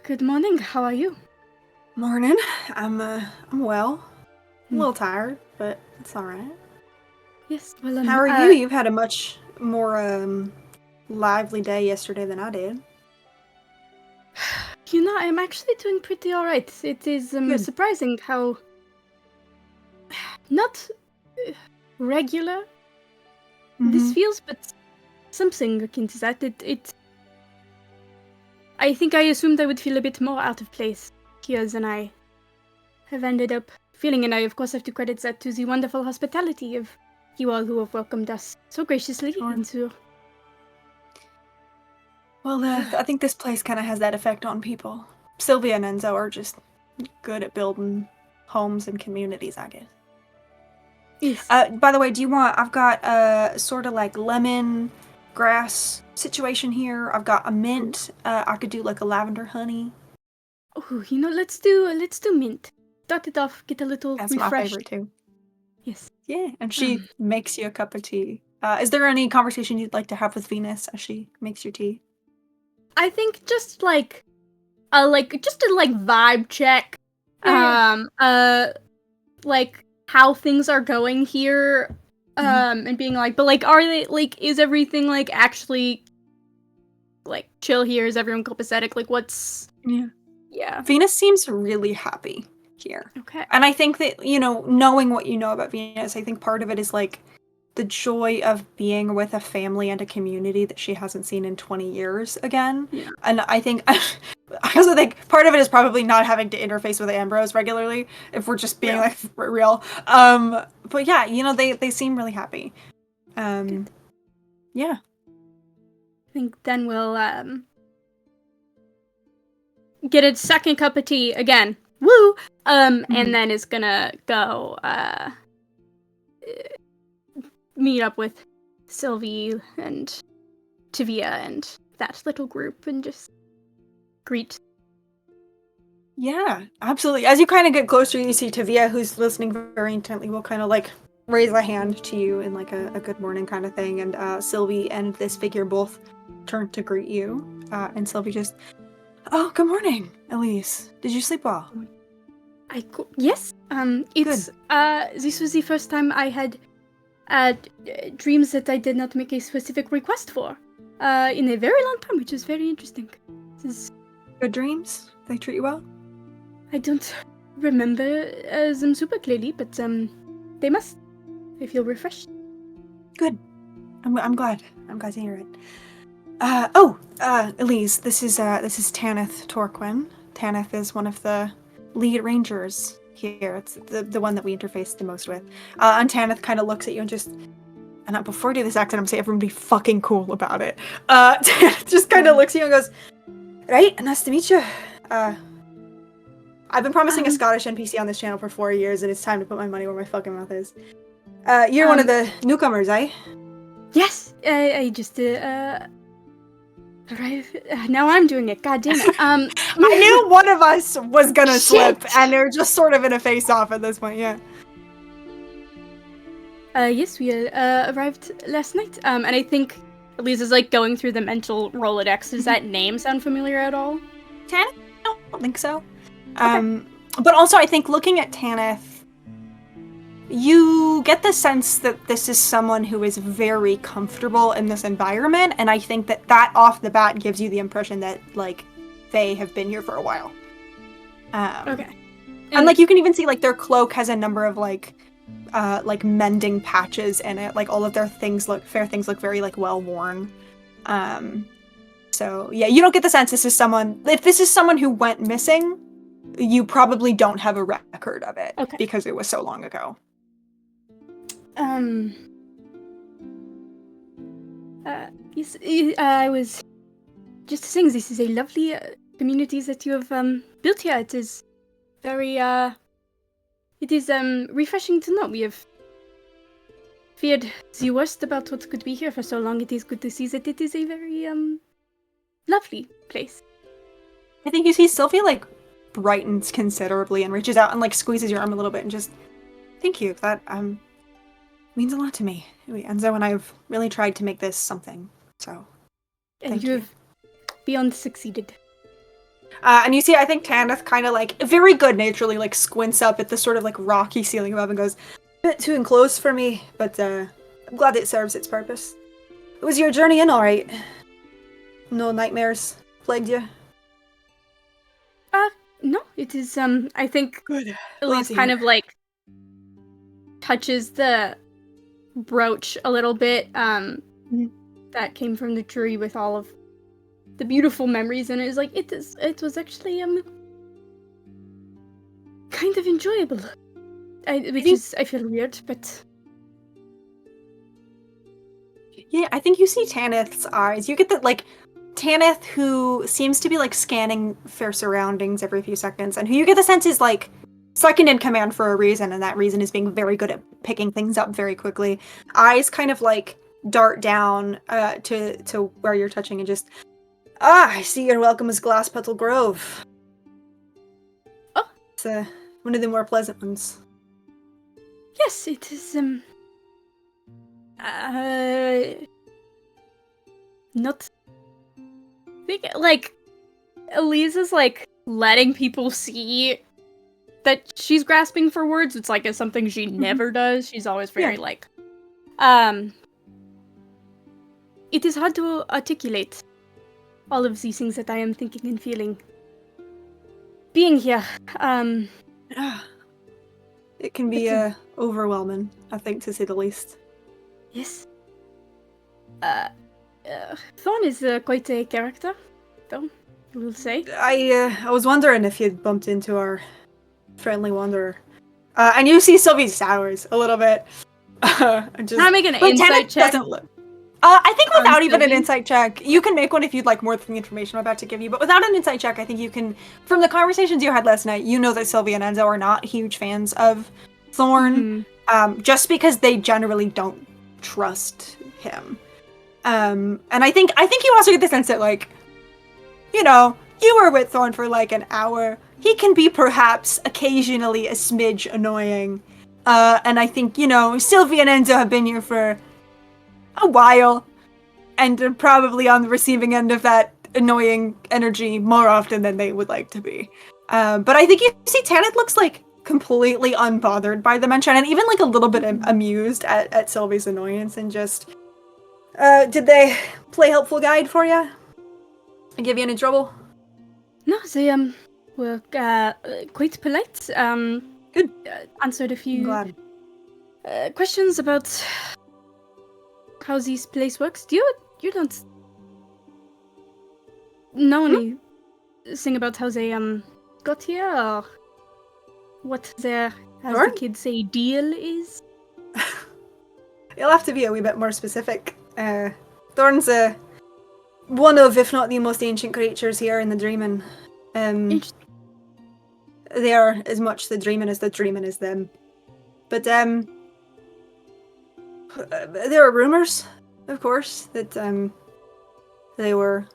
Good morning. How are you? Morning. I'm well. I'm a little tired, but it's all right. Yes. Well, how are you? You've had a much more lively day yesterday than I did. You know, I'm actually doing pretty all right. It is surprising how not regular this feels, but something akin to that. I think I assumed I would feel a bit more out of place here than I have ended up feeling, and I of course have to credit that to the wonderful hospitality of you all who have welcomed us so graciously. And so, well, I think this place kind of has that effect on people. Sylvia and Enzo are just good at building homes and communities, I guess. yes. By the way, do you want? I've got a sort of like lemon grass situation here. I've got a mint. I could do like a lavender honey. Oh, you know, let's do mint. Start it off, get a little That's refreshed. my favorite too. Yes. Yeah, and she makes you a cup of tea. Is there any conversation you'd like to have with Venus as she makes your tea? I think just like a vibe check. Yeah. Like how things are going here, and being like, but like, are they like, is everything like actually like chill here? Is everyone copacetic? Like, what's yeah. Venus seems really happy here. Okay. And I think that, knowing what you know about Venus, I think part of it is like the joy of being with a family and a community that she hasn't seen in 20 years again. Yeah. And I think, I also think part of it is probably not having to interface with Ambrose regularly, if we're just being like real. But yeah, they seem really happy. Yeah. I think then we'll get a second cup of tea again. Woo! And then is gonna go meet up with Sylvie and Tavia and that little group and just greet. Yeah, absolutely. As you kind of get closer, you see Tavia, who's listening very intently, will kind of like raise a hand to you in like a good morning kind of thing. And Sylvie and this figure both turn to greet you. And Sylvie just, oh, good morning, Elise. Did you sleep well? Yes. It's this was the first time I had dreams that I did not make a specific request for in a very long time, which is very interesting. Good dreams? They treat you well? I don't remember them super clearly, but they must. I feel refreshed. Good. I'm glad. I'm glad to hear it. Elise, this is Tanith Torquin. Tanith is one of the lead rangers here. It's the one that we interface the most with. And Tanith kind of looks at you and just, and before I do this accent, I'm saying everyone be fucking cool about it. Tanith just kind of looks at you and goes, right, nice to meet you. I've been promising a Scottish NPC on this channel for 4 years, and it's time to put my money where my fucking mouth is. You're one of the newcomers, eh? Yes, I just arrived. Now I'm doing it. God damn it. I knew one of us was gonna slip, Shit. and they're just sort of in a face-off at this point. Yeah. Yes, we arrived last night. And I think Lisa's like going through the mental Rolodex. Does that name sound familiar at all? Tanith? I don't think so. But also, I think looking at Tanith, you get the sense that this is someone who is very comfortable in this environment, and I think that off the bat gives you the impression that, like, they have been here for a while. Okay. And, like, you can even see, like, their cloak has a number of, like mending patches in it. Like, all of their things look very, like, well-worn. So, yeah, you don't get the sense this is someone... If this is someone who went missing, you probably don't have a record of it. Okay. Because it was so long ago. Yes, I was just saying this is a lovely community that you have built here. It is very, it is refreshing to know. We have feared the worst about what could be here for so long. It is good to see that it is a very, lovely place. I think you see Sylvia, like, brightens considerably and reaches out and, like, squeezes your arm a little bit and just, thank you. That, means a lot to me. Enzo and I have really tried to make this something, so And you have beyond succeeded. And you see, I think Tanith kind of, like, very good-naturedly, like, squints up at the sort of, like, rocky ceiling above and goes, a bit too enclosed for me, but, I'm glad it serves its purpose. It was your journey in, alright? No nightmares plagued you? No, it is, I think Good. Elise kind of, like, touches the brooch a little bit, that came from the tree with all of the beautiful memories, and it is like, it was actually, kind of enjoyable. I feel weird, but... Yeah, I think you see Tanith's eyes. You get that, like, Tanith, who seems to be, like, scanning their surroundings every few seconds, and who you get the sense is, like, second in command for a reason, and that reason is being very good at picking things up very quickly. Eyes kind of, like, dart down to where you're touching and just, I see you're welcome as Glass Petal Grove. Oh. It's one of the more pleasant ones. Yes, it is, not... Like, Elisa's, like, letting people see that she's grasping for words. It's like it's something she never does. She's always very like, it is hard to articulate all of these things that I am thinking and feeling. Being here, it can be overwhelming, I think, to say the least. yes. Thorn is quite a character, though, I will say. I was wondering if you'd bumped into our friendly wanderer. And you see Sylvie sours a little bit. Can I make an but insight Tennant check? doesn't look. I think On without even an Sylvie? insight check, you can make one if you'd like more than the information I'm about to give you. But without an insight check, I think you can, from the conversations you had last night, you know that Sylvie and Enzo are not huge fans of Thorn, just because they generally don't trust him. And I think you also get the sense that, like, you know, you were with Thorn for like an hour. He can be perhaps occasionally a smidge annoying. And I think, you know, Sylvie and Enzo have been here for a while, and they're probably on the receiving end of that annoying energy more often than they would like to be. But I think you see Tanit looks like completely unbothered by the mention, and even like a little bit amused at Sylvie's annoyance, and just, did they play helpful guide for you? And give you any trouble? No, they were quite polite. Good. Answered a I'm few glad. questions about how this place works. You don't know anything about how they got here, or what their, as Sure. the kids say, deal is? You'll have to be a wee bit more specific. Thorn's one of, if not the most ancient creatures here in the Dreamin'. They are as much the Dreamin' as the Dreamin' is them. But there are rumors, of course, that they were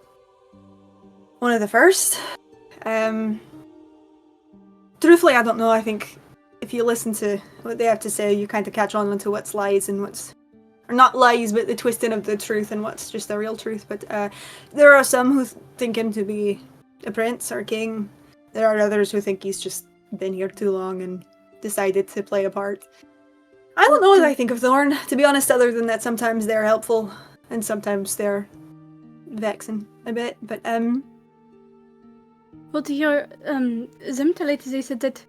one of the first. Truthfully, I don't know. I think if you listen to what they have to say, you kind of catch on to what's lies and what's, or not lies, but the twisting of the truth and what's just the real truth. But there are some who think him to be a prince or king. There are others who think he's just been here too long and decided to play a part. I don't know what I think of Thorn, to be honest, other than that sometimes they're helpful and sometimes they're vexing a bit. But Well, to hear them tell it, they said that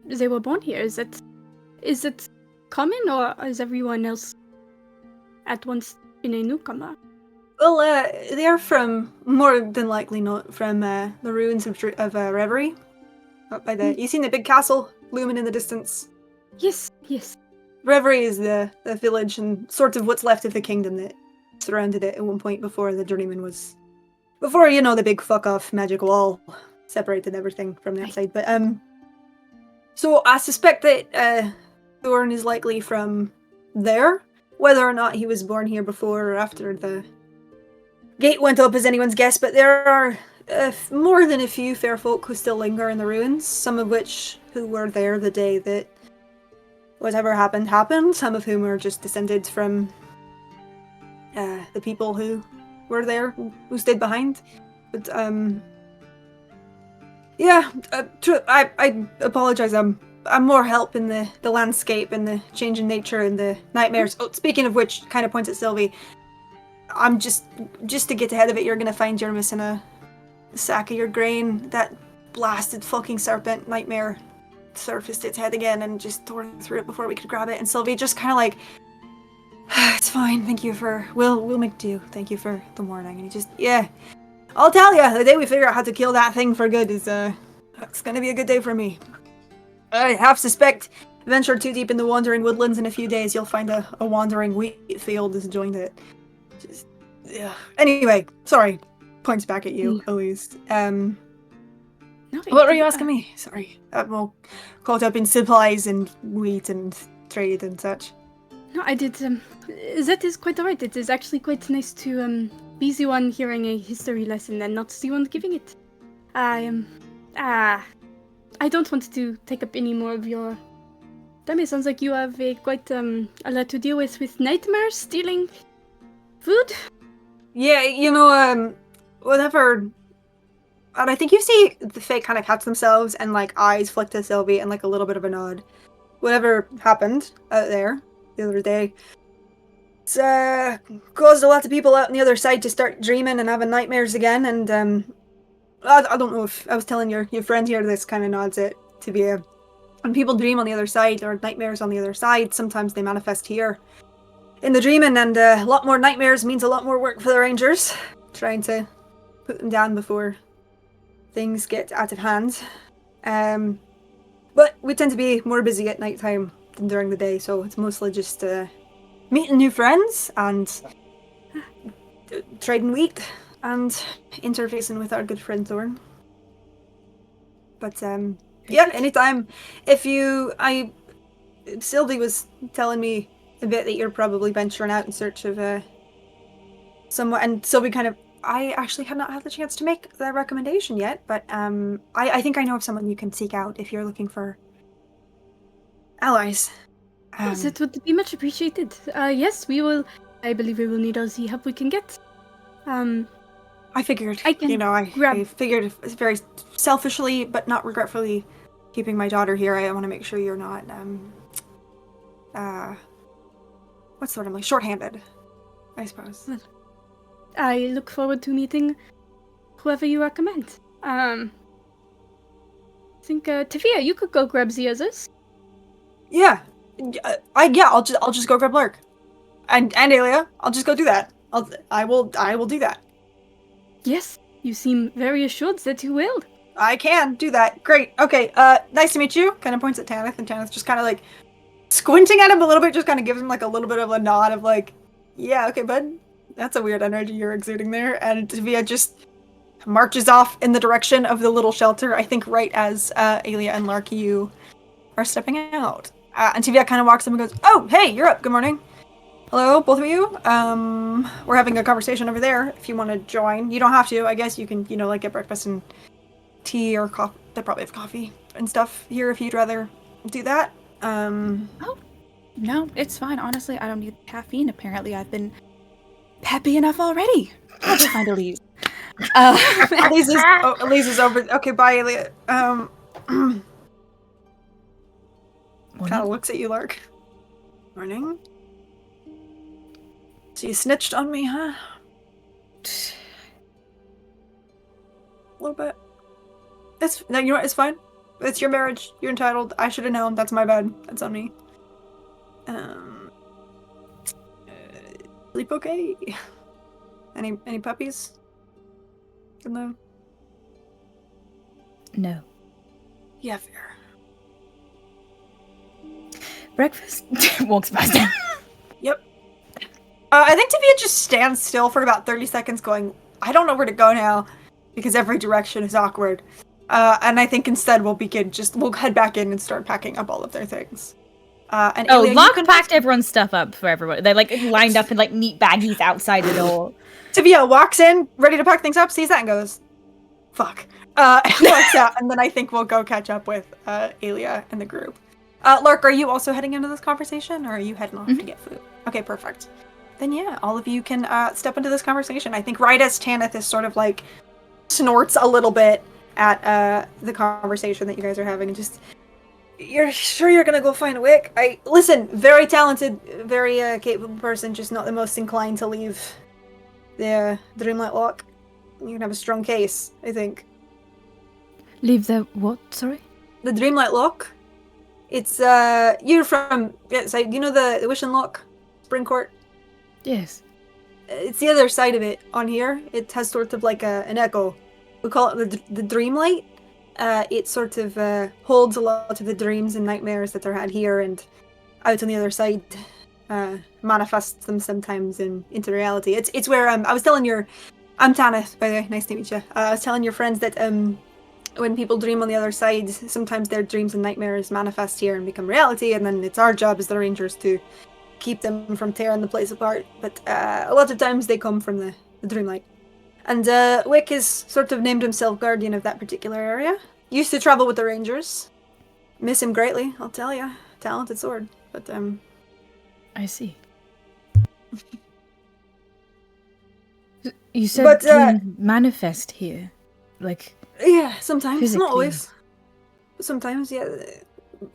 they were born here. Is it common, or is everyone else at once been a newcomer? well, they're from, more than likely not from the ruins of Reverie. Up by the, you seen the big castle looming in the distance? Yes. Reverie is the village and sort of what's left of the kingdom that surrounded it at one point before the Journeyman was... Before, you know, the big fuck-off magic wall separated everything from the outside. But, so I suspect that Thorn is likely from there. Whether or not he was born here before or after the gate went up is anyone's guess, but there are more than a few fair folk who still linger in the ruins, some of which who were there the day that whatever happened, some of whom are just descended from the people who were there, who stayed behind. But, yeah, I apologize, I'm more help in the landscape and the changing nature and the nightmares. Oh, speaking of which, kind of points at Sylvie, I'm just to get ahead of it, you're gonna find you're missing a sack of your grain. That blasted fucking serpent nightmare surfaced its head again and just tore through it before we could grab it. And Sylvie just kind of like, it's fine, thank you for, we'll make do. Thank you for the warning. And he just, yeah, I'll tell you, the day we figure out how to kill that thing for good is, it's gonna be a good day for me. I half suspect, venture too deep in the wandering woodlands in a few days, you'll find a wandering wheat field has joined it. Just, yeah. Anyway, sorry. Points back at you, Elise. No, What were you asking me? Sorry. I'm all caught up in supplies and wheat and trade and such. No, I did. That is quite alright. It is actually quite nice to be the one hearing a history lesson and not the one giving it. I don't want to take up any more of your time. It sounds like you have quite a lot to deal with nightmares, stealing food. Yeah, you know, whatever And I think you see the Fae kind of catch themselves and like eyes flick to Sylvie and like a little bit of a nod. Whatever happened out there the other day, it's caused a lot of people out on the other side to start dreaming and having nightmares again. And I don't know if I was telling your friend here, this kind of nods it to be a. When people dream on the other side or nightmares on the other side, sometimes they manifest here in the dreaming, and a lot more nightmares means a lot more work for the Rangers, trying to put them down before things get out of hand. But we tend to be more busy at nighttime than during the day, so it's mostly just meeting new friends and trading wheat and interfacing with our good friend Thorn. But yeah, anytime. Sylvie was telling me a bit that you're probably venturing out in search of someone, and Sylvie I actually had not had the chance to make that recommendation yet, but I think I know of someone you can seek out if you're looking for allies. Yes, it would be much appreciated. Yes, we will. I believe we will need all the help we can get. I figured, I can I figured very selfishly, but not regretfully, keeping my daughter here. I want to make sure you're not, what's the word I'm like, shorthanded, I suppose. I look forward to meeting whoever you recommend. I think, Tavia, you could go grab the others. Yeah. I'll just go grab Lurk. And Alia, I'll just go do that. I will do that. Yes, you seem very assured that you will. I can do that. Great. Okay, nice to meet you. Kind of points at Tanith, and Tanith just kind of like squinting at him a little bit, just kind of gives him like a little bit of a nod of like, yeah, okay, bud. That's a weird energy you're exuding there. And Tavia just marches off in the direction of the little shelter, I think right as Alia and Lark, you are stepping out. And Tavia kind of walks up and goes, oh, hey, you're up. Good morning. Hello, both of you. We're having a conversation over there if you want to join. You don't have to. I guess you can, like get breakfast and tea or coffee. They probably have coffee and stuff here if you'd rather do that. Oh, no, it's fine. Honestly, I don't need caffeine. Apparently, I've been peppy enough already. I'll just find Elise. Elise is over. Okay, bye, Elliot. Kind of looks at you, Lark. Morning. So you snitched on me, huh? A little bit. No, you know what? It's fine. It's your marriage. You're entitled. I should have known. That's my bad. That's on me. Sleep okay? Any puppies? No. No. Yeah, fair. Breakfast? Walks past him. Yep. I think Tavia just stands still for about 30 seconds going, I don't know where to go now, because every direction is awkward. And I think instead we'll head back in and start packing up all of their things. And Alia, Locke packed everyone's stuff up for everyone. They're like lined up in like neat baggies outside the door. Tavia walks in, ready to pack things up, sees that and goes, fuck. And walks out, and then I think we'll go catch up with Alia and the group. Lark, are you also heading into this conversation, or are you heading off to get food? Okay, perfect. Then yeah, all of you can step into this conversation. I think right as Tanith is sort of like snorts a little bit at the conversation that you guys are having, and just, you're sure you're gonna go find Wick? Listen, very talented, very capable person, just not the most inclined to leave the Dreamlight Lock. You can have a strong case, I think. Leave the what? Sorry? The Dreamlight Lock. It's you're from you know the Wishing Lock, Spring Court. Yes. It's the other side of it on here. It has sort of like an echo. We call it the Dreamlight. It sort of holds a lot of the dreams and nightmares that are had here, and out on the other side manifests them sometimes into reality. It's where I was telling I'm Tanith, by the way, nice to meet you. I was telling your friends that when people dream on the other side, sometimes their dreams and nightmares manifest here and become reality, and then it's our job as the Rangers to keep them from tearing the place apart. But a lot of times they come from the Dreamlight. And Wick has sort of named himself guardian of that particular area. Used to travel with the Rangers. Miss him greatly, I'll tell ya. Talented sword. But I see. You said manifest here. Like, Yeah, sometimes, physically? not always. Sometimes, yeah.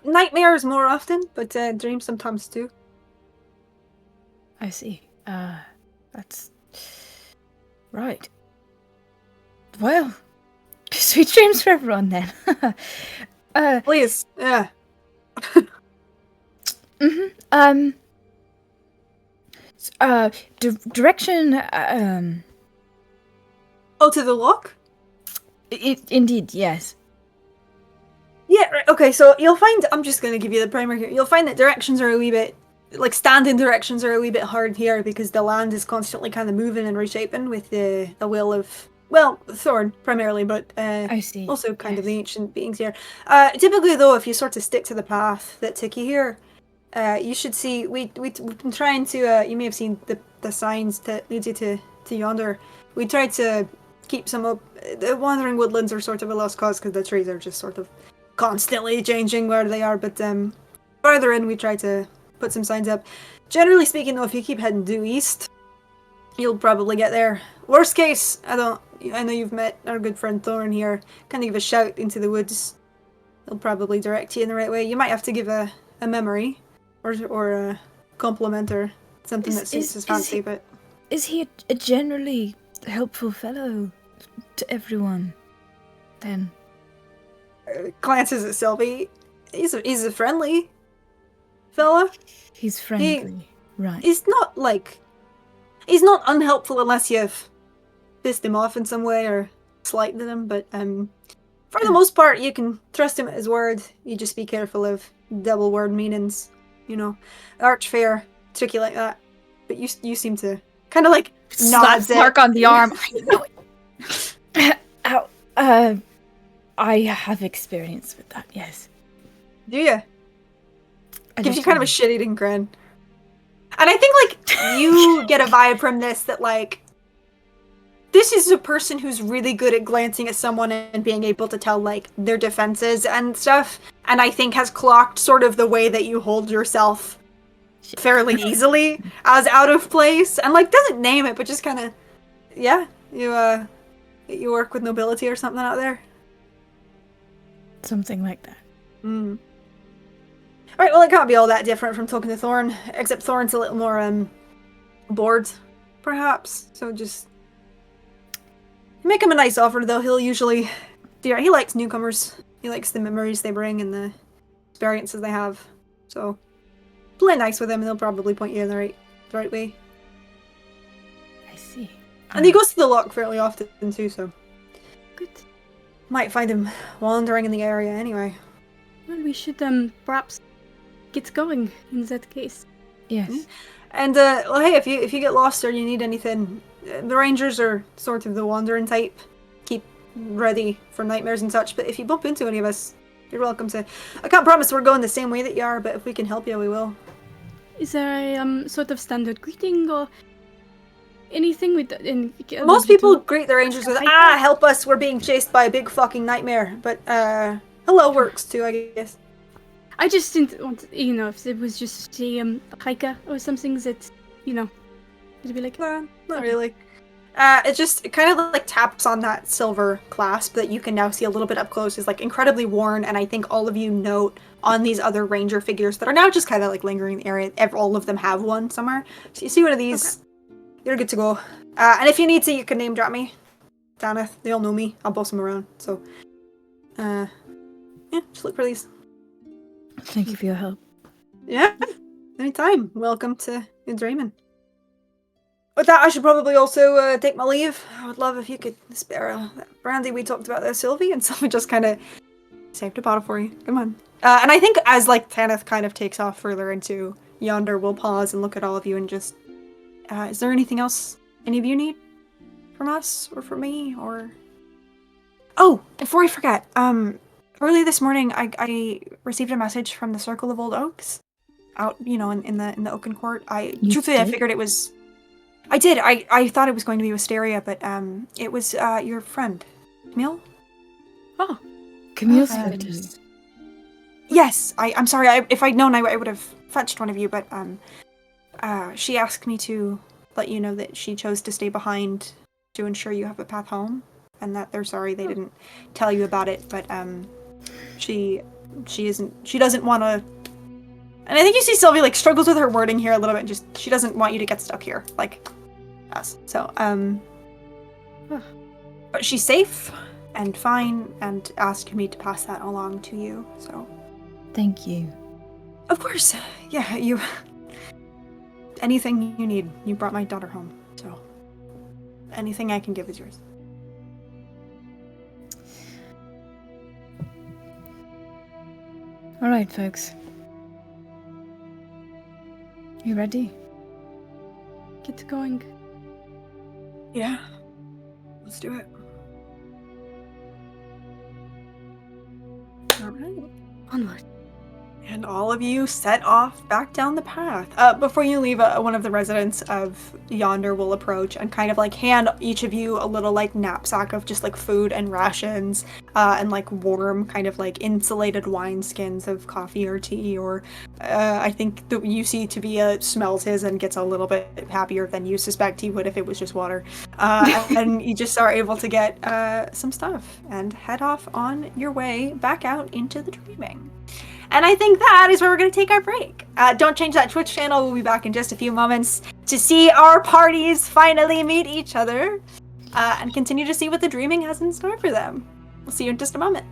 Nightmares more often, but dreams sometimes too. I see. That's right. Well, sweet dreams for everyone then. Please, yeah. Mm-hmm. Direction. Oh, to the lock? Indeed, yes. Yeah, right, okay, so you'll find, I'm just gonna give you the primer here, you'll find that directions are a wee bit, like standing directions are a wee bit hard here because the land is constantly kind of moving and reshaping with the will of, well, Thorn primarily, but I see. also kind of Yes. the ancient beings here. Typically though, if you sort of stick to the path that took you here, you should see, we've been trying to, you may have seen the signs that lead you to yonder. We tried to keep some up, the wandering woodlands are sort of a lost cause because the trees are just sort of constantly changing where they are, but farther in we try to put some signs up. Generally speaking though, if you keep heading due east, you'll probably get there. Worst case, I know you've met our good friend Thorn here, kind of give a shout into the woods. He'll probably direct you in the right way. You might have to give a memory or a compliment or something that suits his fancy, but Is he a generally helpful fellow to everyone? Then glances at Sylvie. He's a friendly fella. he's friendly, right? He's not unhelpful unless you've pissed him off in some way or slighted him, but for the most part you can trust him at his word. You just be careful of double word meanings, you know. Arch fair, tricky like that. But you seem to kind of like Slaps nods Mark on the arm. Ow, I have experience with that. Yes. Do you? I Gives you just kind of a haven't- shit-eating grin. And I think, like, you get a vibe from this that, like, this is a person who's really good at glancing at someone and being able to tell, like, their defenses and stuff. And I think has clocked sort of the way that you hold yourself fairly easily as out of place. And, like, doesn't name it, but just kind of, yeah, you work with nobility or something out there. Something like that. Mm. Alright, well, it can't be all that different from talking to Thorn, except Thorn's a little more, bored, perhaps. So just make him a nice offer, though. He'll usually, yeah, he likes newcomers. He likes the memories they bring and the experiences they have. So play nice with him, and he'll probably point you in the right way. I see. And he goes to the lock fairly often too, so Good. might find him wandering in the area anyway. Well, we should perhaps get going in that case. Yes. And well, hey, if you get lost or you need anything, the rangers are sort of the wandering type. Keep ready for nightmares and such. But if you bump into any of us, you're welcome to. I can't promise we're going the same way that you are, but if we can help you, we will. Is there a sort of standard greeting or anything with Most people greet the rangers with help us, we're being chased by a big fucking nightmare." But hello works too, I guess. I just didn't want, if it was just a hiker or something that, it'd be like, Nah, not really. It kind of like taps on that silver clasp that you can now see a little bit up close is like incredibly worn, and I think all of you note on these other ranger figures that are now just kind of like lingering in the area. All of them have one somewhere. So you see one of these, you're good to go. And if you need to, you can name drop me. Daneth, they all know me. I'll boss them around. So, yeah, just look for these. Thank you for your help. Yeah, anytime. Welcome to Dreaming. With that, I should probably also take my leave. I would love if you could spare that brandy we talked about there, Sylvie, and Sylvie just kind of saved a bottle for you. Come on. And I think as, like, Tanith kind of takes off further into yonder, we'll pause and look at all of you and just... is there anything else any of you need from us or from me, or... Oh, before I forget, early this morning, I received a message from the Circle of Old Oaks out, in the Oaken Court. Truthfully, I figured it was... I did. I thought it was going to be Wisteria, but it was your friend, Camille. oh, Camille's Um, photos. Yes. I'm sorry. If I'd known, I would have fetched one of you. But she asked me to let you know that she chose to stay behind to ensure you have a path home. and that they're sorry they didn't tell you about it, but she doesn't want to. And I think you see Sylvie like struggles with her wording here a little bit. Just she doesn't want you to get stuck here, like us. So but she's safe and fine, and asked me to pass that along to you. So Thank you. of course, yeah. You anything you need. You brought my daughter home, so anything I can give is yours. All right, folks. You ready? Get going. Yeah, let's do it. All right. Onward. And all of you set off back down the path. Before you leave, one of the residents of yonder will approach and kind of like hand each of you a little like knapsack of just like food and rations, and like warm kind of like insulated wineskins of coffee or tea, or I think that you see Tavia smells his and gets a little bit happier than you suspect he would if it was just water. And you just are able to get some stuff and head off on your way back out into the dreaming. And I think that is where we're going to take our break. Don't change that Twitch channel. We'll be back in just a few moments to see our parties finally meet each other and continue to see what the dreaming has in store for them. We'll see you in just a moment.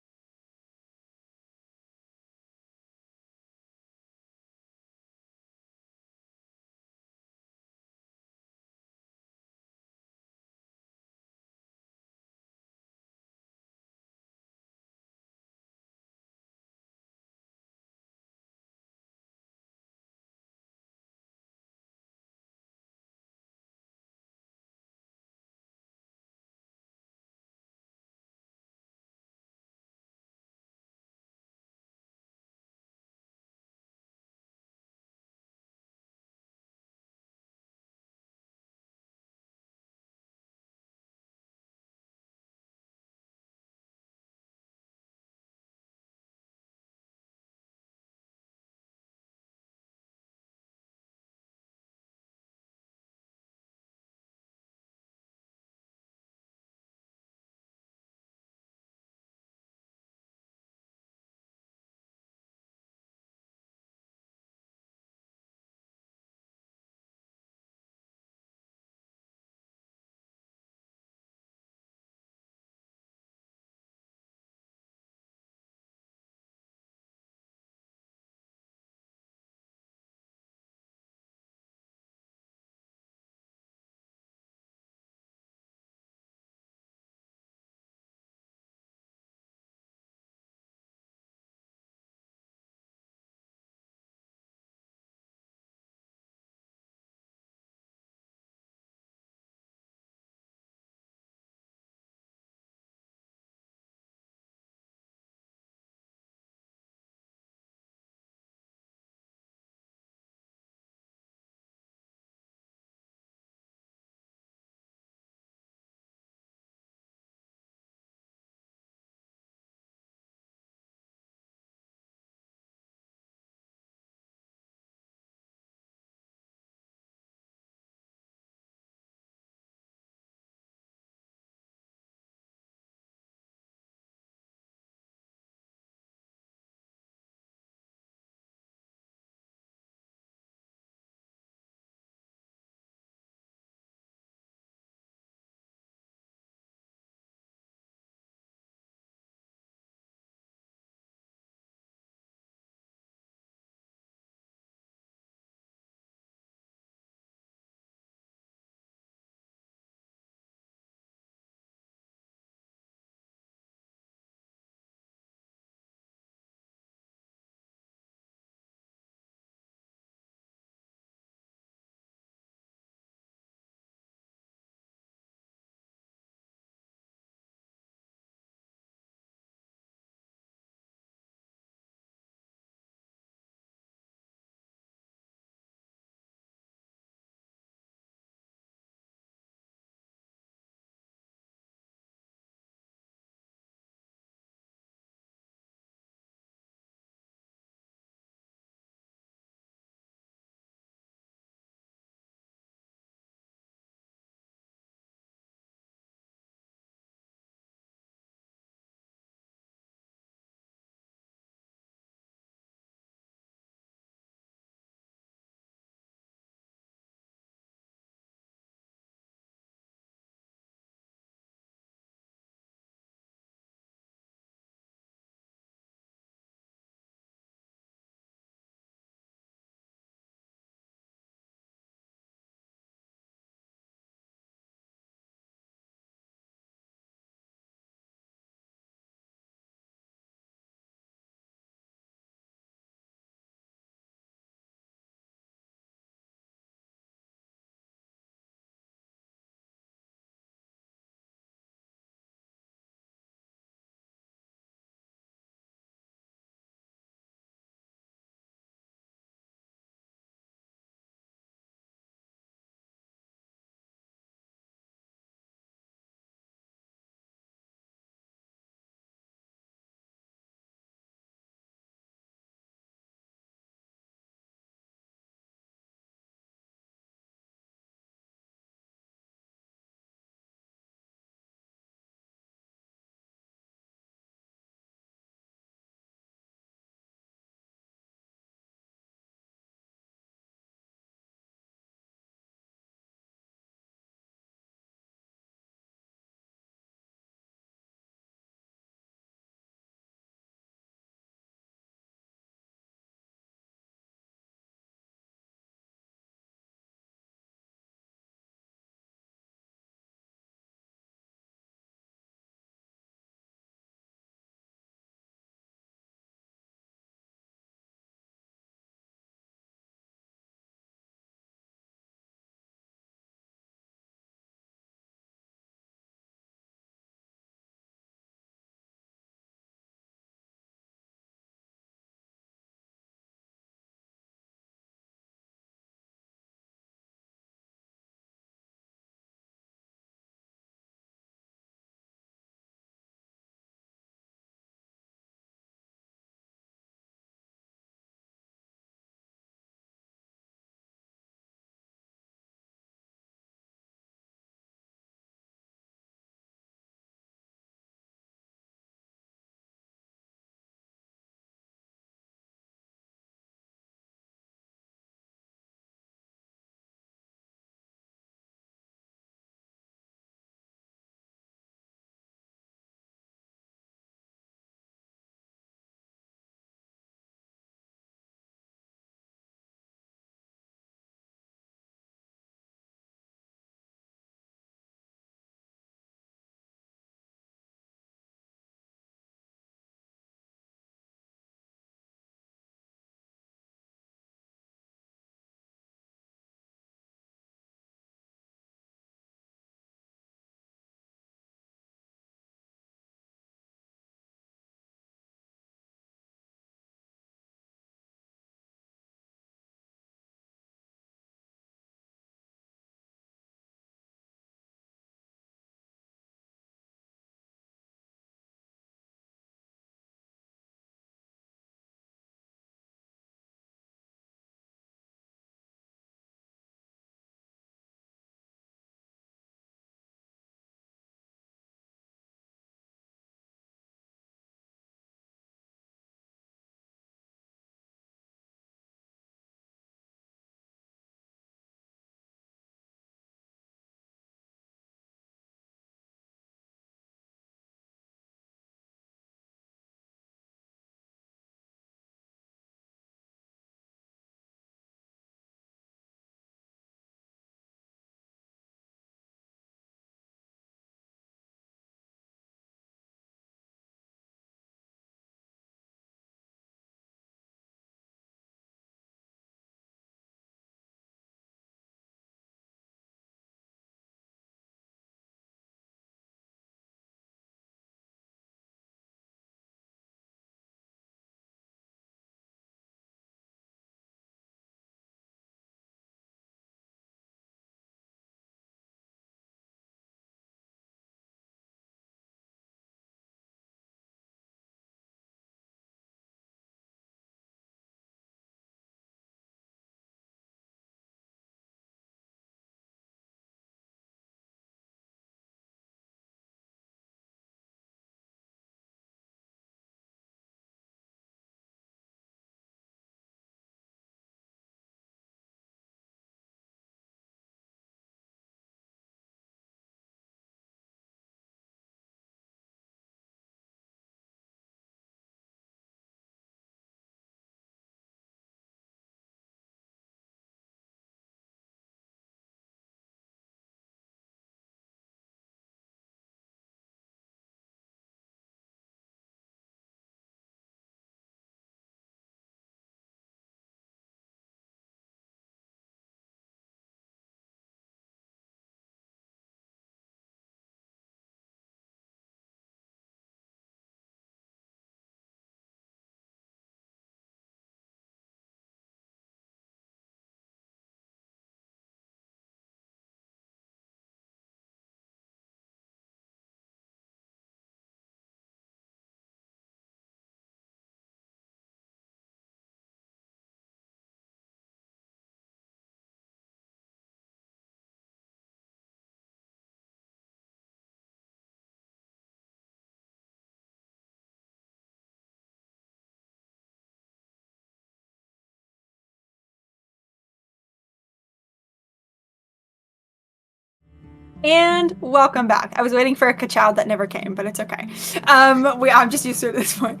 And welcome back. I was waiting for a ka-chow that never came, but it's okay. I'm just used to it at this point.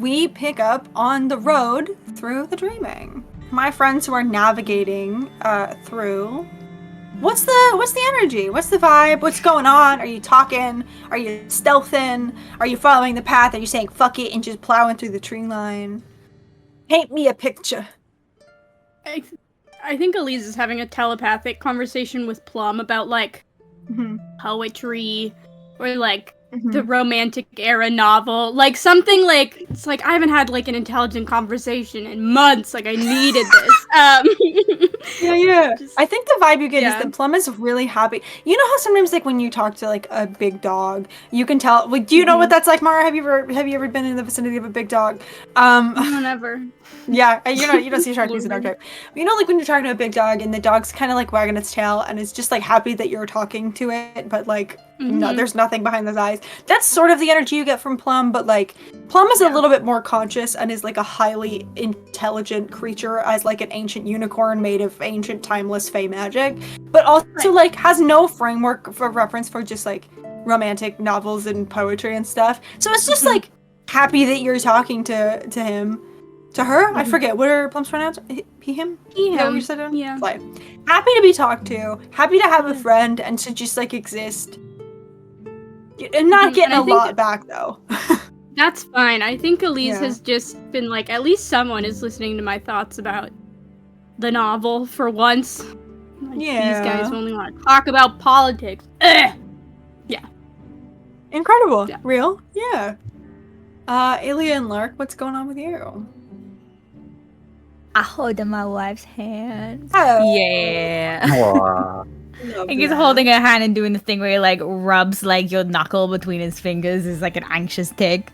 We pick up on the road through the dreaming. My friends who are navigating through. What's the energy? What's the vibe? What's going on? Are you talking? Are you stealthing? Are you following the path? Are you saying fuck it and just plowing through the tree line? Paint me a picture. I think Elise is having a telepathic conversation with Plum about like poetry or like the romantic era novel, like something like it's like I haven't had like an intelligent conversation in months. Like I needed this. Yeah. Just- I think the vibe you get is yeah. that Plum is really happy. You know how sometimes like when you talk to like a big dog, you can tell. Like, do you know what that's like, Mara? Have you ever been in the vicinity of a big dog? Whenever. Yeah, you don't see Sharpies in Archetype. You know, like when you're talking to a big dog and the dog's kind of like wagging its tail and it's just like happy that you're talking to it, but like no, there's nothing behind those eyes. That's sort of the energy you get from Plum, but like Plum is a little bit more conscious and is like a highly intelligent creature as like an ancient unicorn made of ancient timeless fey magic, but also like has no framework for reference for just like romantic novels and poetry and stuff. So it's just like happy that you're talking to him. To her? I forget. What are Plum's pronouns? He, him? He, Is that what him. you said? Yeah. Like, happy to be talked to. Happy to have a friend and to just, like, exist. And not getting And I a think lot back, though. That's fine. I think Elise Yeah. has just been like, at least someone is listening to my thoughts about the novel for once. Like, Yeah. These guys only want to talk about politics. Ugh! Incredible. Yeah. Real? Yeah. Ilya and Lark, what's going on with you? I hold in my wife's hand. Oh, Yeah. Aw. love Like he's that. holding her hand and doing the thing where he like rubs like your knuckle between his fingers is like an anxious tick.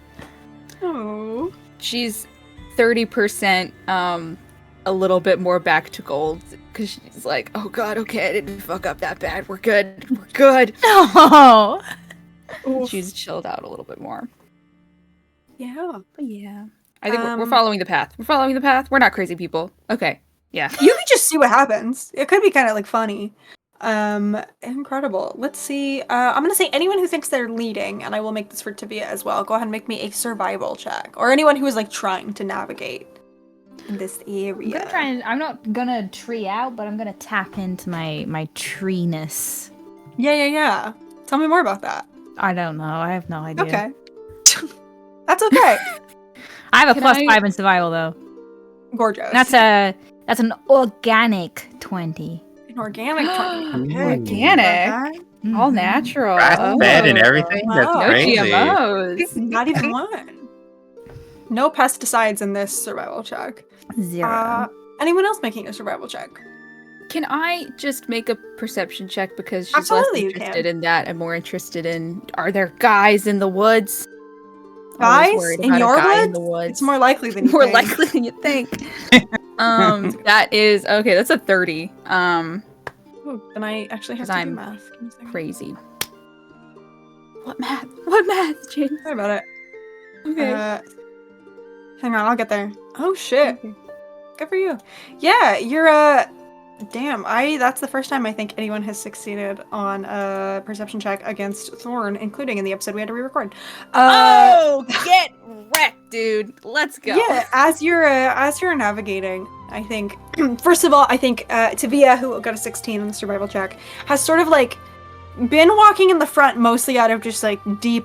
Oh. She's 30% a little bit more back to gold because she's like, oh god, okay, I didn't fuck up that bad. We're good. We're good. No. Oof. She's chilled out a little bit more. Yeah. But yeah. I think we're Um, following the path. We're following the path. We're not crazy people. Okay. Yeah. You could just see what happens. It could be kind of like funny. Incredible. Let's see. I'm gonna say anyone who thinks they're leading, and I will make this for Tavia as well. Go ahead and make me a survival check, or anyone who is like trying to navigate in this area. I'm not gonna tree out, but I'm gonna tap into my treeness. Yeah. Tell me more about that. I don't know. I have no idea. Okay. That's okay. I have a Can plus I- 5 in survival though. Gorgeous. That's an organic 20. an organic 20. Okay. Organic. All Mhm. natural. Grass fed and Oh. everything. That's Wow. No crazy. GMOs. Not even one. No pesticides in this survival check. 0. Anyone else making a survival check? Can I just make a perception check because she's Absolutely, you less interested can. in that and more interested in are there guys in the woods? Always Guys worried in about a your guy in woods? the woods. It's more likely than you more think. likely than you think. That is okay. That's a 30. Ooh, then I actually have 'Cause to I'm do math. Give me a second. Crazy. What math? What math, James? Sorry about it. Okay. Hang on, I'll get there. Oh shit. Okay. Good for you. Yeah, you're damn, that's the first time I think anyone has succeeded on a perception check against Thorn, including in the episode we had to re-record. Oh, get wrecked, dude. Let's go. Yeah, as you're navigating, I think first of all, I think Tavia, who got a 16 on the survival check, has sort of like been walking in the front mostly out of just like deep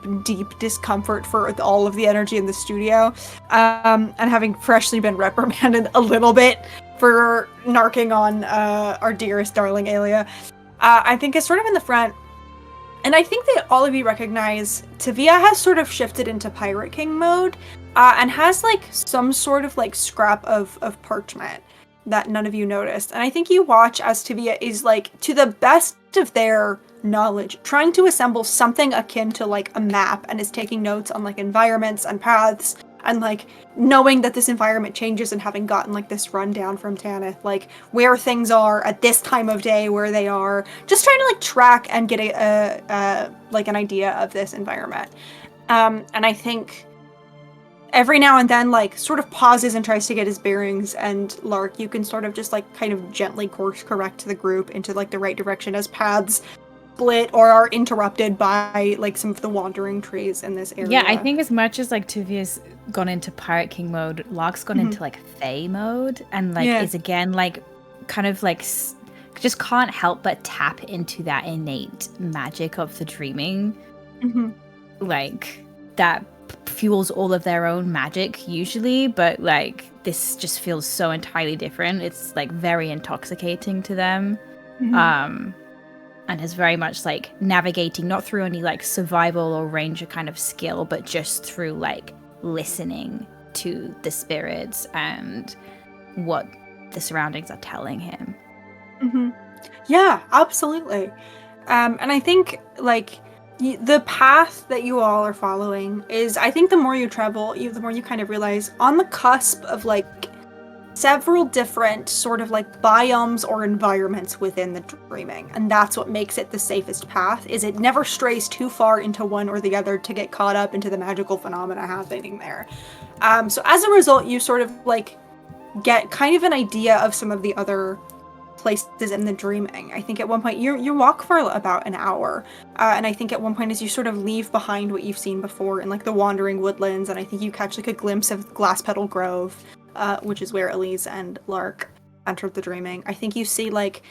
discomfort for all of the energy in the studio, and having freshly been reprimanded a little bit for narking on our dearest darling Alia. I think is sort of in the front. And I think that all of you recognize Tavia has sort of shifted into Pirate King mode, and has like some sort of like scrap of parchment that none of you noticed. And I think you watch as Tavia is like, to the best of their knowledge, trying to assemble something akin to like a map, and is taking notes on like environments and paths, and like knowing that this environment changes, and having gotten like this rundown from Tanith, like where things are at this time of day, where they are, just trying to like track and get a like an idea of this environment. And I think every now and then like sort of pauses and tries to get his bearings, and Lark, you can sort of just like kind of gently course correct the group into like the right direction as paths split or are interrupted by like some of the wandering trees in this area. Yeah, I think as much as like Tuvia's gone into Pirate King mode, Lark's gone into like Fae mode, and like is again like kind of like just can't help but tap into that innate magic of the dreaming, like that fuels all of their own magic usually, but like this just feels so entirely different. It's like very intoxicating to them. And is very much like navigating not through any like survival or ranger kind of skill, but just through like listening to the spirits and what the surroundings are telling him. Yeah, absolutely. And I think like the path that you all are following is, I think the more you travel, the more you kind of realize on the cusp of like several different sort of like biomes or environments within the dreaming, and that's what makes it the safest path. Is it never strays too far into one or the other to get caught up into the magical phenomena happening there. So as a result, you sort of like get kind of an idea of some of the other places in the dreaming. I think at one point you walk for about an hour, and I think at one point as you sort of leave behind what you've seen before in like the wandering woodlands, and I think you catch like a glimpse of Glass Petal Grove, which is where Elise and Lark entered the dreaming. I think you see like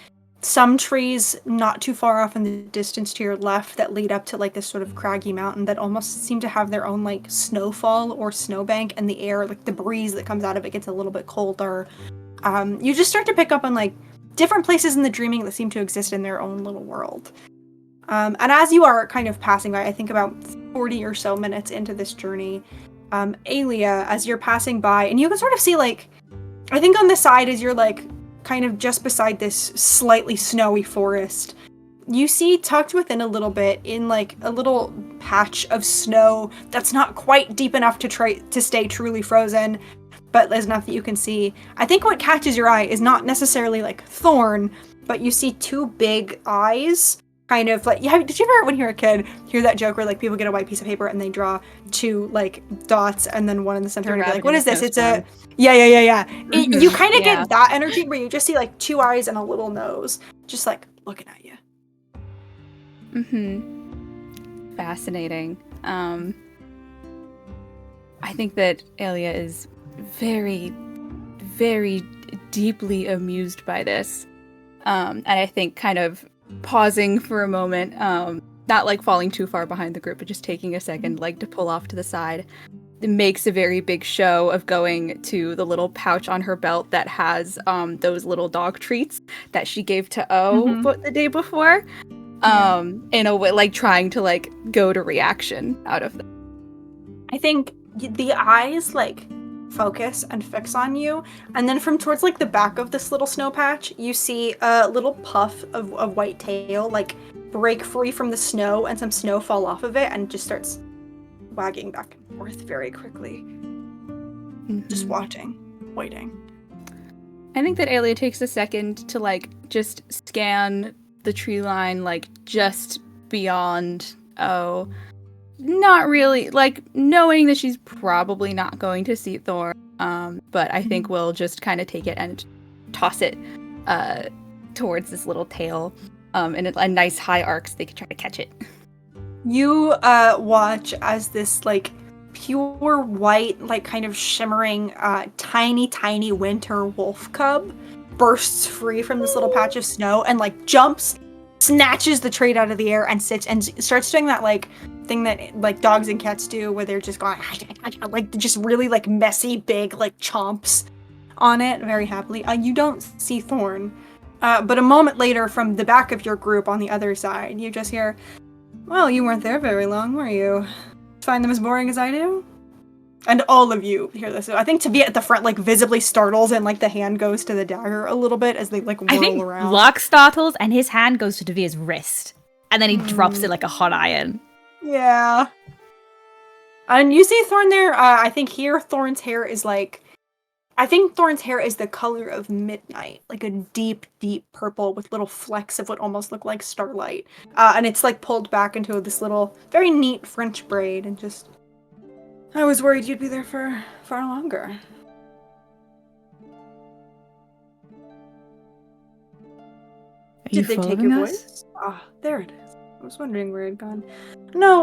some trees not too far off in the distance to your left that lead up to like this sort of craggy mountain that almost seem to have their own like snowfall or snowbank, and the air, like the breeze that comes out of it gets a little bit colder. You just start to pick up on like different places in the dreaming that seem to exist in their own little world. And as you are kind of passing by, I think about 40 or so minutes into this journey, Aelia, as you're passing by, and you can sort of see like, I think on the side as you're like kind of just beside this slightly snowy forest, you see tucked within a little bit in like a little patch of snow that's not quite deep enough to stay truly frozen, but there's enough that you can see. I think what catches your eye is not necessarily like Thorn, but you see two big eyes, kind of like, yeah. Did you ever, when you were a kid, hear that joke where like people get a white piece of paper and they draw two like dots and then one in the center and be like, what is this? It's a, yeah. You kind of get that energy where you just see like two eyes and a little nose, just like looking at you. Fascinating. I think that Aelia is very, very deeply amused by this. And I think kind of pausing for a moment, not like falling too far behind the group, but just taking a second like to pull off to the side. It makes a very big show of going to the little pouch on her belt that has those little dog treats that she gave to O the day before. In a way, like trying to like goad a reaction out of them. I think the eyes like focus and fix on you, and then from towards like the back of this little snow patch, you see a little puff of white tail like break free from the snow, and some snow fall off of it and just starts wagging back and forth very quickly. Just watching, waiting. I think that Aelia takes a second to like just scan the tree line like just beyond O. Not really, like, knowing that she's probably not going to see Thorn, but I think we'll just kind of take it and toss it towards this little tail in a nice high arc so they can try to catch it. You watch as this, like, pure white, like, kind of shimmering, tiny winter wolf cub bursts free from this little patch of snow and, like, jumps, snatches the trait out of the air and sits and starts doing that, like, thing that like dogs and cats do where they're just going like just really like messy big like chomps on it very happily. You don't see Thorn, but a moment later from the back of your group on the other side you just hear, well, you weren't there very long, were you? Find them as boring as I do? And all of you hear this. I think to be at the front like visibly startles and like the hand goes to the dagger a little bit as they like whirl around. Lark startles and his hand goes to Devia's wrist and then he drops it like a hot iron. Yeah. And you see Thorn there, I think here Thorn's hair is like, I think Thorn's hair is the color of midnight, like a deep purple with little flecks of what almost look like starlight. And it's like pulled back into this little, very neat French braid, and just, I was worried you'd be there for far longer. Are you Did they take following your us? voice? Ah, there it is. I was wondering where it had gone. No,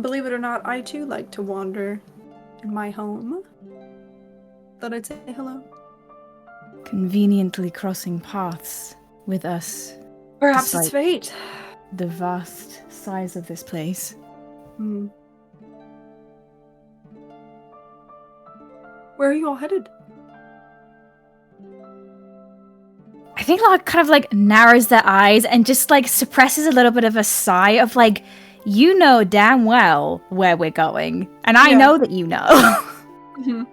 believe it or not, I too like to wander in my home. Thought I'd say hello. Conveniently crossing paths with us. Perhaps it's Despite- fate. The vast size of this place. Hmm. Where are you all headed? I think Lark kind of like narrows their eyes and just like suppresses a little bit of a sigh of like, you know damn well where we're going. And I Yeah. know that you know. Mm-hmm.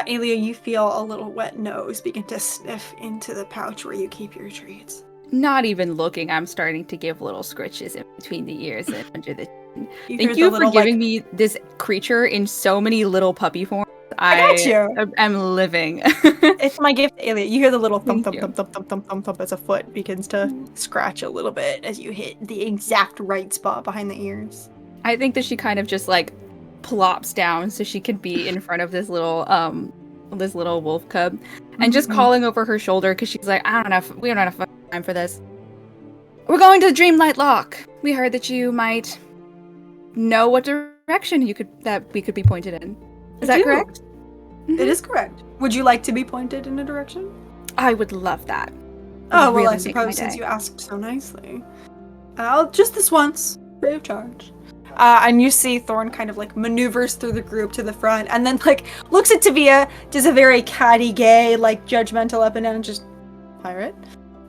Alia, you feel a little wet nose begin to sniff into the pouch where you keep your treats. Not even looking, I'm starting to give little scritches in between the ears and under the chin. You hear Thank the you for little, giving me this creature in so many little puppy forms. I got you. am living. It's my gift, Alia. You hear the little thump, Thank thump, you. thump, thump, thump, thump, thump as a foot begins to scratch a little bit as you hit the exact right spot behind the ears. I think that she kind of just like plops down so she could be in front of this little wolf cub and just calling over her shoulder because she's like, we don't have enough time for this. We're going to Dreamlight Lock. We heard that you might know what direction we could be pointed in. Is that do. correct? It is correct. Would you like to be pointed in a direction? I would love that. Oh, well, Really I make my suppose since day. you asked so nicely. I'll just this once, free of charge. And you see Thorn kind of like maneuvers through the group to the front and then like looks at Tavia, does a very catty, gay, like judgmental up and down and just pirate.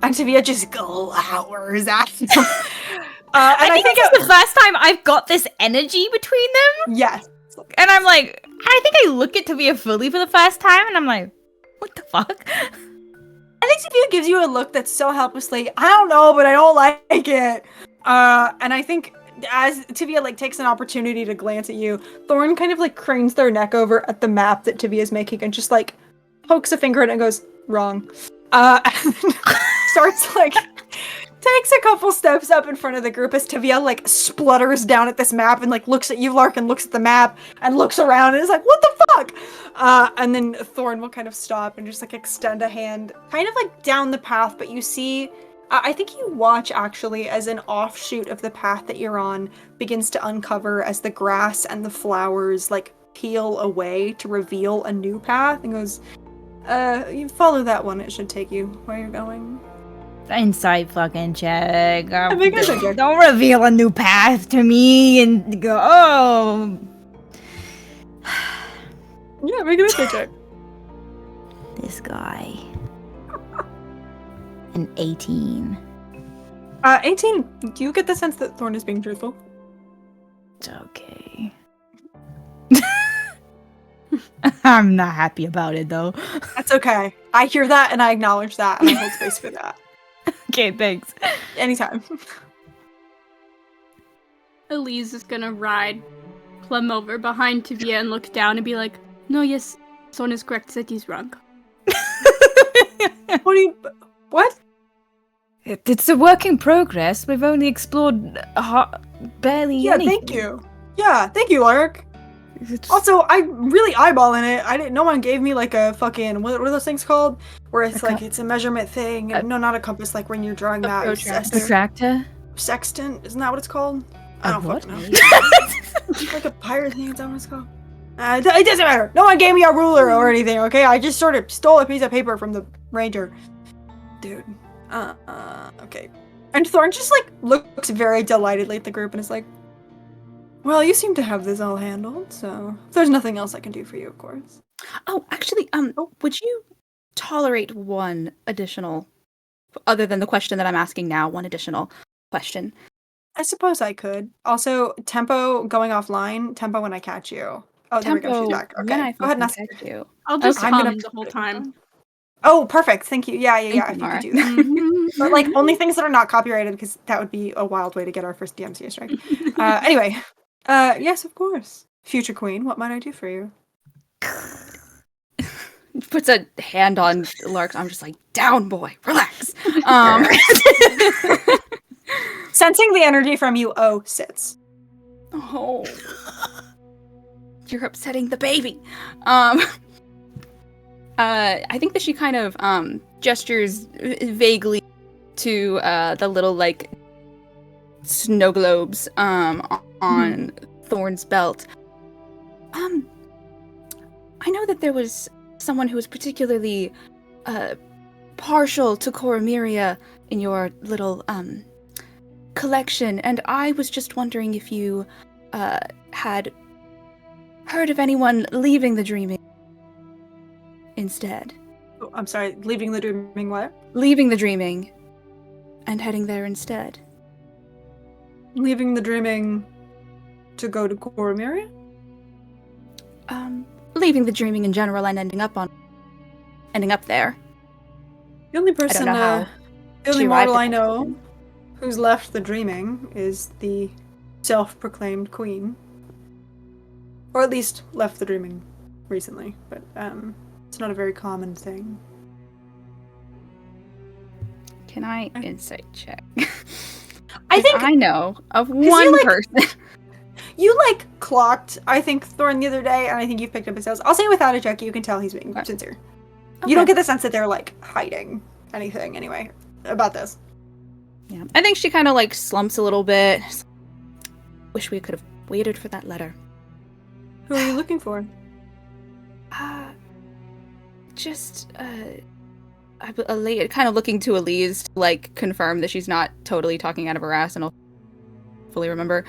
And Tavia just glowers at him. I think it's the first time I've got this energy between them. Yes. And I'm like, I think I look at Tavia fully for the first time and I'm like, what the fuck? I think Tavia gives you a look that's so helplessly, I don't know, but I don't like it. And I think as Tavia like takes an opportunity to glance at you, Thorn kind of like cranes their neck over at the map that Tavia's making and just like pokes a finger in it and goes, wrong. And then starts like takes a couple steps up in front of the group as Tavia like splutters down at this map and like looks at you, Lark, and looks at the map and looks around and is like, what the fuck? And then Thorn will kind of stop and just like extend a hand kind of like down the path, but you see, I think you watch actually as an offshoot of the path that you're on begins to uncover as the grass and the flowers like peel away to reveal a new path and goes, you follow that one, it should take you where you're going. Insight fucking check. make an insight check. Don't reveal a new path to me and go, oh. Yeah, make an insight check. This guy. An 18. 18. Do you get the sense that Thorn is being truthful? It's okay. I'm not happy about it though. That's okay. I hear that and I acknowledge that and I hold space for that. Okay, thanks. Anytime. Elise is gonna ride plumb over behind Tavia and look down and be like, no, yes, Son is correct, Seti's wrong. What do you... What? It's a work in progress. We've only explored barely Yeah, anything. thank you. Yeah, thank you, Lark. It's- Also, I'm really eyeballing it. No one gave me like a fucking, what are those things called? Where it's like, it's a measurement thing. No, not a compass, like when you're drawing maps. Protractor? Sextant? Isn't that what it's called? I don't what? fucking know. Like a pirate thing, is that what it's called? It doesn't matter. No one gave me a ruler or anything, okay? I just sort of stole a piece of paper from the ranger. Dude. Okay. And Thorn just, like, looks very delightedly at the group and is like, well, you seem to have this all handled, so if there's nothing else I can do for you, of course. Oh, actually, would you tolerate one additional, other than the question that I'm asking now, one additional question? I suppose I could. Also, tempo going offline, tempo when I catch you. Oh, there we go, she's back. Okay, When I go ahead and ask. catch you. I'll just I'm gonna hum the whole time. Oh, perfect. Thank you. Yeah, Thank if you, you Mara. could do that. But like only things that are not copyrighted because that would be a wild way to get our first DMCA strike. Anyway, yes, of course. Future Queen, what might I do for you? Puts a hand on Lark's arm, just like, down, boy, relax. Sensing the energy from you, sits. Oh. You're upsetting the baby. I think that she kind of gestures vaguely to the little like snow globes on Thorn's belt. I know that there was someone who was particularly partial to Coramiria in your little collection, and I was just wondering if you had heard of anyone leaving the dreaming instead. Oh, I'm sorry, leaving the dreaming what? Leaving the dreaming and heading there instead. Leaving the dreaming to go to Coramiria? Leaving the dreaming in general and ending up there. The only I don't person, know how the only she arrived mortal at I that know conclusion. who's left the dreaming is the self-proclaimed queen. Or at least left the dreaming recently, but it's not a very common thing. Can I insight check? I think I know of you, one like- person. you clocked, I think, Thorn the other day, and I think you've picked up his house. I'll say without a check, you can tell he's being Okay. sincere. Okay. You don't get the sense that they're hiding anything anyway about this. Yeah. I think she kind of slumps a little bit. Wish we could have waited for that letter. Who are you looking for? Just a lady, kind of looking to Elise to confirm that she's not totally talking out of her ass, and I'll fully remember.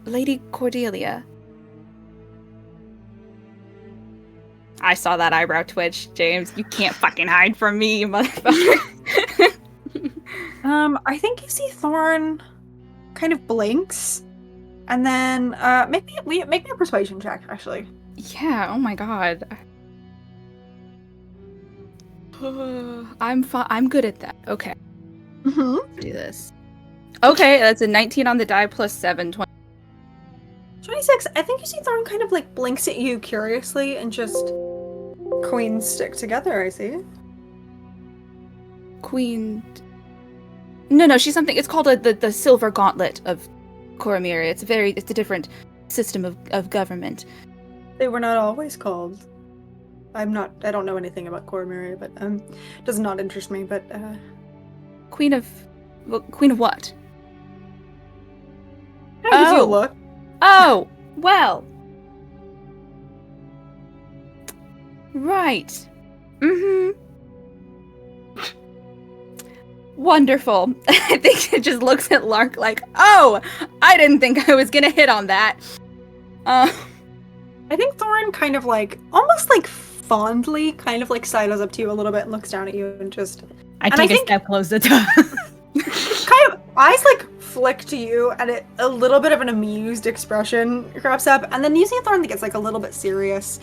Lady Cordelia. I saw that eyebrow twitch, James. You can't fucking hide from me, you motherfucker. I think you see Thorn kind of blinks, and then make me a persuasion check, actually. Yeah, oh my god. I'm good at that. Okay, Mm-hmm. let's do this. Okay, that's a 19 on the die plus 7, 20. 26. I think you see Thorn kind of blinks at you curiously, and just queens stick together. I see. Queen. No, she's something. It's called the Silver Gauntlet of Coramiria. It's a different system of government. They were not always called. I don't know anything about Coramiria, but does not interest me. But Queen of what? can I give you a Oh. look? Oh, well. Right. Mm-hmm. Wonderful. I think it just looks at Lark oh, I didn't think I was gonna hit on that. I think Thorn kind of almost fondly kind of sidles up to you a little bit and looks down at you and just I And take I a think- step closer to her. kind of eyes flick to you, and a little bit of an amused expression crops up, and then you see Thorn gets a little bit serious.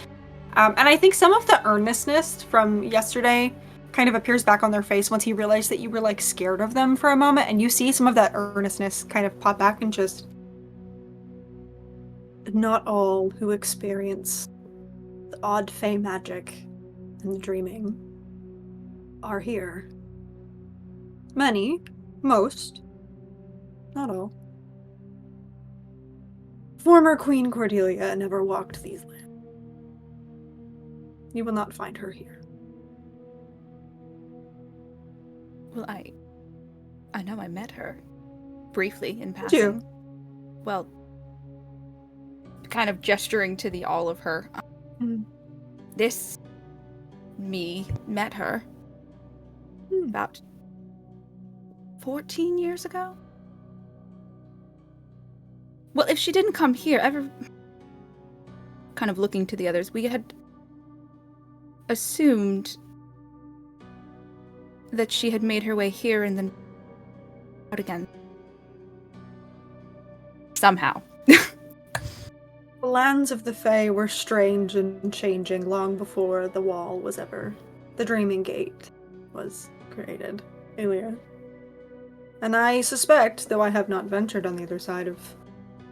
And I think some of the earnestness from yesterday kind of appears back on their face once he realized that you were scared of them for a moment, and you see some of that earnestness kind of pop back and just. Not all who experience the odd fey magic and the dreaming are here. Many, most, not all. Former Queen Cordelia never walked these lands. You will not find her here. Well, I know I met her briefly in Did passing. you? Well, kind of gesturing to the all of her. Me met her about 14 years ago. Well, if she didn't come here, kind of looking to the others, we had assumed that she had made her way here and then out again. Somehow. The lands of the Fae were strange and changing long before the wall was ever. The Dreaming Gate was created, Elia. And I suspect, though I have not ventured on the other side of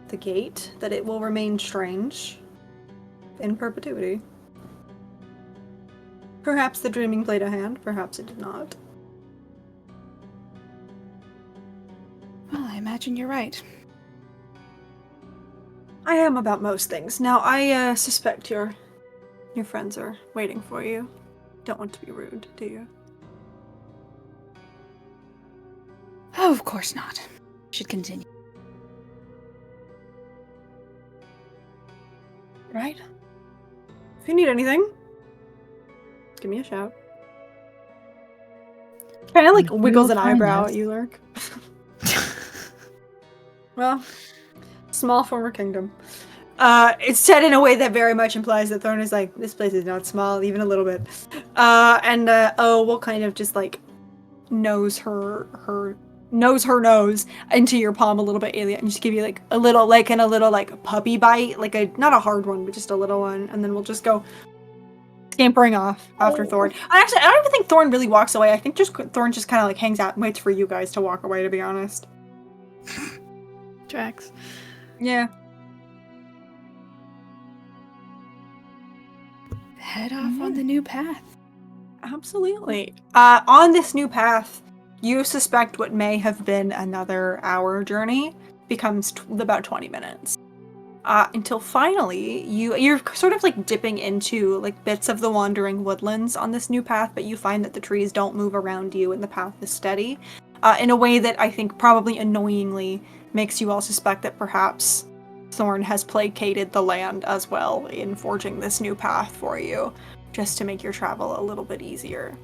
the gate, that it will remain strange in perpetuity. Perhaps the dreaming played a hand, perhaps it did not. Well, I imagine you're right. I am about most things. Now, I suspect your Your friends are waiting for you. Don't want to be rude, do you? Oh, of course not. Should continue. Right? If you need anything, give me a shout. Kind of like wiggles an eyebrow at you, Lurk. Well, small former kingdom. It's said in a way that very much implies that Thorn is like, this place is not small, even a little bit. And O will kind of just like nose her nose into your palm a little bit, Aelia, and just give you like a little puppy bite, like a not a hard one, but just a little one, and then we'll just go scampering off after Thorn. Actually, I don't even think Thorn really walks away. I think Thorn just kind of like hangs out and waits for you guys to walk away, to be honest. Tracks. Yeah. Head off on the new path. Absolutely. On this new path, you suspect what may have been another hour journey becomes about 20 minutes. Until finally, you're sort of like dipping into like bits of the wandering woodlands on this new path, but you find that the trees don't move around you and the path is steady, in a way that I think probably annoyingly makes you all suspect that perhaps Thorn has placated the land as well in forging this new path for you, just to make your travel a little bit easier.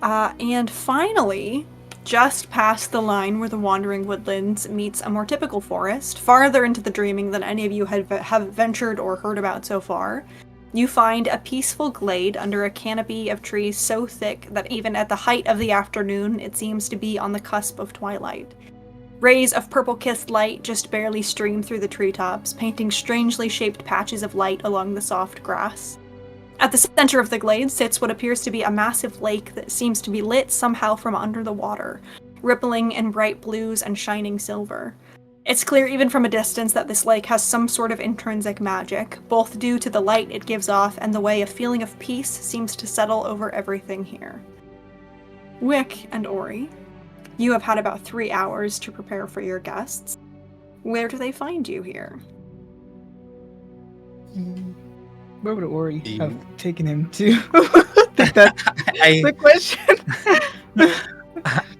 And finally, just past the line where the wandering woodlands meets a more typical forest, farther into the dreaming than any of you have ventured or heard about so far, you find a peaceful glade under a canopy of trees so thick that even at the height of the afternoon, it seems to be on the cusp of twilight. Rays of purple-kissed light just barely stream through the treetops, painting strangely shaped patches of light along the soft grass. At the center of the glade sits what appears to be a massive lake that seems to be lit somehow from under the water, rippling in bright blues and shining silver. It's clear even from a distance that this lake has some sort of intrinsic magic, both due to the light it gives off and the way a feeling of peace seems to settle over everything here. Wick and Ori, you have had about 3 hours to prepare for your guests. Where do they find you here? Where would Ori You- have taken him to? That's the question.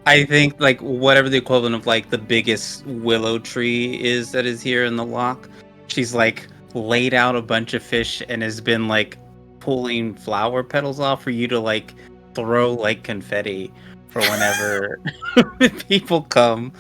I think like whatever the equivalent of like the biggest willow tree is that is here in the loch, she's like laid out a bunch of fish and has been like pulling flower petals off for you to like throw like confetti for whenever people come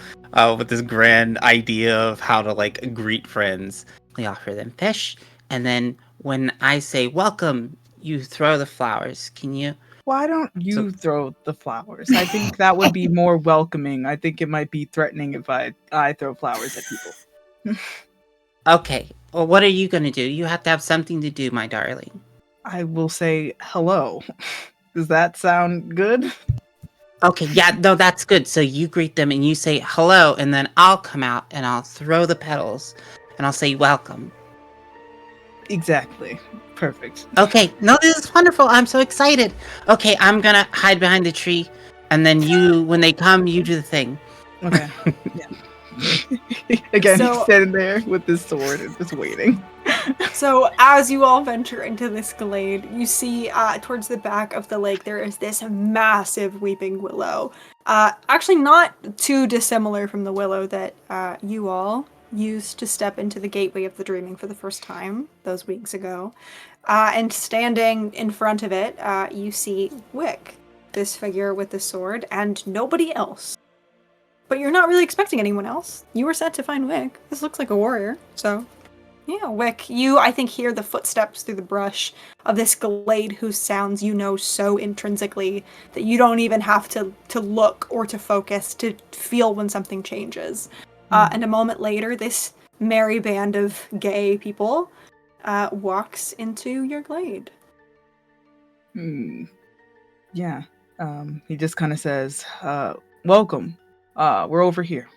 with this grand idea of how to like greet friends. We offer them fish, and then when I say welcome, you throw the flowers. Can you? Why don't you throw the flowers? I think that would be more welcoming. I think it might be threatening if I throw flowers at people. Okay. Well, what are you gonna do? You have to have something to do, my darling. I will say hello. Does that sound good? Okay, yeah, no, that's good. So you greet them and you say hello, and then I'll come out and I'll throw the petals and I'll say welcome. Exactly. Perfect. Okay, no, this is wonderful. I'm so excited. Okay, I'm gonna hide behind the tree, and then you, when they come, you do the thing. Okay. Yeah. Again, So- he's standing there with his sword and just waiting. So, as you all venture into this glade, you see towards the back of the lake there is this massive weeping willow. Actually, not too dissimilar from the willow that you all used to step into the gateway of the dreaming for the first time those weeks ago. And standing in front of it, you see Wick, this figure with the sword, and nobody else. But you're not really expecting anyone else. You were set to find Wick. This looks like a warrior, so... Yeah, Wick, you, I think, hear the footsteps through the brush of this glade whose sounds you know so intrinsically that you don't even have to look or to focus to feel when something changes. And a moment later, this merry band of gay people walks into your glade. Yeah. He just kind of says, welcome. We're over here.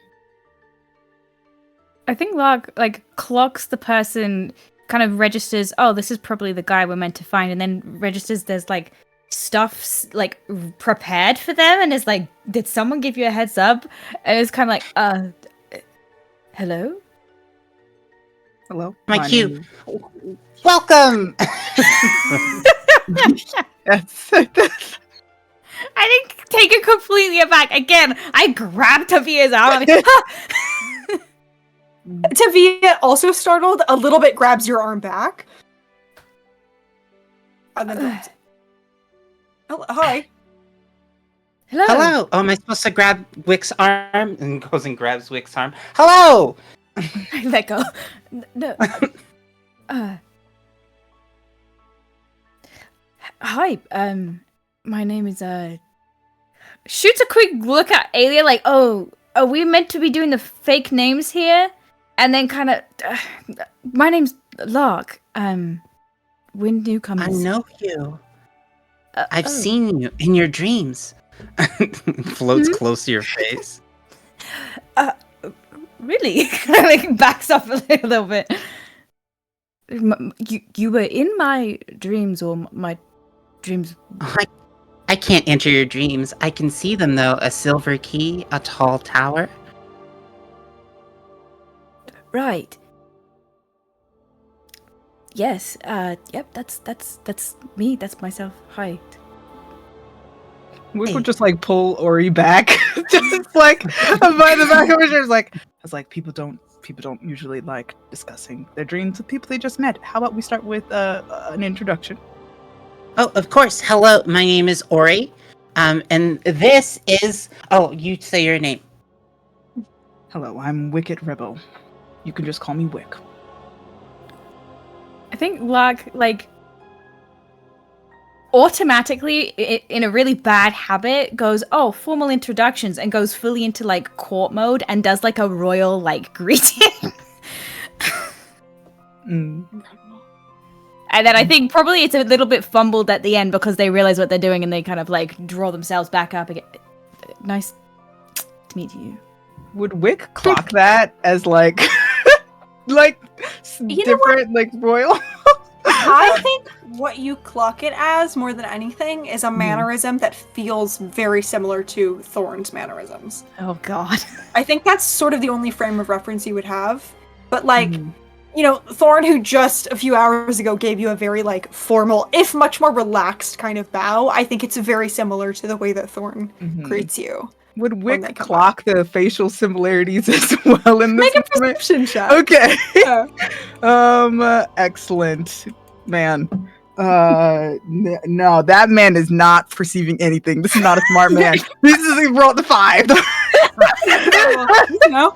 I think Lark clocks the person, kind of registers, oh, this is probably the guy we're meant to find, and then registers there's stuff prepared for them, and is like, did someone give you a heads up? And it's kind of like, hello? Hello. My cue. name Welcome. Yes. I didn't take it completely aback. Again, I grabbed Tavia's arm. Tavia, also startled, a little bit grabs your arm back. And then drops it. Oh, hi. Hello. Hello. Oh, am I supposed to grab Wick's arm? And goes and grabs Wick's arm. Hello. I let go. No. Hi. My name is Shoots a quick look at Alia, like, oh, are we meant to be doing the fake names here? And then kind of, my name's Lark. When newcomers. I know you. I've seen you in your dreams. Floats close to your face. Really? Like backs up a little bit. You were in my dreams, or my dreams. I can't enter your dreams. I can see them though. A silver key, a tall tower. Right. Yes. Yep. That's me. That's myself. Hi. We would just like pull Ori back, just like by the back of her shirt. Like, I was like, people don't usually like discussing their dreams with people they just met. How about we start with an introduction? Oh, of course. Hello, my name is Ori. And this is. Oh, you say your name. Hello, I'm Wicked Rebel. You can just call me Wick. I think Lark, like, automatically, in a really bad habit, goes, oh, formal introductions, and goes fully into, like, court mode and does, like, a royal, like, greeting. Mm. And then I think probably it's a little bit fumbled at the end because they realize what they're doing and they kind of, like, draw themselves back up again. Nice to meet you. Would Wick clock that as, like, like, different, like, royal? I think what you clock it as, more than anything, is a mannerism that feels very similar to Thorn's mannerisms. Oh, God. I think that's sort of the only frame of reference you would have. But, like, you know, Thorn, who just a few hours ago gave you a very, like, formal, if much more relaxed kind of bow, I think it's very similar to the way that Thorn greets you. Would Wick clock the facial similarities as well in this? Make a perception check. Okay. Yeah. Excellent. Man. No, that man is not perceiving anything. This is not a smart man. This is he brought the 5. No.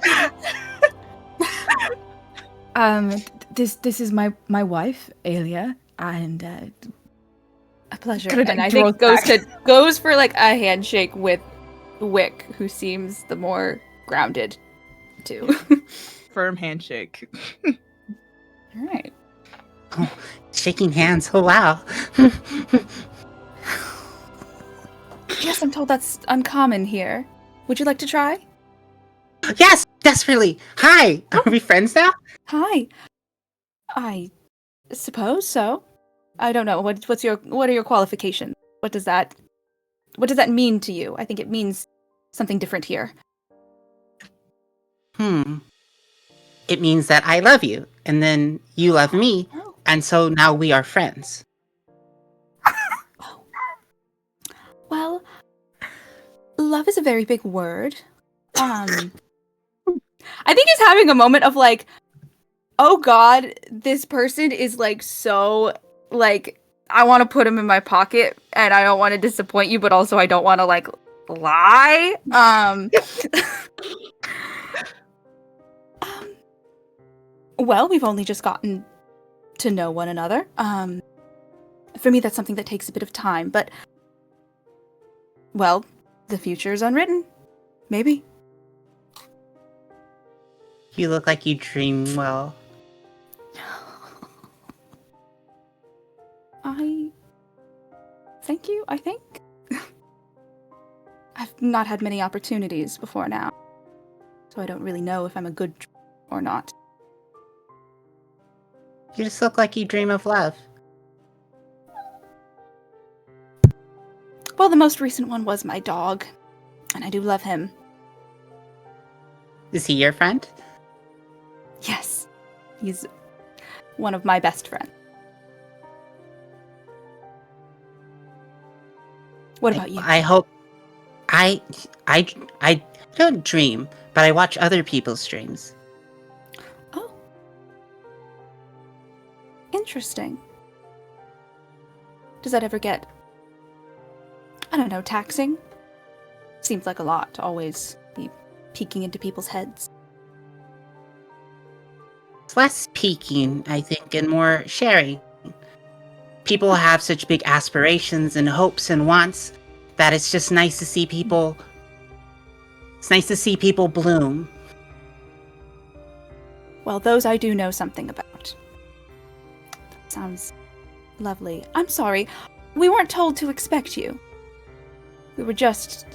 This is my wife, Alia, and A pleasure. Could've And I drawn think goes for like a handshake with Wick, who seems the more grounded too. Firm handshake. All right. Oh, shaking hands. Oh, wow. Yes, I'm told that's uncommon here. Would you like to try? Yes, desperately. Hi. Are we friends now? Hi. I suppose so. I don't know. What are your qualifications? What does that mean to you? I think it means something different here. It means that I love you, and then you love me, and so now we are friends. Oh. Well, love is a very big word. I think he's having a moment of like, oh god, this person is like so like, I want to put him in my pocket and I don't want to disappoint you, but also I don't want to like lie. Well, we've only just gotten to know one another. For me, that's something that takes a bit of time, but well, the future is unwritten. Maybe. You look like you dream well. Thank you, I think. I've not had many opportunities before now, so I don't really know if I'm a good dreamer or not. You just look like you dream of love. Well, the most recent one was my dog, and I do love him. Is he your friend? Yes, he's one of my best friends. What about you? I hope I don't dream, but I watch other people's streams. Oh. Interesting. Does that ever get, I don't know, taxing? Seems like a lot to always be peeking into people's heads. It's less peeking, I think, and more sharing. People have such big aspirations and hopes and wants that it's just nice to see people. It's nice to see people bloom. Well, those I do know something about. That sounds lovely. I'm sorry. We weren't told to expect you. We were just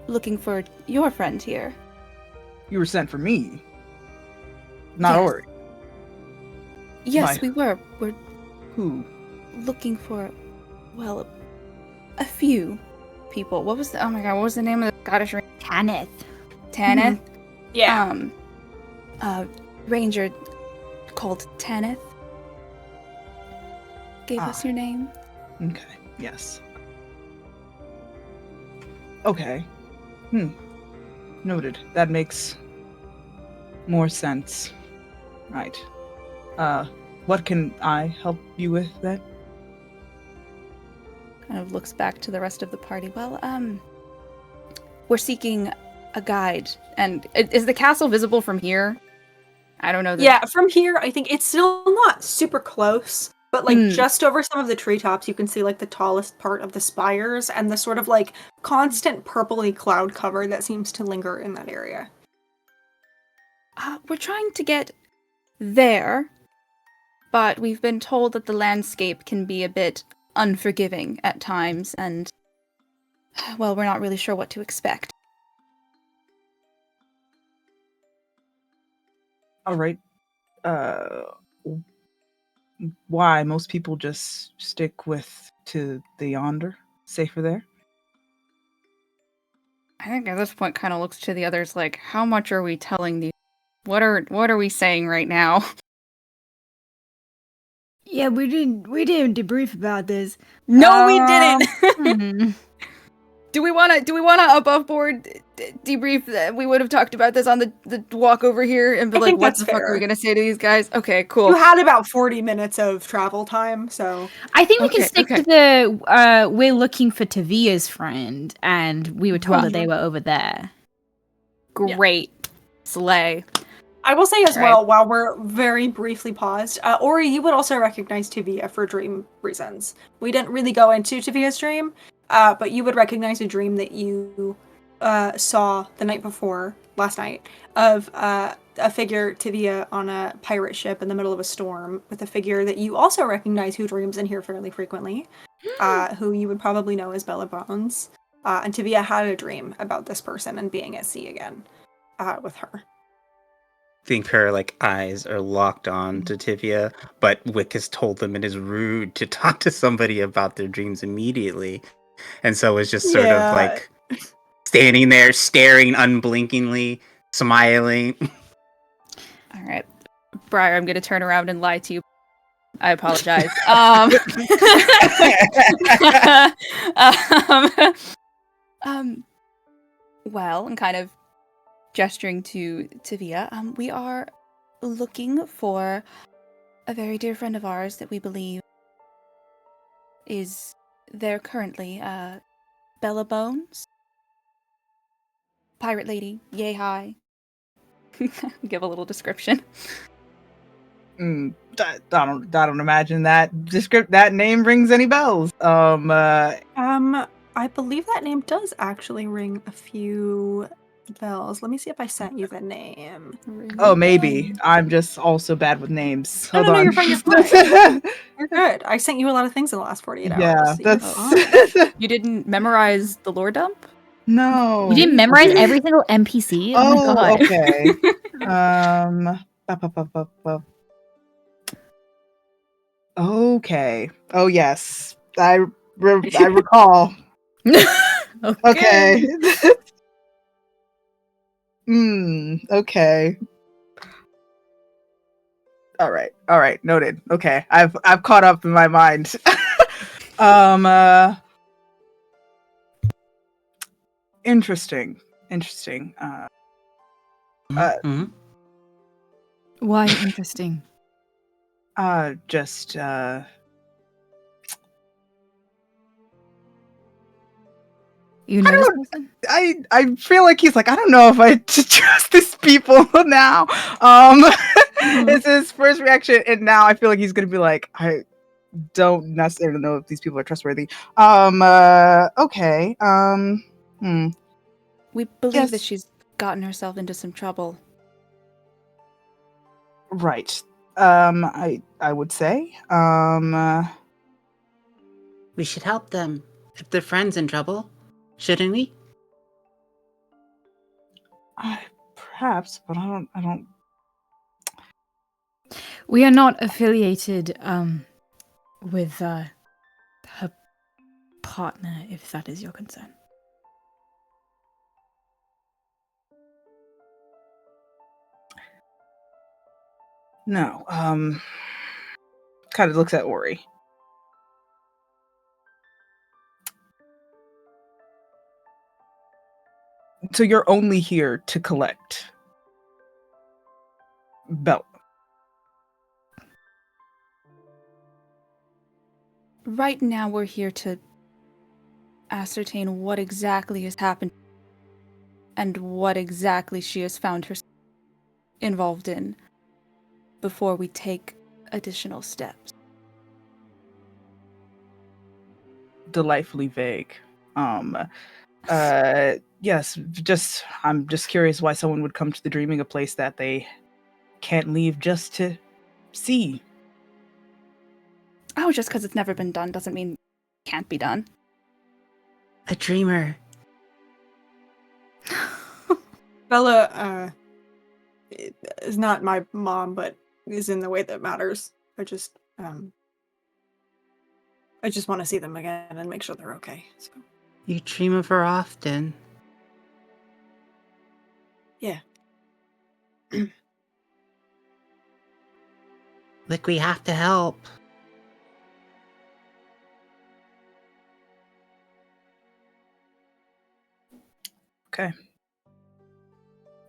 looking for your friend here. You were sent for me, not Yes. Ori. Yes, My- we were. We're Who? looking for, well, a few people. What was the, oh my god, what was the name of the Scottish Ranger? Tanith. Tanith? Yeah. Ranger called Tanith gave Ah. us your name. Okay. Yes. Okay. Noted. That makes more sense. Right. What can I help you with then? Kind of looks back to the rest of the party. Well, we're seeking a guide. And is the castle visible from here? I don't know. Yeah, from here, I think it's still not super close, but like just over some of the treetops, you can see like the tallest part of the spires and the sort of like constant purpley cloud cover that seems to linger in that area. We're trying to get there, but we've been told that the landscape can be a bit unforgiving at times, and, well, we're not really sure what to expect. All right. Why? Most people just stick to the yonder, safer there. I think at this point kind of looks to the others like, how much are we telling these? What are we saying right now? Yeah, we didn't debrief about this. No, we didn't. Hmm. Do we want to above board debrief that we would have talked about this on the walk over here and be I like, think what that's the fuck are we fair. gonna say to these guys? Okay, cool. You had about 40 minutes of travel time, so I think we Okay, can stick okay. to the we're looking for Tavia's friend, and we were told that they were over there. Great. Slay. I will say as Right. well, while we're very briefly paused, Ori, you would also recognize Tavia for dream reasons. We didn't really go into Tavia's dream, but you would recognize a dream that you saw the night before, last night, of a figure, Tavia, on a pirate ship in the middle of a storm, with a figure that you also recognize who dreams in here fairly frequently, who you would probably know as Bella Bones. And Tavia had a dream about this person and being at sea again with her. I think her like eyes are locked on to Tivia, but Wick has told them it is rude to talk to somebody about their dreams immediately. And so it's just sort Yeah. of like standing there, staring unblinkingly, smiling. All right, Briar, I'm gonna turn around and lie to you. I apologize. Well, and kind of gesturing to Tavia, we are looking for a very dear friend of ours that we believe is there currently. Bella Bones, pirate lady, yay high. Give a little description. I don't imagine that that name rings any bells. I believe that name does actually ring a few bells. Let me see if I sent you the name. Oh, maybe. I'm just also bad with names. No, Hold no, no, on. you're fine, you're fine. You're good. I sent you a lot of things in the last 48 hours. Yeah, so you're fine. that's You didn't memorize the lore dump? no. You didn't memorize every single NPC? Oh, my god. Okay. Ba, ba, ba, ba, ba. Okay. Oh yes, I recall. Okay. Okay. All right, noted. Okay, I've caught up in my mind. Interesting. Mhm. Why interesting? Just You know this person? I feel like he's like, I don't know if I should trust these people now. It's his first reaction, and now I feel like he's gonna be like, I don't necessarily know if these people are trustworthy. Okay. We believe Yes. that she's gotten herself into some trouble. Right. I would say. We should help them if their friend's in trouble, shouldn't we? Perhaps, but I don't. We are not affiliated with her partner, if that is your concern. No. Kind of looks at Ori. So you're only here to collect Bella. Right now, we're here to ascertain what exactly has happened and what exactly she has found herself involved in before we take additional steps. Delightfully vague. Yes, I'm just curious why someone would come to the Dreaming a place that they can't leave just to see. Oh, just because it's never been done doesn't mean it can't be done. A dreamer. Bella is not my mom, but is in the way that matters. I just want to see them again and make sure they're okay. So You dream of her often. yeah. Like, we have to help. Okay.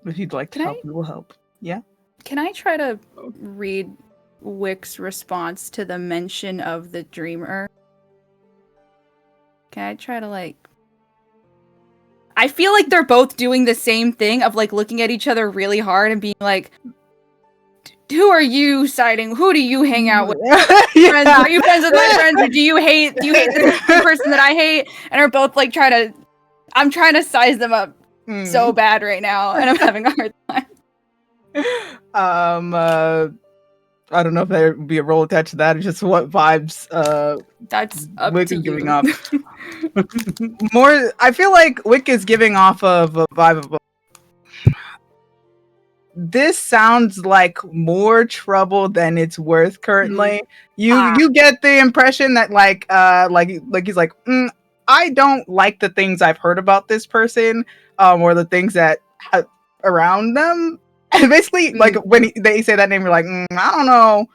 If you'd like to Can help, I- we will help. Yeah. Can I try to read Wick's response to the mention of the dreamer? Can I try to, like... I feel like they're both doing the same thing of, like, looking at each other really hard and being like, who are you siding? Who do you hang out with? Friends? Are you friends with my friends, or do you hate the same person that I hate? And are both, like, I'm trying to size them up so bad right now, and I'm having a hard time. I don't know if there would be a role attached to that. It's just what vibes That's up Wick to is you. giving off. More, I feel like Wick is giving off of a vibe of this sounds like more trouble than it's worth currently. You get the impression that like he's like, I don't like the things I've heard about this person, or the things that around them. And basically, like when they say that name, you're like, I don't know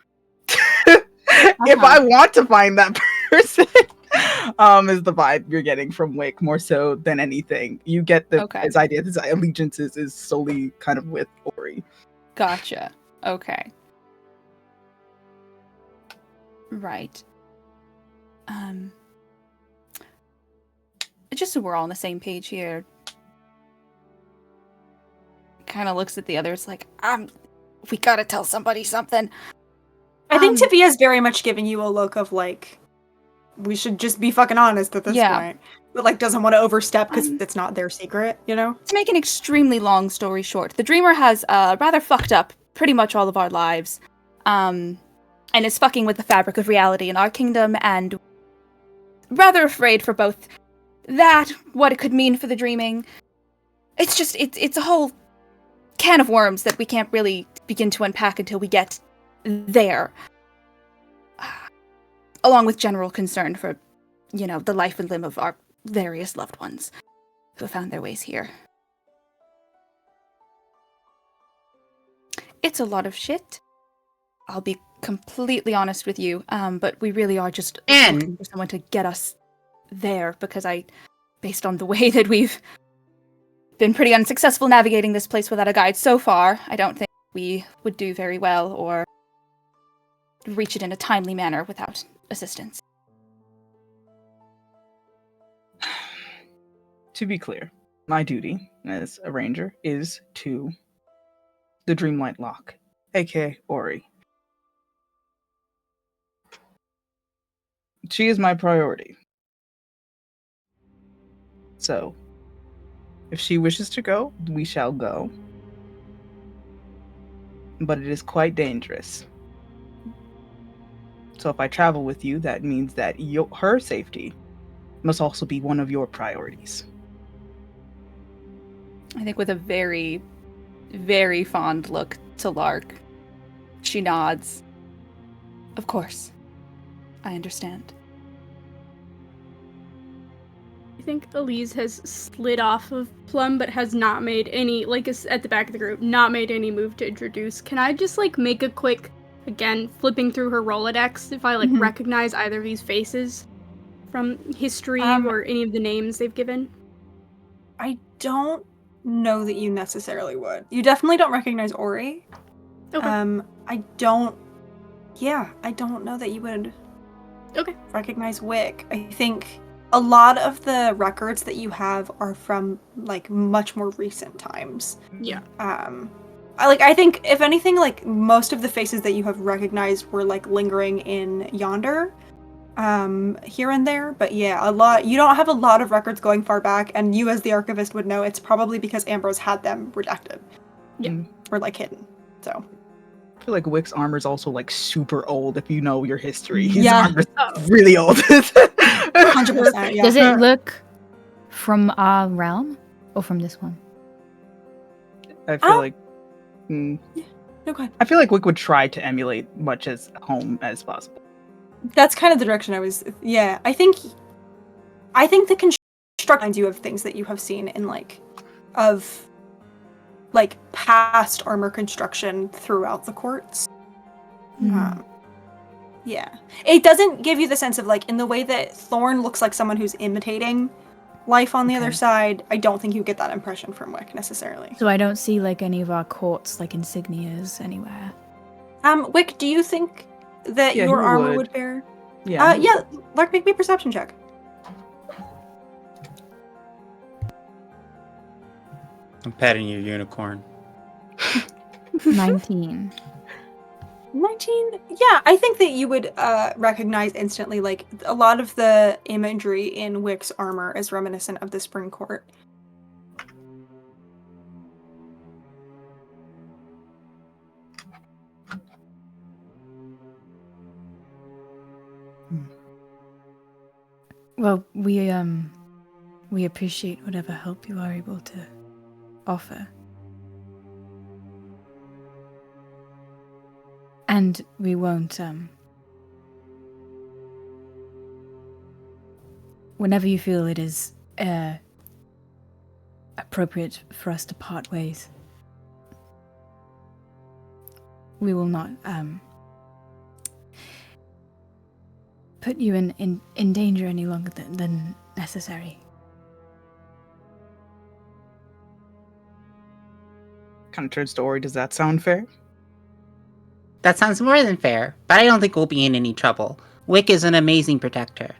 if I want to find that person. Is the vibe you're getting from Wick more so than anything. You get his idea, his allegiances is solely kind of with Ori. Gotcha. Okay. Right. Just so we're all on the same page here. Kind of looks at the others like, we gotta tell somebody something. I think Tavia's very much giving you a look of like, we should just be fucking honest at this point. But like doesn't want to overstep because it's not their secret, you know? To make an extremely long story short, the Dreamer has rather fucked up pretty much all of our lives. And is fucking with the fabric of reality in our kingdom, and rather afraid for both that, what it could mean for the dreaming. It's just, it's a whole can of worms that we can't really begin to unpack until we get there. Along with general concern for, the life and limb of our various loved ones who have found their ways here. It's a lot of shit. I'll be completely honest with you, but we really are just And- looking for someone to get us there, because based on the way that we've been pretty unsuccessful navigating this place without a guide so far, I don't think we would do very well or reach it in a timely manner without assistance. To be clear, my duty as a ranger is to the Dreamlight Lock, aka Ori. She is my priority. So, if she wishes to go, we shall go. But it is quite dangerous. So if I travel with you, that means that her safety must also be one of your priorities. I think with a very, very fond look to Lark, she nods. Of course. I understand. I think Elise has slid off of Plum, but has not made any, like, is at the back of the group, not made any move to introduce. Can I just, like, make a quick, again, flipping through her Rolodex, if I, like, recognize either of these faces from history or any of the names they've given? I don't know that you necessarily would. You definitely don't recognize Ori. Okay. I don't know that you would recognize Wick. I think a lot of the records that you have are from, like, much more recent times. Yeah. I think, if anything, like, most of the faces that you have recognized were, like, lingering in Yonder, here and there, but yeah, you don't have a lot of records going far back, and you as the archivist would know it's probably because Ambrose had them redacted. Yeah. Or, like, hidden, so. I feel like Wick's armor is also like super old if you know your history. His Yeah. armor's really old. 100%, yeah. Does it look from our realm or from this one? I feel like No, go ahead. I feel like Wick would try to emulate much as home as possible. That's kind of the direction I was. Yeah, I think the construction you have things that you have seen in past armor construction throughout the courts. Yeah, it doesn't give you the sense of, like, in the way that Thorn looks like someone who's imitating life on the other side. I don't think you get that impression from Wick necessarily. So I don't see, like, any of our courts, like, insignias anywhere. Wick, do you think that Yeah, your he armor would. would bear? Yeah. Yeah. Lark, make me a perception check. I'm petting your unicorn. 19. 19? Yeah, I think that you would recognize instantly, like, a lot of the imagery in Wick's armor is reminiscent of the Spring Court. Well, we appreciate whatever help you are able to offer. And we won't, whenever you feel it is, appropriate for us to part ways, we will not, put you in danger any longer than necessary. Kind of turns to Ori. Does that sound fair? That sounds more than fair, but I don't think we'll be in any trouble. Wick is an amazing protector.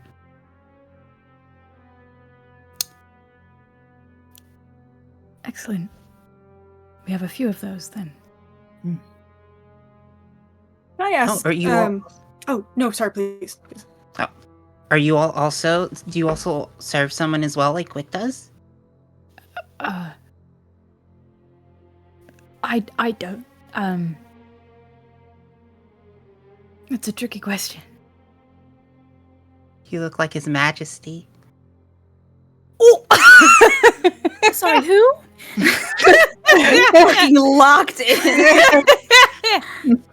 Excellent. We have a few of those then. Can I ask? are you all... Oh, no, sorry, please. Oh. Are you all also... Do you also serve someone as well, like Wick does? I don't. It's a tricky question. You look like His Majesty. Sorry, who? Fucking locked in.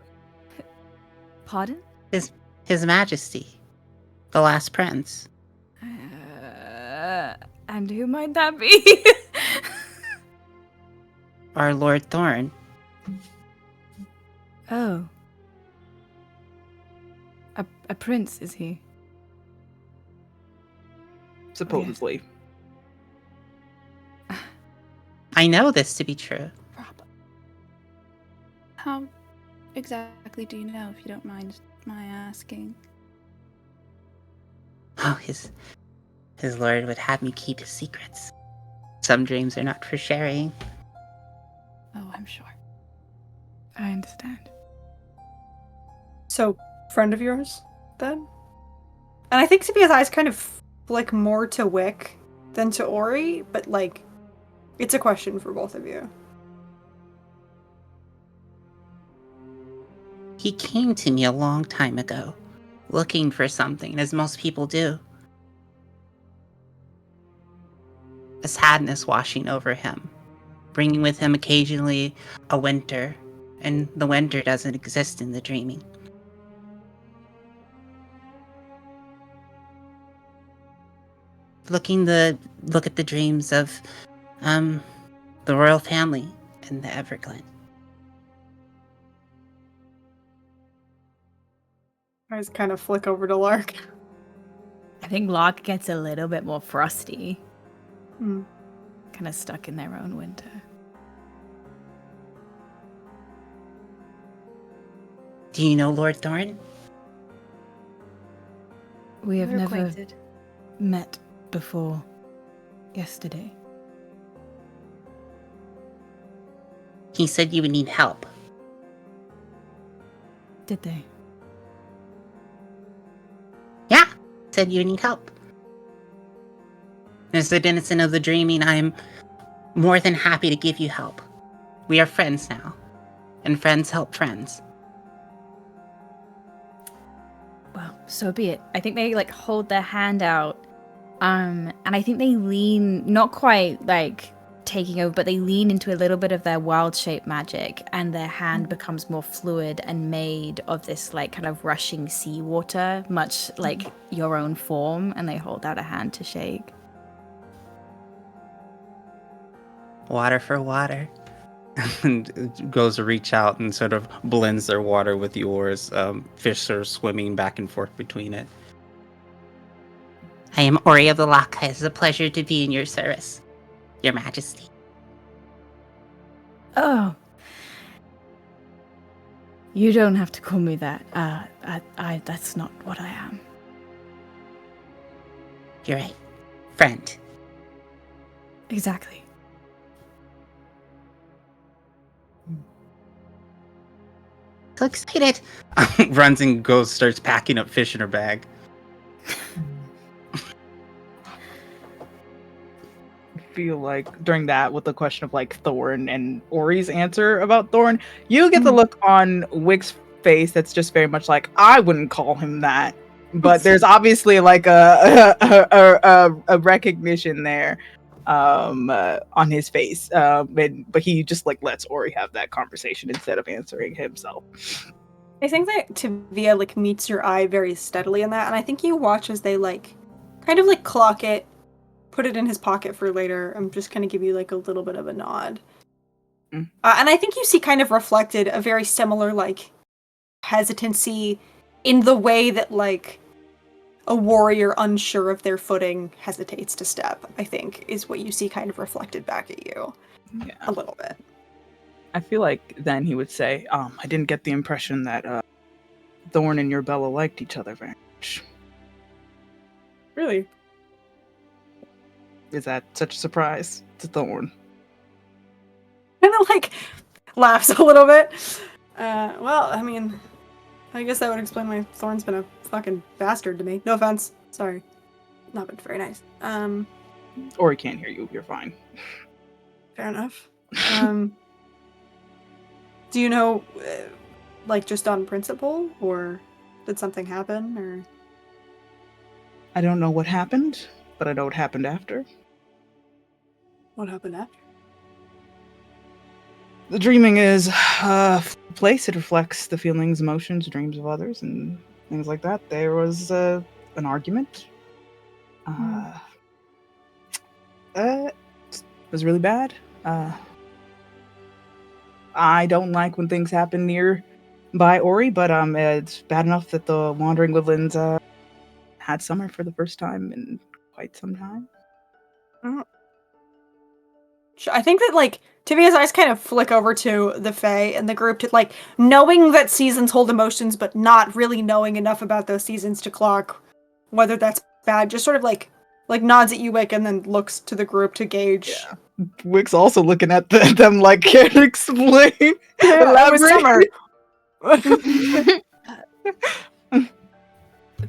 Pardon? His Majesty. The last prince. And who might that be? Our Lord Thorn. Oh. A prince, is he? Supposedly. I know this to be true. How exactly do you know, if you don't mind my asking? Oh, his lord would have me keep his secrets. Some dreams are not for sharing. Oh, I'm sure. I understand. So, friend of yours, then? And I think Sabia's eyes kind of flick more to Wick than to Ori, but, like, it's a question for both of you. He came to me a long time ago, looking for something, as most people do. A sadness washing over him, bringing with him occasionally a winter, and the winter doesn't exist in the dreaming. Look at the dreams of, the royal family in the Everglen. Eyes kind of flick over to Lark. I think Lark gets a little bit more frosty, Hmm. kind of stuck in their own winter. Do you know Lord Thorn? We have We're never acquainted. met before yesterday. He said you would need help. Did they? Yeah, said you would need help. As the denizen of the dreaming, I am more than happy to give you help. We are friends now, and friends help friends. Well, so be it. I think they like hold their hand out, and I think they lean, not quite like taking over, but they lean into a little bit of their wild shape magic, and their hand becomes more fluid and made of this like kind of rushing seawater, much like your own form, and they hold out a hand to shake. Water for water. And it goes to reach out and sort of blends their water with yours. Fish are swimming back and forth between it. I am Ori of the Loch. It is a pleasure to be in your service, Your Majesty. Oh. You don't have to call me that. I that's not what I am. You're right. Friend. Exactly. So excited. Runs and goes, starts packing up fish in her bag. Feel like during that, with the question of like Thorn and Ori's answer about Thorn, you get the look on Wick's face that's just very much like, I wouldn't call him that, but there's obviously like a recognition there on his face, but he just like lets Ori have that conversation instead of answering himself. I think that Tavia like meets your eye very steadily in that, and I think you watch as they like kind of like clock it, put it in his pocket for later. I'm just gonna give you like a little bit of a nod. And I think you see kind of reflected a very similar like hesitancy in the way that like a warrior unsure of their footing hesitates to step, I think, is what you see kind of reflected back at you. Yeah. A little bit. I feel like then he would say, I didn't get the impression that Thorn and your Bella liked each other very much. Really? Is that such a surprise to Thorn? Kind of like laughs a little bit. Well, I mean, I guess that would explain why Thorn's been a fucking bastard to me. No offense. Sorry. Not been very nice. Or he can't hear you. You're fine. Fair enough. Do you know, like, just on principle, or did something happen, or? I don't know what happened, but I know what happened after. What happened after? The dreaming is a place. It reflects the feelings, emotions, dreams of others, and things like that. There was an argument. It was really bad. I don't like when things happen near by Ori, but it's bad enough that the Wandering Woodlands had summer for the first time in quite some time. I think that, like, Tivia's eyes kind of flick over to the Fae and the group to, like, knowing that seasons hold emotions, but not really knowing enough about those seasons to clock whether that's bad. Just sort of, like nods at you, Wick, and then looks to the group to gauge. Yeah. Wick's also looking at them like, can't explain. It was summer.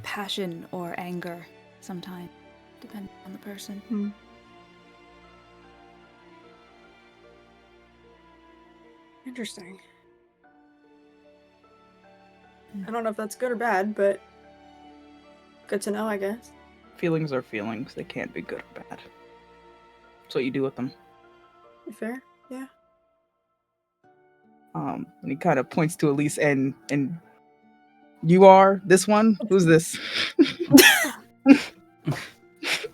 Passion or anger, sometimes, depending on the person. Interesting. I don't know if that's good or bad, but good to know, I guess. Feelings are feelings. They can't be good or bad. That's what you do with them. Fair? Yeah. And he kind of points to Elise and you are this one? Who's this?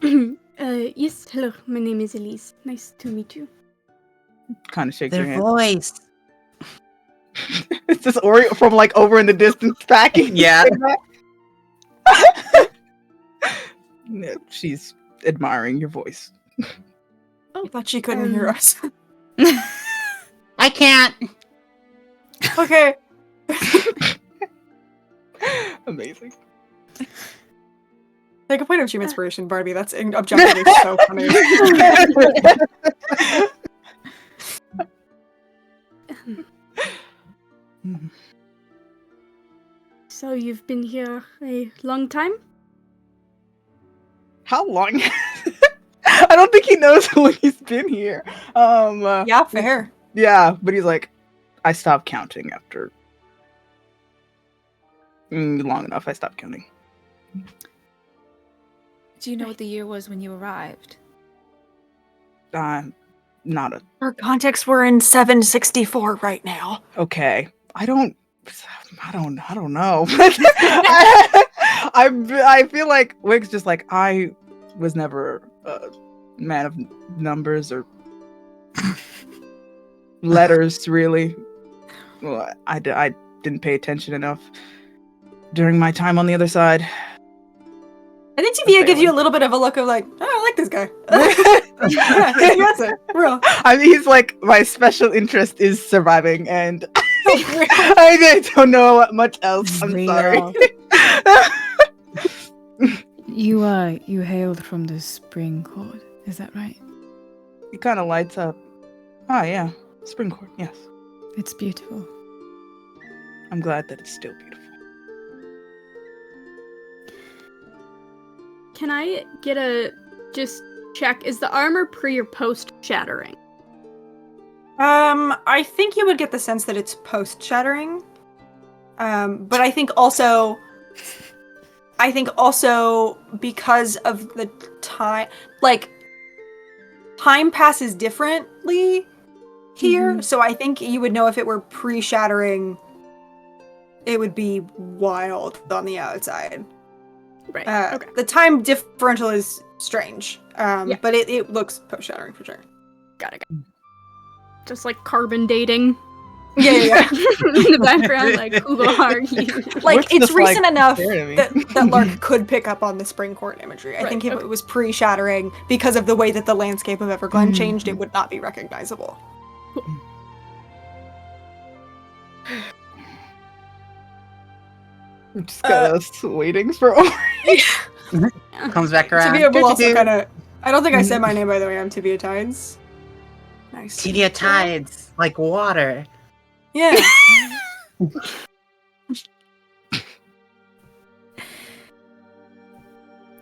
Yes, hello, my name is Elise. Nice to meet you. Kind of shakes your Their hand. voice. It's just Ori from like over in the distance packing. Yeah. No, she's admiring your voice. I thought she couldn't hear us. I can't. Okay. Amazing. Take a point of team inspiration, Barbie. That's objectively so funny. So you've been here a long time? How long? I don't think he knows when he's been here. Yeah, fair. Yeah, but he's like, I stopped counting after long enough. I stopped counting. Do you know what the year was when you arrived? Not a For context, we're in 764 right now. okay. I don't know. I feel like Wick's just like, I was never a man of numbers or letters, really. Well, I didn't pay attention enough during my time on the other side. I think Tavia gives you a little bit of a look of like, oh, I like this guy. Yeah, he gets it. Real. I mean, he's like, my special interest is surviving, and I don't know much else. I'm Real. sorry. You hailed from the spring court, is that right? He kind of lights up. Oh yeah, spring court. Yes, It's beautiful. I'm glad that it's still beautiful. Can I get a just check? Is the armor pre or post shattering? I think you would get the sense that it's post shattering. But I think also because of the time, like, time passes differently here. So I think you would know if it were pre-shattering, it would be wild on the outside. Right. Okay. The time differential is strange, Yeah. but it looks post-shattering for sure. Got it. Just like carbon dating Yeah. in the background, like who will argue? Like, Wick's it's just, like, recent enough staring at me. that Lark could pick up on the spring court imagery. I Right, think if okay. it was pre-shattering, because of the way that the landscape of Everglen changed, it would not be recognizable. I'm just kind of waiting for. Comes back around. Tibia will also Do-do-do. kind of... I don't think I said my name, by the way. I'm Tibia Tides. Nice. Tibia tides like water. Yeah.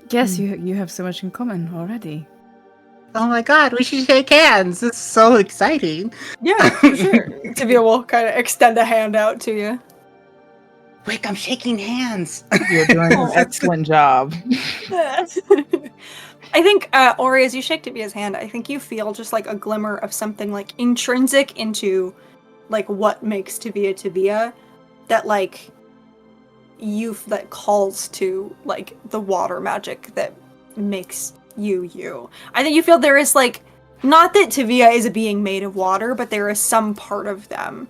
Yes, you have so much in common already. Oh my god, we should shake hands. This is so exciting. Yeah, for sure. Tibia will kind of extend a hand out to you. Wick, I'm shaking hands. You're doing an excellent job. I think, Ori, as you shake Tibia's hand, I think you feel just like a glimmer of something like intrinsic into like what makes Tibia Tibia, that like that calls to like the water magic that makes you. I think you feel there is like, not that Tibia is a being made of water, but there is some part of them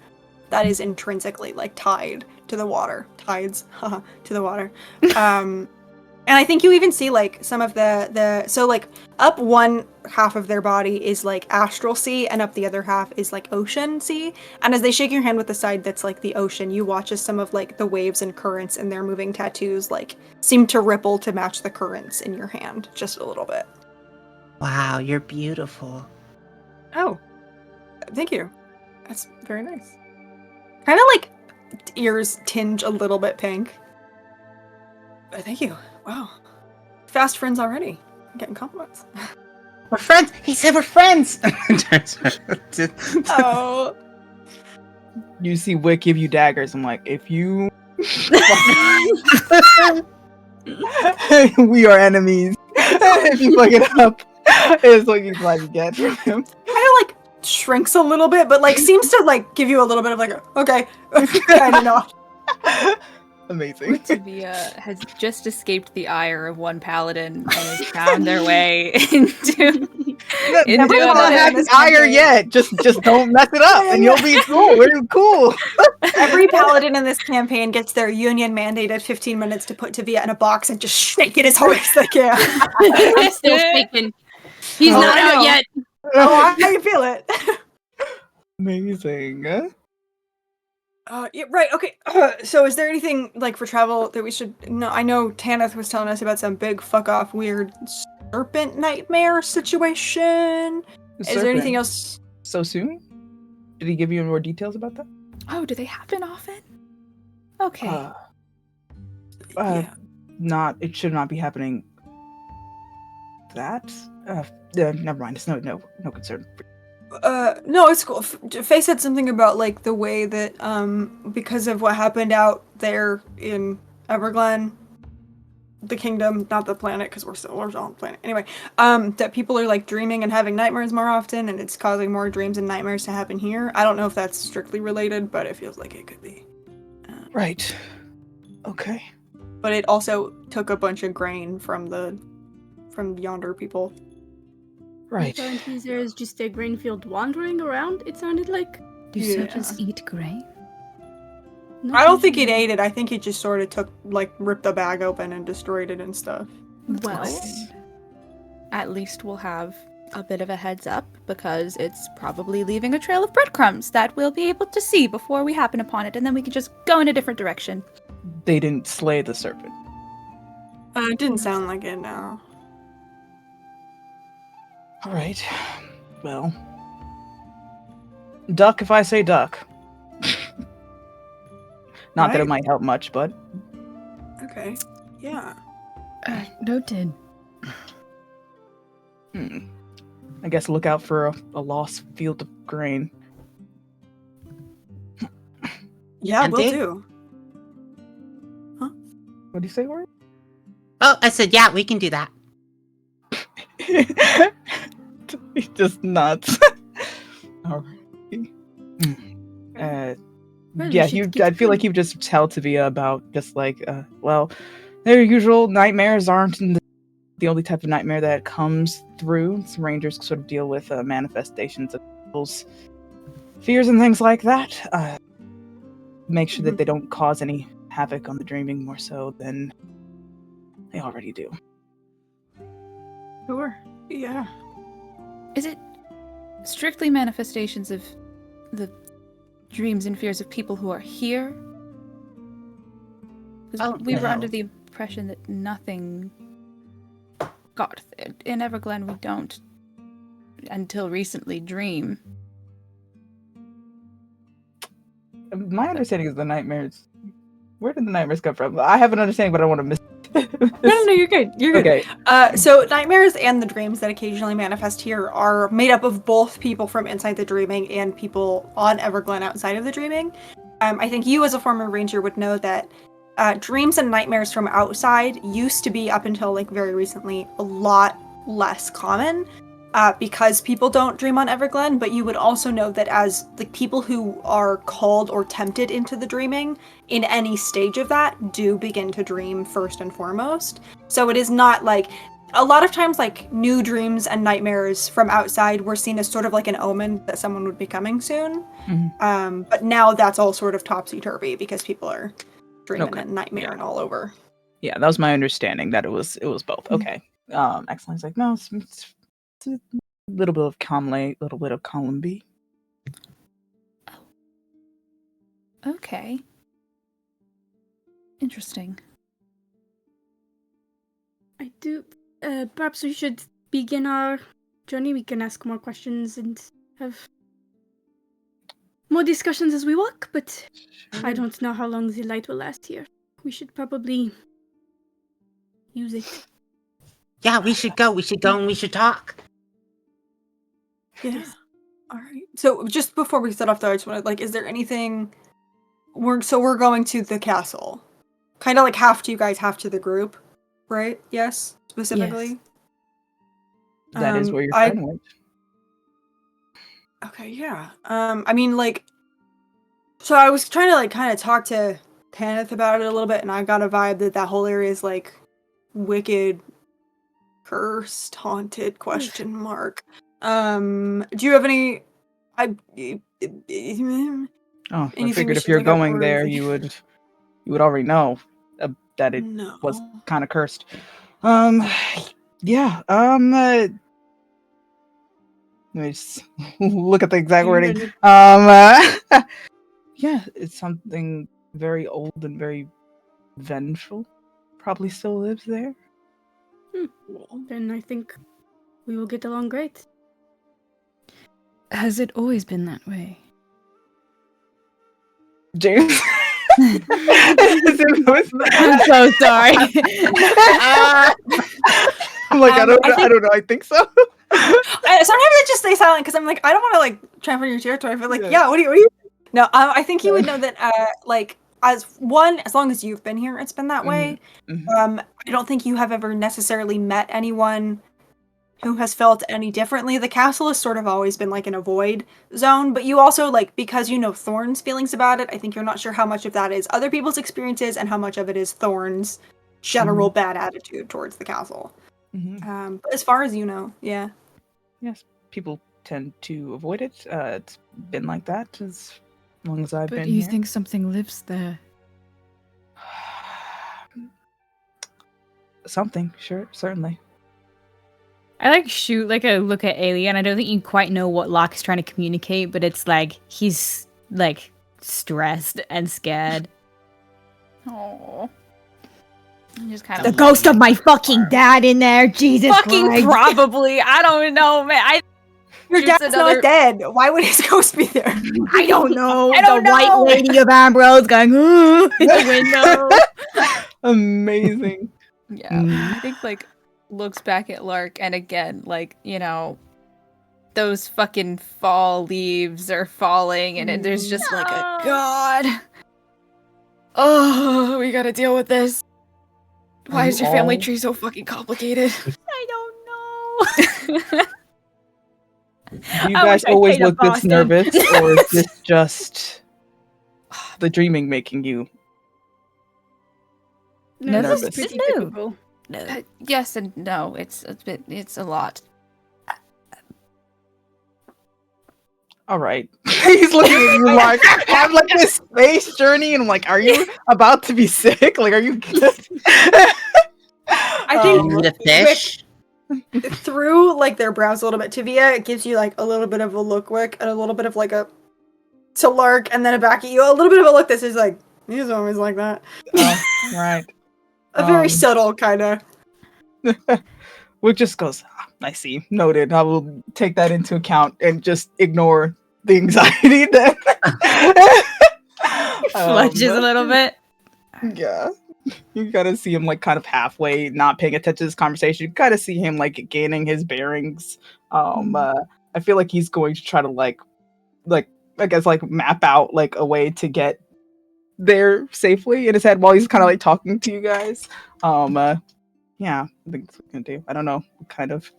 that is intrinsically like tied to the water. Tides, to the water. And I think you even see like some of so like up one half of their body is like astral sea and up the other half is like ocean sea. And as they shake your hand with the side that's like the ocean, you watch as some of like the waves and currents and their moving tattoos like seem to ripple to match the currents in your hand just a little bit. Wow, you're beautiful. Oh, thank you. That's very nice. Kind of like ears tinge a little bit pink. Thank you. Wow. Fast friends already. I'm getting compliments. We're friends. He said we're friends. Oh. You see Wick give you daggers. I'm like, if you... we are enemies. If you fuck it up, it's what you like to get from him. Kind of like shrinks a little bit, but like seems to like give you a little bit of like, okay, kind of not. Amazing. Tavia has just escaped the ire of one paladin and has found their way into Never another. had the ire yet. Just don't mess it up, and you'll be cool. We're cool. Every paladin in this campaign gets their union mandated 15 minutes to put Tavia in a box and just shake it as hard as they can. I'm still shaking. He's Oh, not I out know. yet. Oh, I can feel it. Amazing. Yeah, right, okay. So is there anything, like, for travel that we should know? I know Tanith was telling us about some big fuck-off weird serpent nightmare situation. Is there anything else? So soon? Did he give you more details about that? Oh, do they happen often? Okay. Yeah. It should not be happening. That? Never mind. It's no concern. No, it's cool. Faye said something about, like, the way that, because of what happened out there in Everglen, the kingdom, not the planet, because we're on the planet. Anyway, that people are, like, dreaming and having nightmares more often, and it's causing more dreams and nightmares to happen here. I don't know if that's strictly related, but it feels like it could be. Right. Okay. But it also took a bunch of grain from yonder people. Right. Apparently there's just a grain field wandering around, it sounded like. Do Yeah. serpents eat grain? Not I don't think it usually. ate it. I think it just sort of ripped the bag open and destroyed it and stuff. Well, At least we'll have a bit of a heads up because it's probably leaving a trail of breadcrumbs that we'll be able to see before we happen upon it, and then we can just go in a different direction. They didn't slay the serpent. It didn't sound like it, no. All right. Well, duck if I say duck. Not that it Right. might help much, but Okay. Yeah. Noted. I guess look out for a lost field of grain. Yeah, And will they- do. What do you say, Ori? Oh, I said, yeah, we can do that. He's just nuts. All right. Well, we Yeah, should get I feel like you've just tell Tavia about just like, well, their usual nightmares aren't the only type of nightmare that comes through. Some rangers sort of deal with manifestations of people's fears and things like that. Make sure that they don't cause any havoc on the dreaming more so than they already do. Sure. Yeah. Is it strictly manifestations of the dreams and fears of people who are here? 'Cause Oh, we were no. under the impression that nothing got in Everglen. We don't, until recently, dream. My understanding is the nightmares. Where did the nightmares come from? I have an understanding, but I don't want to miss. No, you're good. You're good. Okay. So nightmares and the dreams that occasionally manifest here are made up of both people from inside the dreaming and people on Everglen outside of the dreaming. I think you, as a former ranger, would know that dreams and nightmares from outside used to be, up until like very recently, a lot less common because people don't dream on Everglen. But you would also know that as like people who are called or tempted into the dreaming in any stage of that do begin to dream first and foremost. So it is not like a lot of times, like, new dreams and nightmares from outside were seen as sort of like an omen that someone would be coming soon. But now that's all sort of topsy-turvy because people are dreaming and nightmaring all over. Yeah, that was my understanding, that it was both. Okay. Excellent. Like, no, it's a little bit of column B. Okay. Interesting. I do. Perhaps we should begin our journey. We can ask more questions and have more discussions as we walk, but I don't know how long the light will last here. We should probably use it. Yeah, we should go. We should go and we should talk. Yeah. All right. So just before we set off, though, I just wanted, like, is there anything? We're going to the castle. Kind of like half to you guys, half to the group, right? Yes, specifically. Yes. That is where your friend went. Okay, yeah. I mean, like, so I was trying to, like, kind of talk to Tanith about it a little bit, and I got a vibe that whole area is, like, wicked, cursed, haunted, question mark. Do you have any... I anything figured we if should you're think of, going or there, anything? you would already know that it No. was kind of cursed. Yeah. Let me just look at the exact wording. Yeah, it's something very old and very vengeful. Probably still lives there. Then I think we will get along great. Has it always been that way? James. I'm so sorry. I'm like, I don't know. I think so. Sometimes I just stay silent because I'm like, I don't want to, like, trample your territory. I feel like, what do you? No, I think you would know that, like, as long as you've been here, it's been that way. I don't think you have ever necessarily met anyone who has felt any differently. The castle has sort of always been like an avoid zone, but you also, like, because you know Thorn's feelings about it, I think you're not sure how much of that is other people's experiences and how much of it is Thorn's general bad attitude towards the castle. But as far as you know, yeah. Yes, people tend to avoid it. It's been like that as long as I've been But you here. think something lives there? Something, sure, certainly. I like shoot like a look at Alien. I don't think you quite know what Locke is trying to communicate, but it's like he's like stressed and scared. Oh. Just kind The ghost of my fucking dad in there, Jesus fucking Christ. probably. I don't know, man. Your dad's not dead. Why would his ghost be there? I don't know. I don't the white know. lady of Ambrose going in the window. Amazing. Yeah, I think, like, looks back at Lark, and again, like, you know, those fucking fall leaves are falling, and there's just like a god. Oh, we gotta deal with this. Why is your family tree so fucking complicated? I don't know. Do you I guys wish I always stayed in look this Boston. nervous, or is this just the dreaming making you? No, this Nervous. is pretty It's new. typical. Yes and no. It's a lot. All right. He's looking at you like, I have like this space journey, and I'm like, are you about to be sick? Like, are you good? I think The fish. through, like, their brows a little bit to Via, it gives you, like, a little bit of a look wick and a little bit of, like, a to Lark, and then a back at you, a little bit of a look that is like, he's always like that. Right. A very subtle kind of. Which just goes, I see. Noted. I will take that into account and just ignore the anxiety then. Flushes a little bit. Yeah. You gotta see him like kind of halfway not paying attention to this conversation. You gotta see him like gaining his bearings. I feel like he's going to try to like I guess like map out like a way to get there safely in his head while he's kind of like talking to you guys. Yeah, I think that's what we're gonna do. I don't know what kind of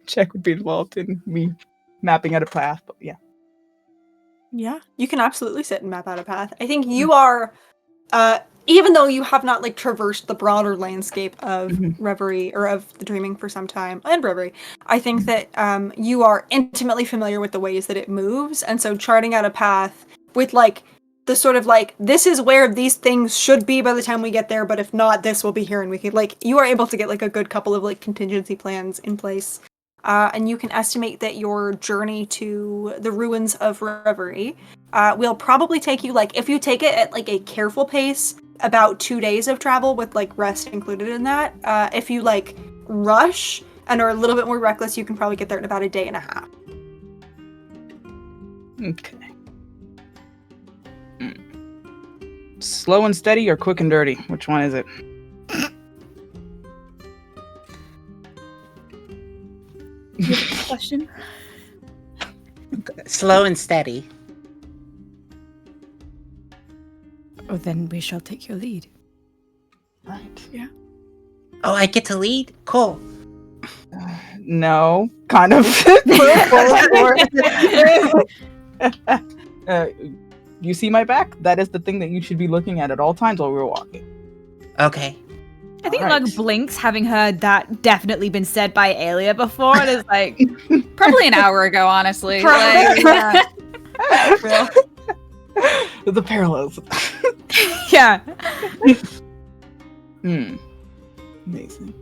check would be involved in me mapping out a path, but yeah. Yeah, you can absolutely sit and map out a path. I think you are even though you have not like traversed the broader landscape of Mhm. Reverie or of the Dreaming for some time and Reverie, I think that you are intimately familiar with the ways that it moves, and so charting out a path with like the sort of like, this is where these things should be by the time we get there, but if not, this will be here, and we can like, you are able to get like a good couple of like contingency plans in place. And you can estimate that your journey to the ruins of Reverie will probably take you, like, if you take it at like a careful pace, about 2 days of travel with like rest included in that. If you like rush and are a little bit more reckless, you can probably get there in about a day and a half. Okay. Slow and steady or quick and dirty? Which one is it? Question. Slow and steady. Oh, then we shall take your lead. Right. Oh, I get to lead? Cool. No, kind of. You see my back? That is the thing that you should be looking at all times while we're walking. Okay. I think Alright. Lug blinks, having heard that definitely been said by Alia before, and is like, Probably an hour ago, honestly. Probably. Like, Real. The parallels. yeah. Amazing.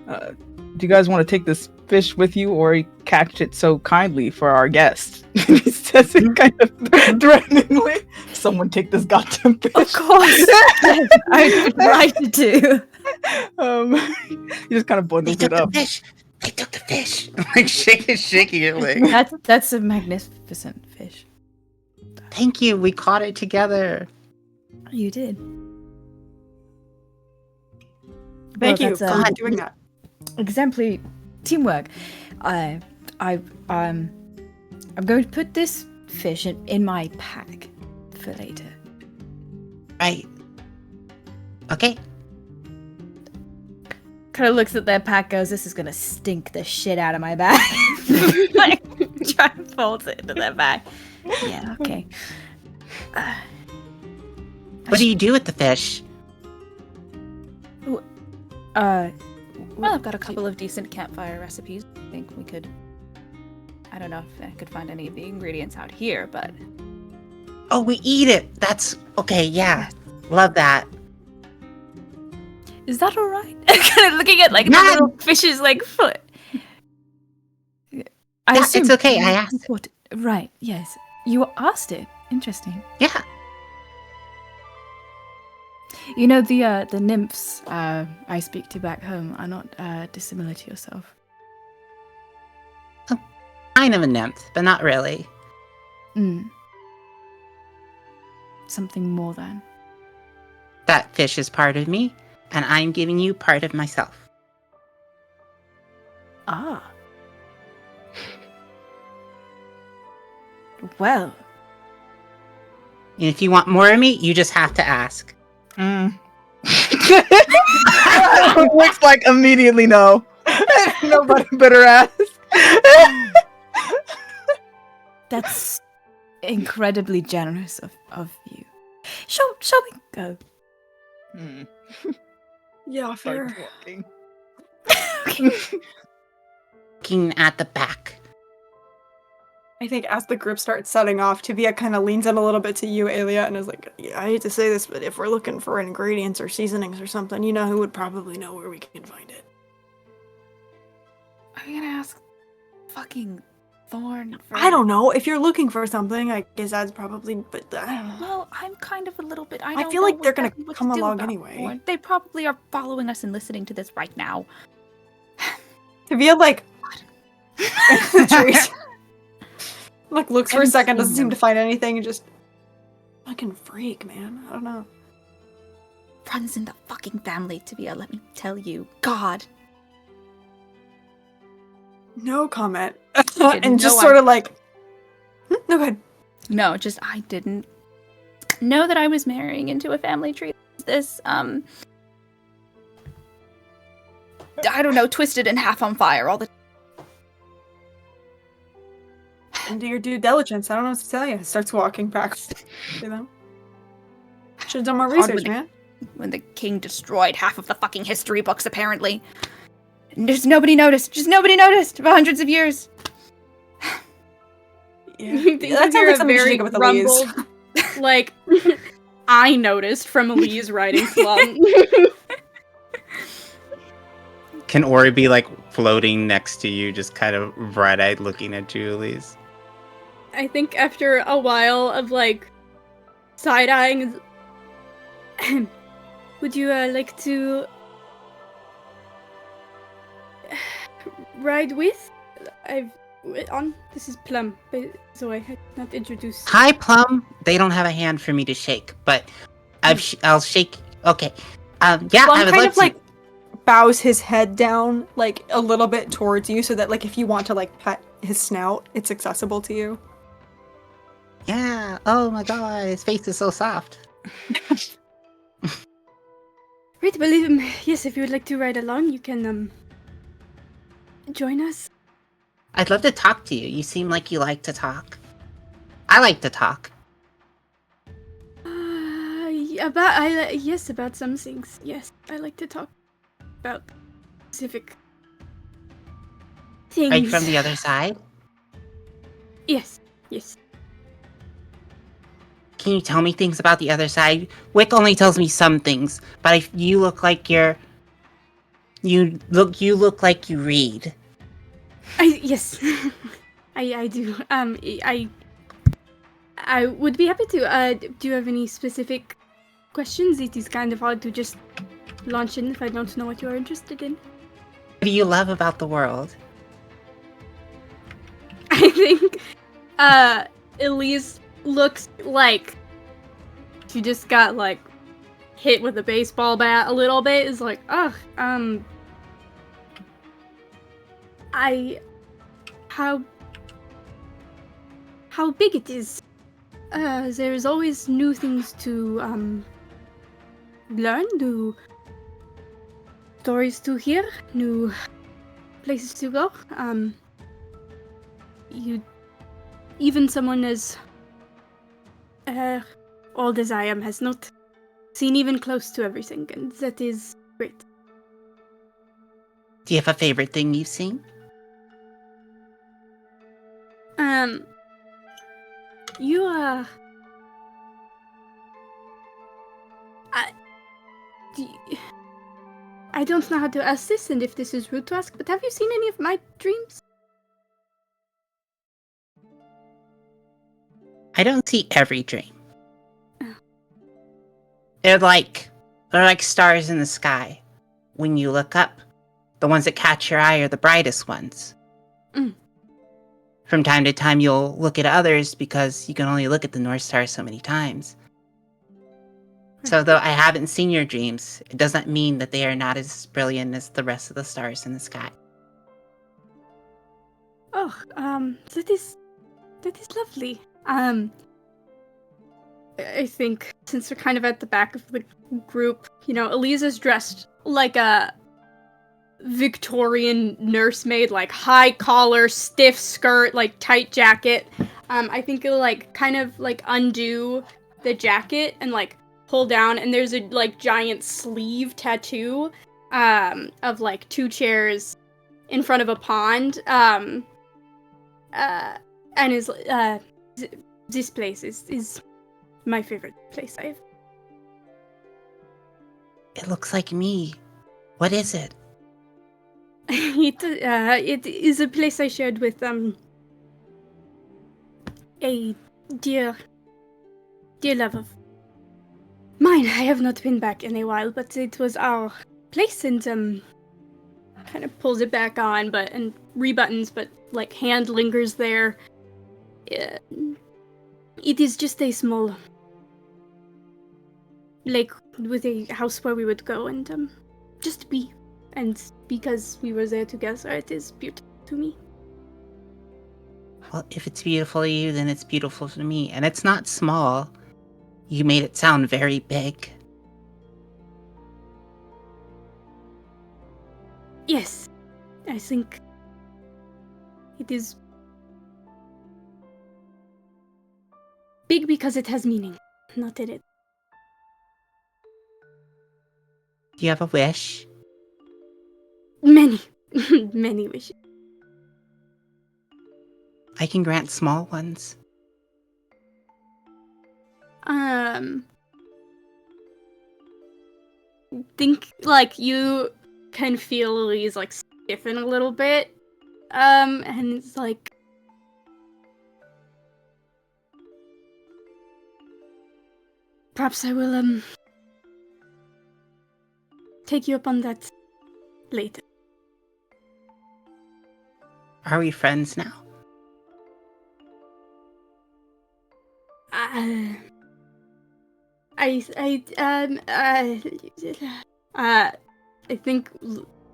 Do you guys want to take this fish with you, or catch it so kindly for our guest? He says it kind of threateningly. Someone take this goddamn fish. Of course. I'd like to do. He just kind of They bundles took it the up. fish. They took the fish. Like shaking your leg. That's a magnificent fish. Thank you. We caught it together. You did. Thank you that's, for doing that. Exemplary teamwork. I'm going to put this fish in my pack for later. Right. Okay. Kind of looks at their pack, goes, "This is gonna stink the shit out of my bag." Like, try and fold it into their bag. Yeah, okay. What do you do with the fish? well, I've got a couple of decent campfire recipes. I think we could. I don't know if I could find any of the ingredients out here, but Oh, we eat it. That's okay. Yeah. Love that. Is that all right? Kind of looking at like the None. little fish's like foot. I Yeah, assume it's okay. you I asked it. thought- Right, yes. You asked it. Interesting. Yeah. You know, the nymphs I speak to back home are not dissimilar to yourself. Kind of a nymph, but not really. Something more than. That fish is part of me, and I'm giving you part of myself. Ah. Well, And if you want more of me, you just have to ask. Looks like immediately no. Nobody better ask. that's incredibly generous of you. Shall we go? Yeah, Start fair. talking. Looking at the back. I think as the group starts setting off, Tivia kind of leans in a little bit to you, Alia, and is like, yeah, I hate to say this, but if we're looking for ingredients or seasonings or something, you know who would probably know where we can find it. are you gonna ask fucking Thorn for... I don't know. If you're looking for something, I guess that's probably, but I don't know. Well, I'm kind of a little bit... I I don't feel know like they're gonna exactly what to come do along about anyway. Thorn. They probably are following us and listening to this right now. Tivia, like, the trees. Like, looks for a second, doesn't seem to find anything, and just... Fucking freak, man. I don't know. Runs in the fucking family, Tivia, let me tell you. God. No comment. didn't And just know sort of like... No, go ahead. No, just I didn't know that I was marrying into a family tree. This, I don't know, twisted and half on fire all the time. And do your due diligence. I don't know what to tell you. Starts walking back. You know? Should've done more research, Hardwood. man. when the king destroyed half of the fucking history books, apparently. And just nobody noticed for hundreds of years. That sounds like something you should take up with Elise. Like, I noticed from Elise writing slum. Can Ori be like floating next to you, just kind of bright-eyed looking at you, Elise? I think after a while of like side-eyeing, would you like to ride with? This is Plum, so I had not introduced. Hi, Plum. They don't have a hand for me to shake, but I'll shake. Okay. Yeah, Plum I would kind love of to. like bows his head down like a little bit towards you so that like if you want to like pet his snout, it's accessible to you. Yeah. Oh my god, his face is so soft. Right, well, yes, if you would like to ride along, you can join us. I'd love to talk to you. You seem like you like to talk. I like to talk. About some things. Yes, I like to talk about specific things. Are you from the other side? Yes. Can you tell me things about the other side? Wick only tells me some things, but you look like you look like you read. Yes, I do. I would be happy to. Do you have any specific questions? It is kind of hard to just launch in if I don't know what you are interested in. What do you love about the world? I think, Elise looks like she just got, like, hit with a baseball bat a little bit. Is like, how big it is. There's always new things to, learn, new stories to hear, new places to go. Even someone as old as I am has not seen even close to everything, and that is great. Do you have a favorite thing you've seen? You are... I don't know how to ask this, and if this is rude to ask, but have you seen any of my dreams? I don't see every dream. Oh. They're like stars in the sky. When you look up, the ones that catch your eye are the brightest ones. Mm. From time to time, you'll look at others because you can only look at the North Star so many times. So though I haven't seen your dreams, it doesn't mean that they are not as brilliant as the rest of the stars in the sky. Oh, that is lovely. I think since we're kind of at the back of the group, Elisa's dressed like a Victorian nursemaid, like high collar, stiff skirt, like tight jacket. I think it'll like kind of like undo the jacket and like pull down, and there's a like giant sleeve tattoo of like two chairs in front of a pond. And is this place is my favorite place I've. It looks like me. What is it? It is a place I shared with a dear love of mine. I have not been back in a while, but it was our place, and kind of pulls it back on, and rebuttons, but like hand lingers there. It is just a small lake with a house where we would go and just be. And because we were there together, it is beautiful to me. Well, if it's beautiful to you, then it's beautiful to me. And it's not small. You made it sound very big. Yes, I think it is big because it has meaning, not in it. Do you have a wish? Many, many wishes. I can grant small ones. Think like you can feel Elise like stiffen a little bit. And it's like, perhaps I will take you up on that later. Are we friends now? I think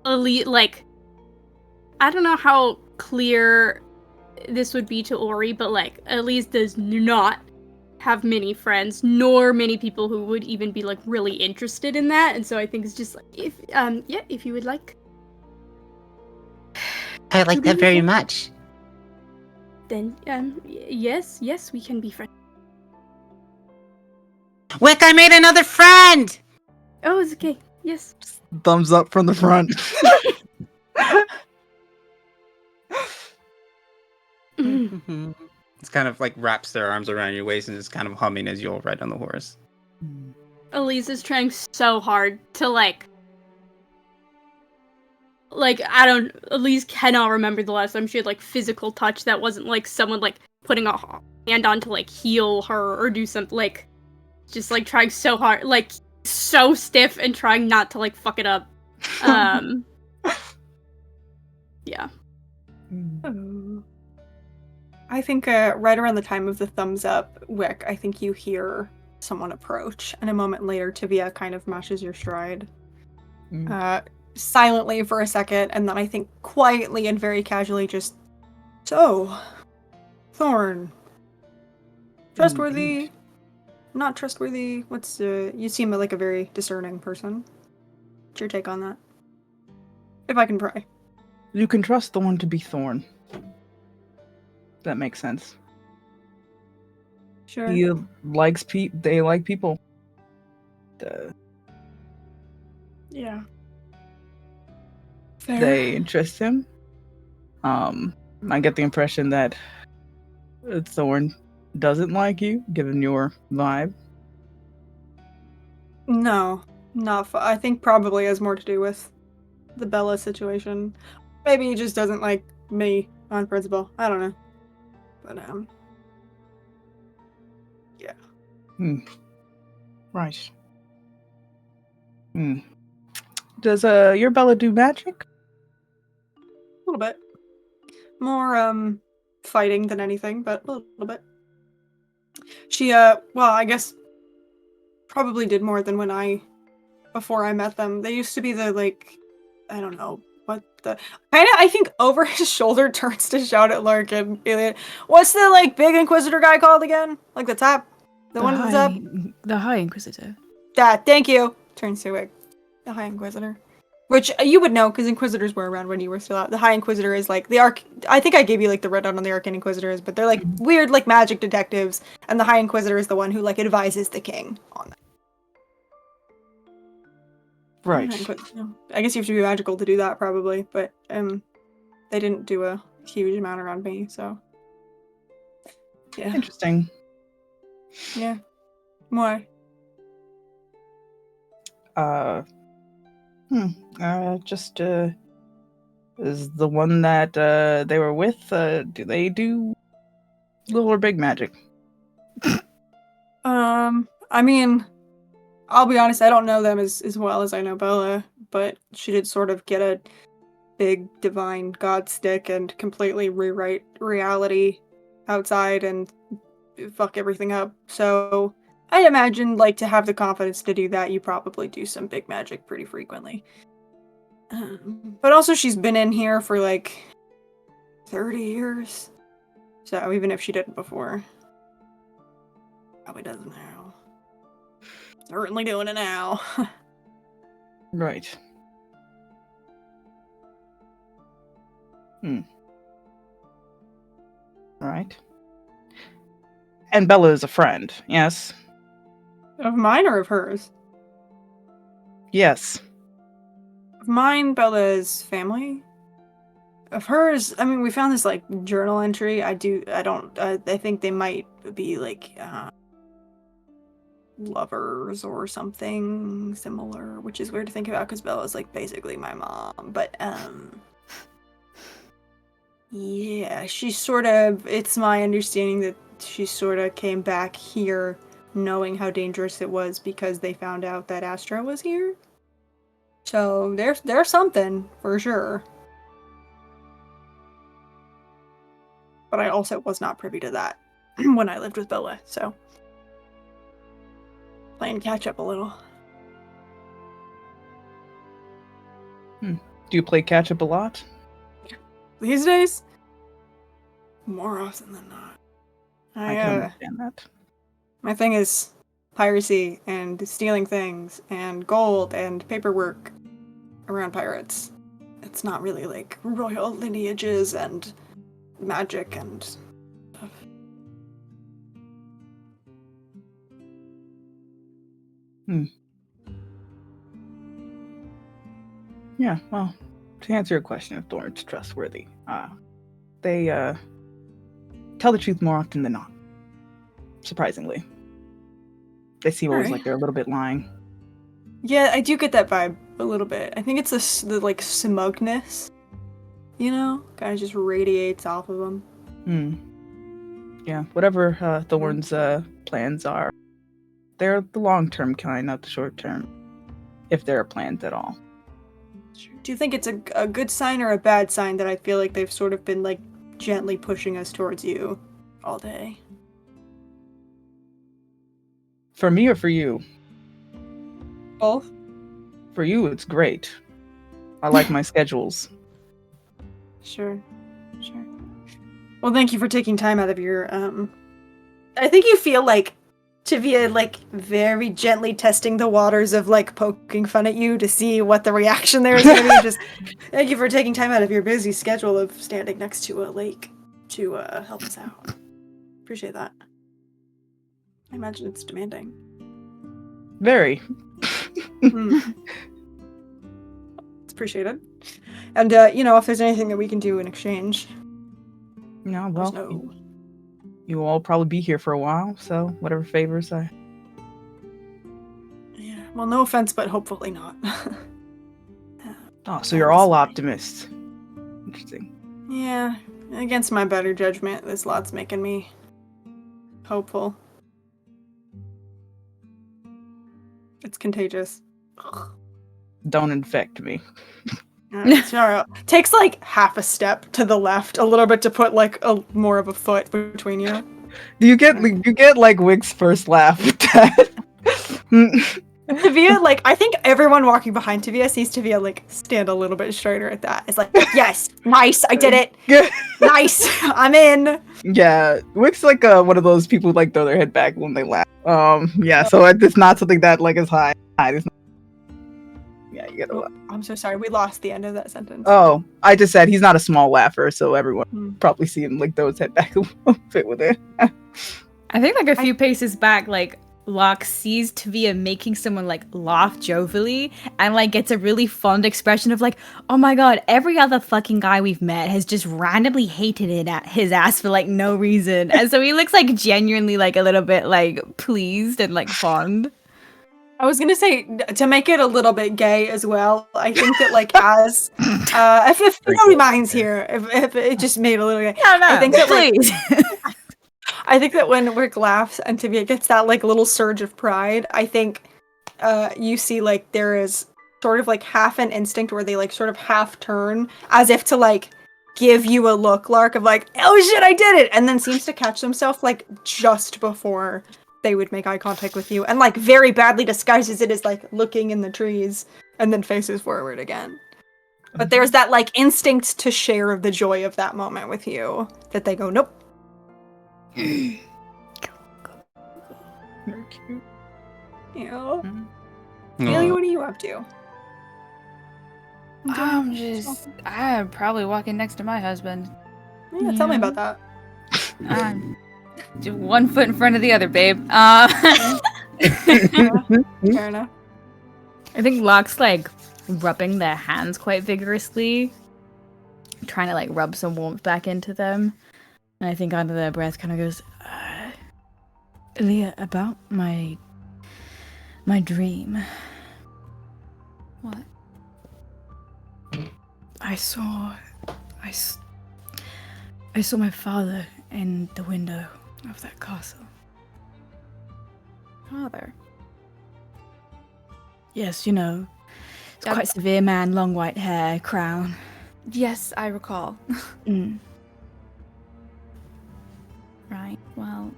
Elite, like, I don't know how clear this would be to Ori, but like, Elise does not have many friends, nor many people who would even be like really interested in that, and so I think it's just like, if you would like. I like that very much. Then, yes, we can be friends. Wick, I made another friend! Oh, it's okay. Yes. Thumbs up from the front. It's kind of like wraps their arms around your waist and is kind of humming as you'll ride on the horse. Elise is trying so hard to Elise cannot remember the last time she had like physical touch that wasn't like someone like putting a hand on to like heal her or do something, like just like trying so hard, like so stiff and trying not to like fuck it up. Yeah. I think right around the time of the thumbs up, Wick, I think you hear someone approach, and a moment later, Tivia kind of matches your stride. Silently for a second, and then I think quietly and very casually just, so, Thorn. Trustworthy? Not trustworthy? What's, you seem like a very discerning person. What's your take on that? If I can pry. You can trust the one to be Thorn. That makes sense. Sure. He likes they like people. Yeah. Fair. They interest him. I get the impression that Thorn doesn't like you, given your vibe. No, not. I think probably has more to do with the Bella situation. Maybe he just doesn't like me on principle. I don't know. But yeah. Right. Does your Bella do magic? A little bit. More fighting than anything, but a little bit. She well, I guess probably did more than before I met them. They used to be the like, I don't know what the kind of, I think over his shoulder turns to shout at Larkin. What's the like big Inquisitor guy called again? Like the top, the one at the top. The High Inquisitor. That, thank you. Turns to it. The High Inquisitor. Which you would know, because Inquisitors were around when you were still out. The High Inquisitor is like the I think I gave you like the rundown on the Arcane Inquisitors, but they're like weird like magic detectives, and the High Inquisitor is the one who like advises the king on that. Right. I guess you have to be magical to do that probably, but they didn't do a huge amount around me, so yeah. Interesting. Yeah. Why? Just is the one that they were with, do they do little or big magic? I mean, I'll be honest, I don't know them as well as I know Bella, but she did sort of get a big divine god stick and completely rewrite reality outside and fuck everything up. So I'd imagine, like, to have the confidence to do that, you probably do some big magic pretty frequently. But also she's been in here for, like, 30 years. So even if she didn't before, probably doesn't now. Certainly doing it now. Right. Right. And Bella is a friend, yes? Of mine or of hers? Yes. Mine, Bella's family. Of hers, I mean, we found this like journal entry. I think they might be like lovers or something similar, which is weird to think about because Bella's like basically my mom. But yeah, it's my understanding that she sort of came back here knowing how dangerous it was because they found out that Astra was here. So there's something for sure. But I also was not privy to that when I lived with Bella, so playing catch up a little. Do you play catch up a lot? These days, more often than not. I can understand that. My thing is piracy and stealing things and gold and paperwork around pirates. It's not really like royal lineages and magic and stuff. Yeah, well, to answer your question if Thorn's trustworthy, they tell the truth more often than not. Surprisingly. They seem always like they're a little bit lying. Yeah, I do get that vibe a little bit. I think it's the like smugness, you know, kind of just radiates off of them. Yeah, whatever Thorn's plans are, they're the long-term kind, not the short-term, if there are plans at all. Do you think it's a good sign or a bad sign that I feel like they've sort of been like gently pushing us towards you all day? For me or for you? Both. For you, it's great. I like my schedules. Sure. Well, thank you for taking time out of your, I think you feel like Tivia, like, very gently testing the waters of, like, poking fun at you to see what the reaction there is going to be. Just, thank you for taking time out of your busy schedule of standing next to a lake to, help us out. Appreciate that. I imagine it's demanding. Very. It's appreciated. And, you know, if there's anything that we can do in exchange. No, well, you will all probably be here for a while, so whatever favors I... Yeah, well, no offense, but hopefully not. Oh, so you're all optimists. Interesting. Yeah, against my better judgment, this lot's making me hopeful. It's contagious. Don't infect me. Sorry. Takes like half a step to the left, a little bit to put like more of a foot between you. Do you get like Wick's first laugh with that? Tavia, like, I think everyone walking behind Tavia sees Tavia like stand a little bit straighter at that. It's like, yes, nice, I did it. Nice, I'm in. Yeah, Wick's like one of those people who like throw their head back when they laugh. Yeah, so it's not something that like is high. It's not... Yeah, you gotta laugh. I'm so sorry, we lost the end of that sentence. Oh, I just said he's not a small laugher, so everyone probably see him like throw his head back a little bit with it. I think like a few paces back, like Locke sees Tavia making someone like laugh jovially and like gets a really fond expression of like, oh my god, every other fucking guy we've met has just randomly hated it at his ass for like no reason. And so he looks like genuinely like a little bit like pleased and like fond. I was gonna say, to make it a little bit gay as well, I think that like as if nobody minds here, if it just made a little gay. No, I think that please. I think that when Wick laughs and Tavia gets that like little surge of pride, I think you see like there is sort of like half an instinct where they like sort of half turn as if to like give you a look, Lark, of like, oh shit, I did it, and then seems to catch themselves like just before they would make eye contact with you, and like very badly disguises it as like looking in the trees and then faces forward again. But there's that like instinct to share the joy of that moment with you that they go, nope. Very cute. Yeah. Haley, what are you up to? I'm probably walking next to my husband. Yeah, tell me about that. Just 1 foot in front of the other, babe. Fair enough. I think Locke's like rubbing their hands quite vigorously, trying to like rub some warmth back into them. And I think under their breath kind of goes, Leah, about my dream. What? I saw my father in the window of that castle. Father. Yes, you know, it's quite severe man, long white hair, crown. Yes, I recall. Mm. Right, well...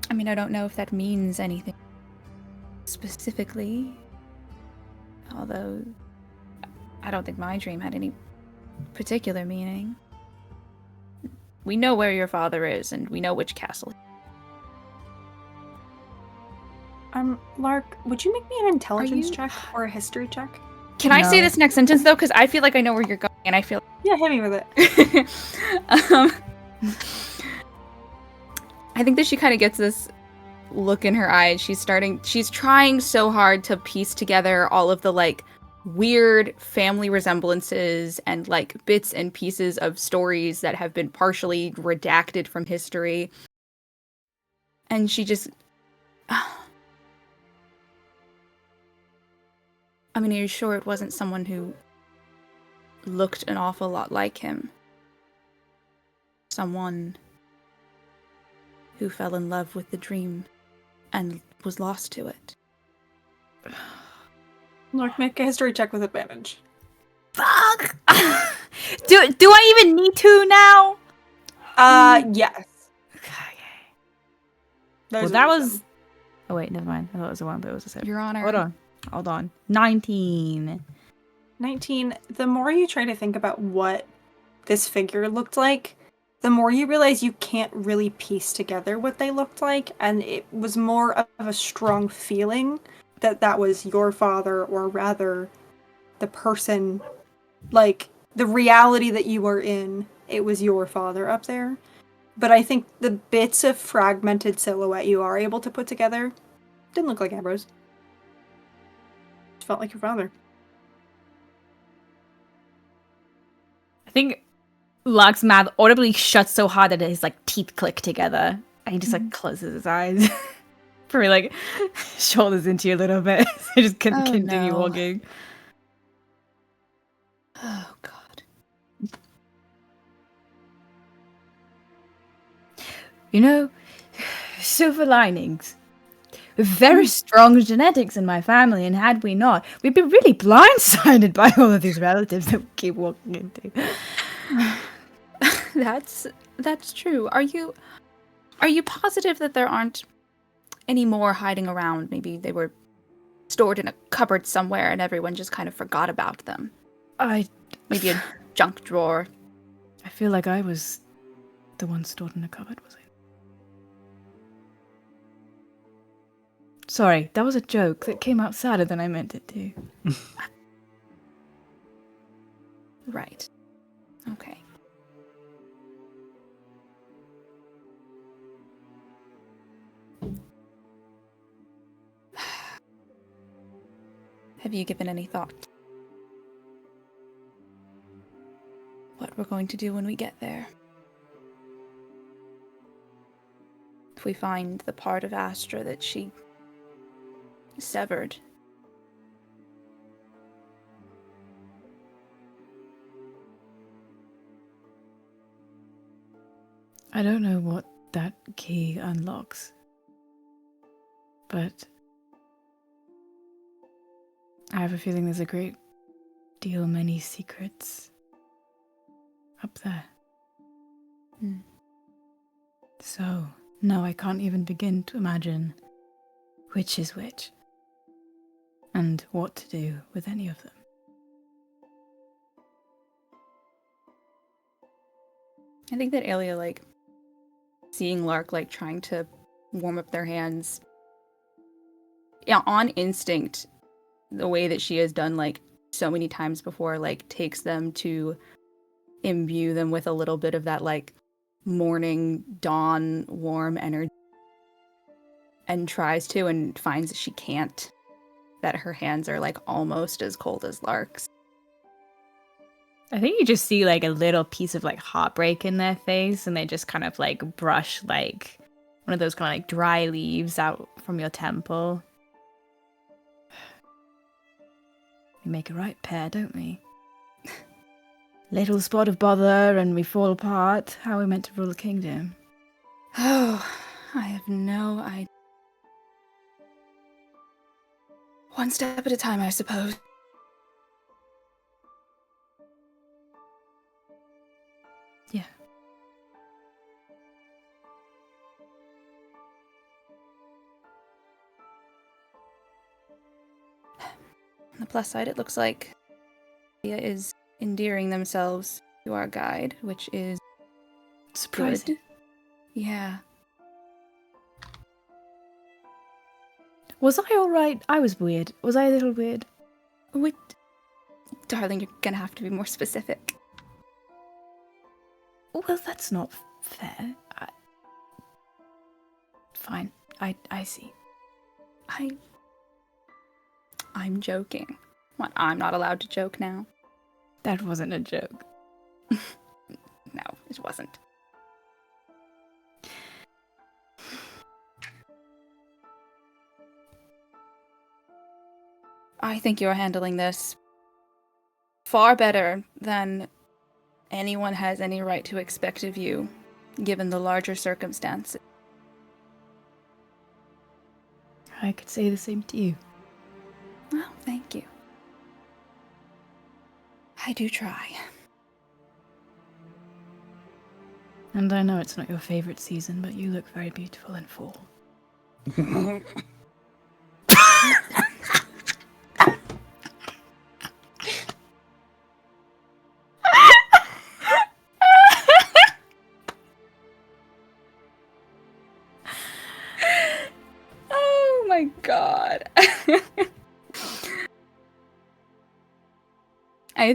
I mean, I don't know if that means anything specifically. Although, I don't think my dream had any particular meaning. We know where your father is, and we know which castle. Lark, would you make me an intelligence you- check or a history check? Can I say this next sentence, though? Because I feel like I know where you're going, and I feel... Yeah, hit me with it. I think that she kind of gets this look in her eyes. She's trying so hard to piece together all of the, like, weird family resemblances and, like, bits and pieces of stories that have been partially redacted from history. And she just... I mean, are you sure it wasn't someone who looked an awful lot like him? Someone who fell in love with the dream and was lost to it. Lark, make a history check with advantage. fuck! do I even need to now? Yes. Okay. There's Well, a that reason. was... Oh, wait, never mind. I thought it was a 1, but it was a 7. Your Honor. Hold on. 19. 19. The more you try to think about what this figure looked like, the more you realize you can't really piece together what they looked like, and it was more of a strong feeling that that was your father, or rather, the person, like, the reality that you were in, it was your father up there. But I think the bits of fragmented silhouette you are able to put together didn't look like Ambrose. It felt like your father. I think Lark's mouth audibly shuts so hard that his like teeth click together. And he just like closes his eyes. Probably like shoulders into you a little bit. So just continue no. walking. Oh, God. You know, silver linings. Very strong genetics in my family, and had we not, we'd be really blindsided by all of these relatives that we keep walking into. That's true. Are you positive that there aren't any more hiding around? Maybe they were stored in a cupboard somewhere and everyone just kind of forgot about them. Maybe a junk drawer. I feel like I was the one stored in a cupboard, was I? Sorry, that was a joke that came out sadder than I meant it to. Right. Okay. Have you given any thought? What we're going to do when we get there? If we find the part of Astra that she severed. I don't know what that key unlocks, but I have a feeling there's a great deal many secrets up there. So, no, I can't even begin to imagine which is which, and what to do with any of them. I think that Alia, like, seeing Lark, like, trying to warm up their hands, yeah, on instinct, the way that she has done, like, so many times before, like, takes them to imbue them with a little bit of that, like, morning dawn warm energy, and tries to and finds that she can't. that her hands are like almost as cold as Lark's. I think you just see like a little piece of like heartbreak in their face, and they just kind of like brush like one of those kind of like dry leaves out from your temple. We make a right pair, don't we? Little spot of bother and we fall apart. How are we meant to rule the kingdom? Oh, I have no idea. One step at a time, I suppose. Yeah. On the plus side, it looks like Leah is endearing themselves to our guide, which is Surprising. good. Yeah. Was I alright? I was weird. Was I a little weird? What? Darling, you're gonna have to be more specific. Well, that's not fair. Fine. I see. I'm joking. What? I'm not allowed to joke now? That wasn't a joke. No, it wasn't. I think you're handling this far better than anyone has any right to expect of you, given the larger circumstances. I could say the same to you. Well, thank you. I do try. And I know it's not your favorite season, but you look very beautiful in fall. Oh my god. I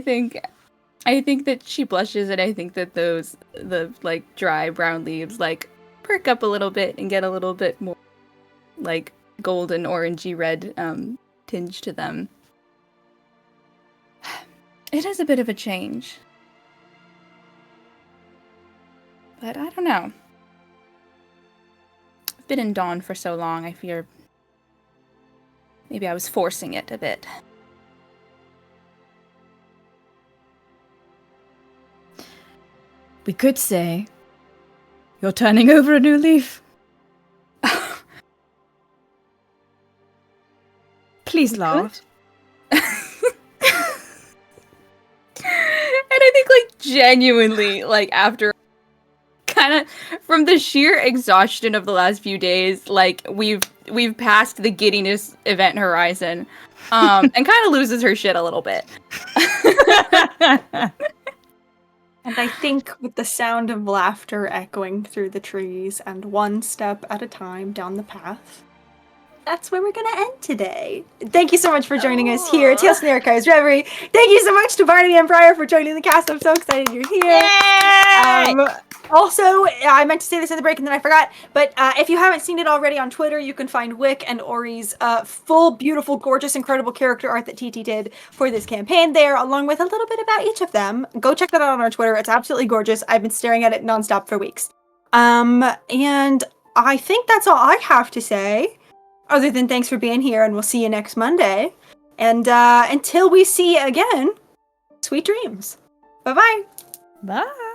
think that she blushes, and I think that the like dry brown leaves like perk up a little bit and get a little bit more like golden orangey red tinge to them. It is a bit of a change. But I don't know. I've been in Dawn for so long, I fear maybe I was forcing it a bit. We could say you're turning over a new leaf. Please laugh. And I think, like, genuinely, like, after kind of from the sheer exhaustion of the last few days, like, we've passed the giddiness event horizon, and kind of loses her shit a little bit. And I think with the sound of laughter echoing through the trees and one step at a time down the path, that's where we're going to end today. Thank you so much for joining us here at Tales from the Archives Reverie. Thank you so much to Barney and Briar for joining the cast. I'm so excited you're here. Also, I meant to say this at the break and then I forgot, but if you haven't seen it already on Twitter, you can find Wick and Ori's full, beautiful, gorgeous, incredible character art that TT did for this campaign there, along with a little bit about each of them. Go check that out on our Twitter. It's absolutely gorgeous. I've been staring at it nonstop for weeks. And I think that's all I have to say, other than thanks for being here, and we'll see you next Monday. And until we see you again, sweet dreams. Bye-bye. Bye.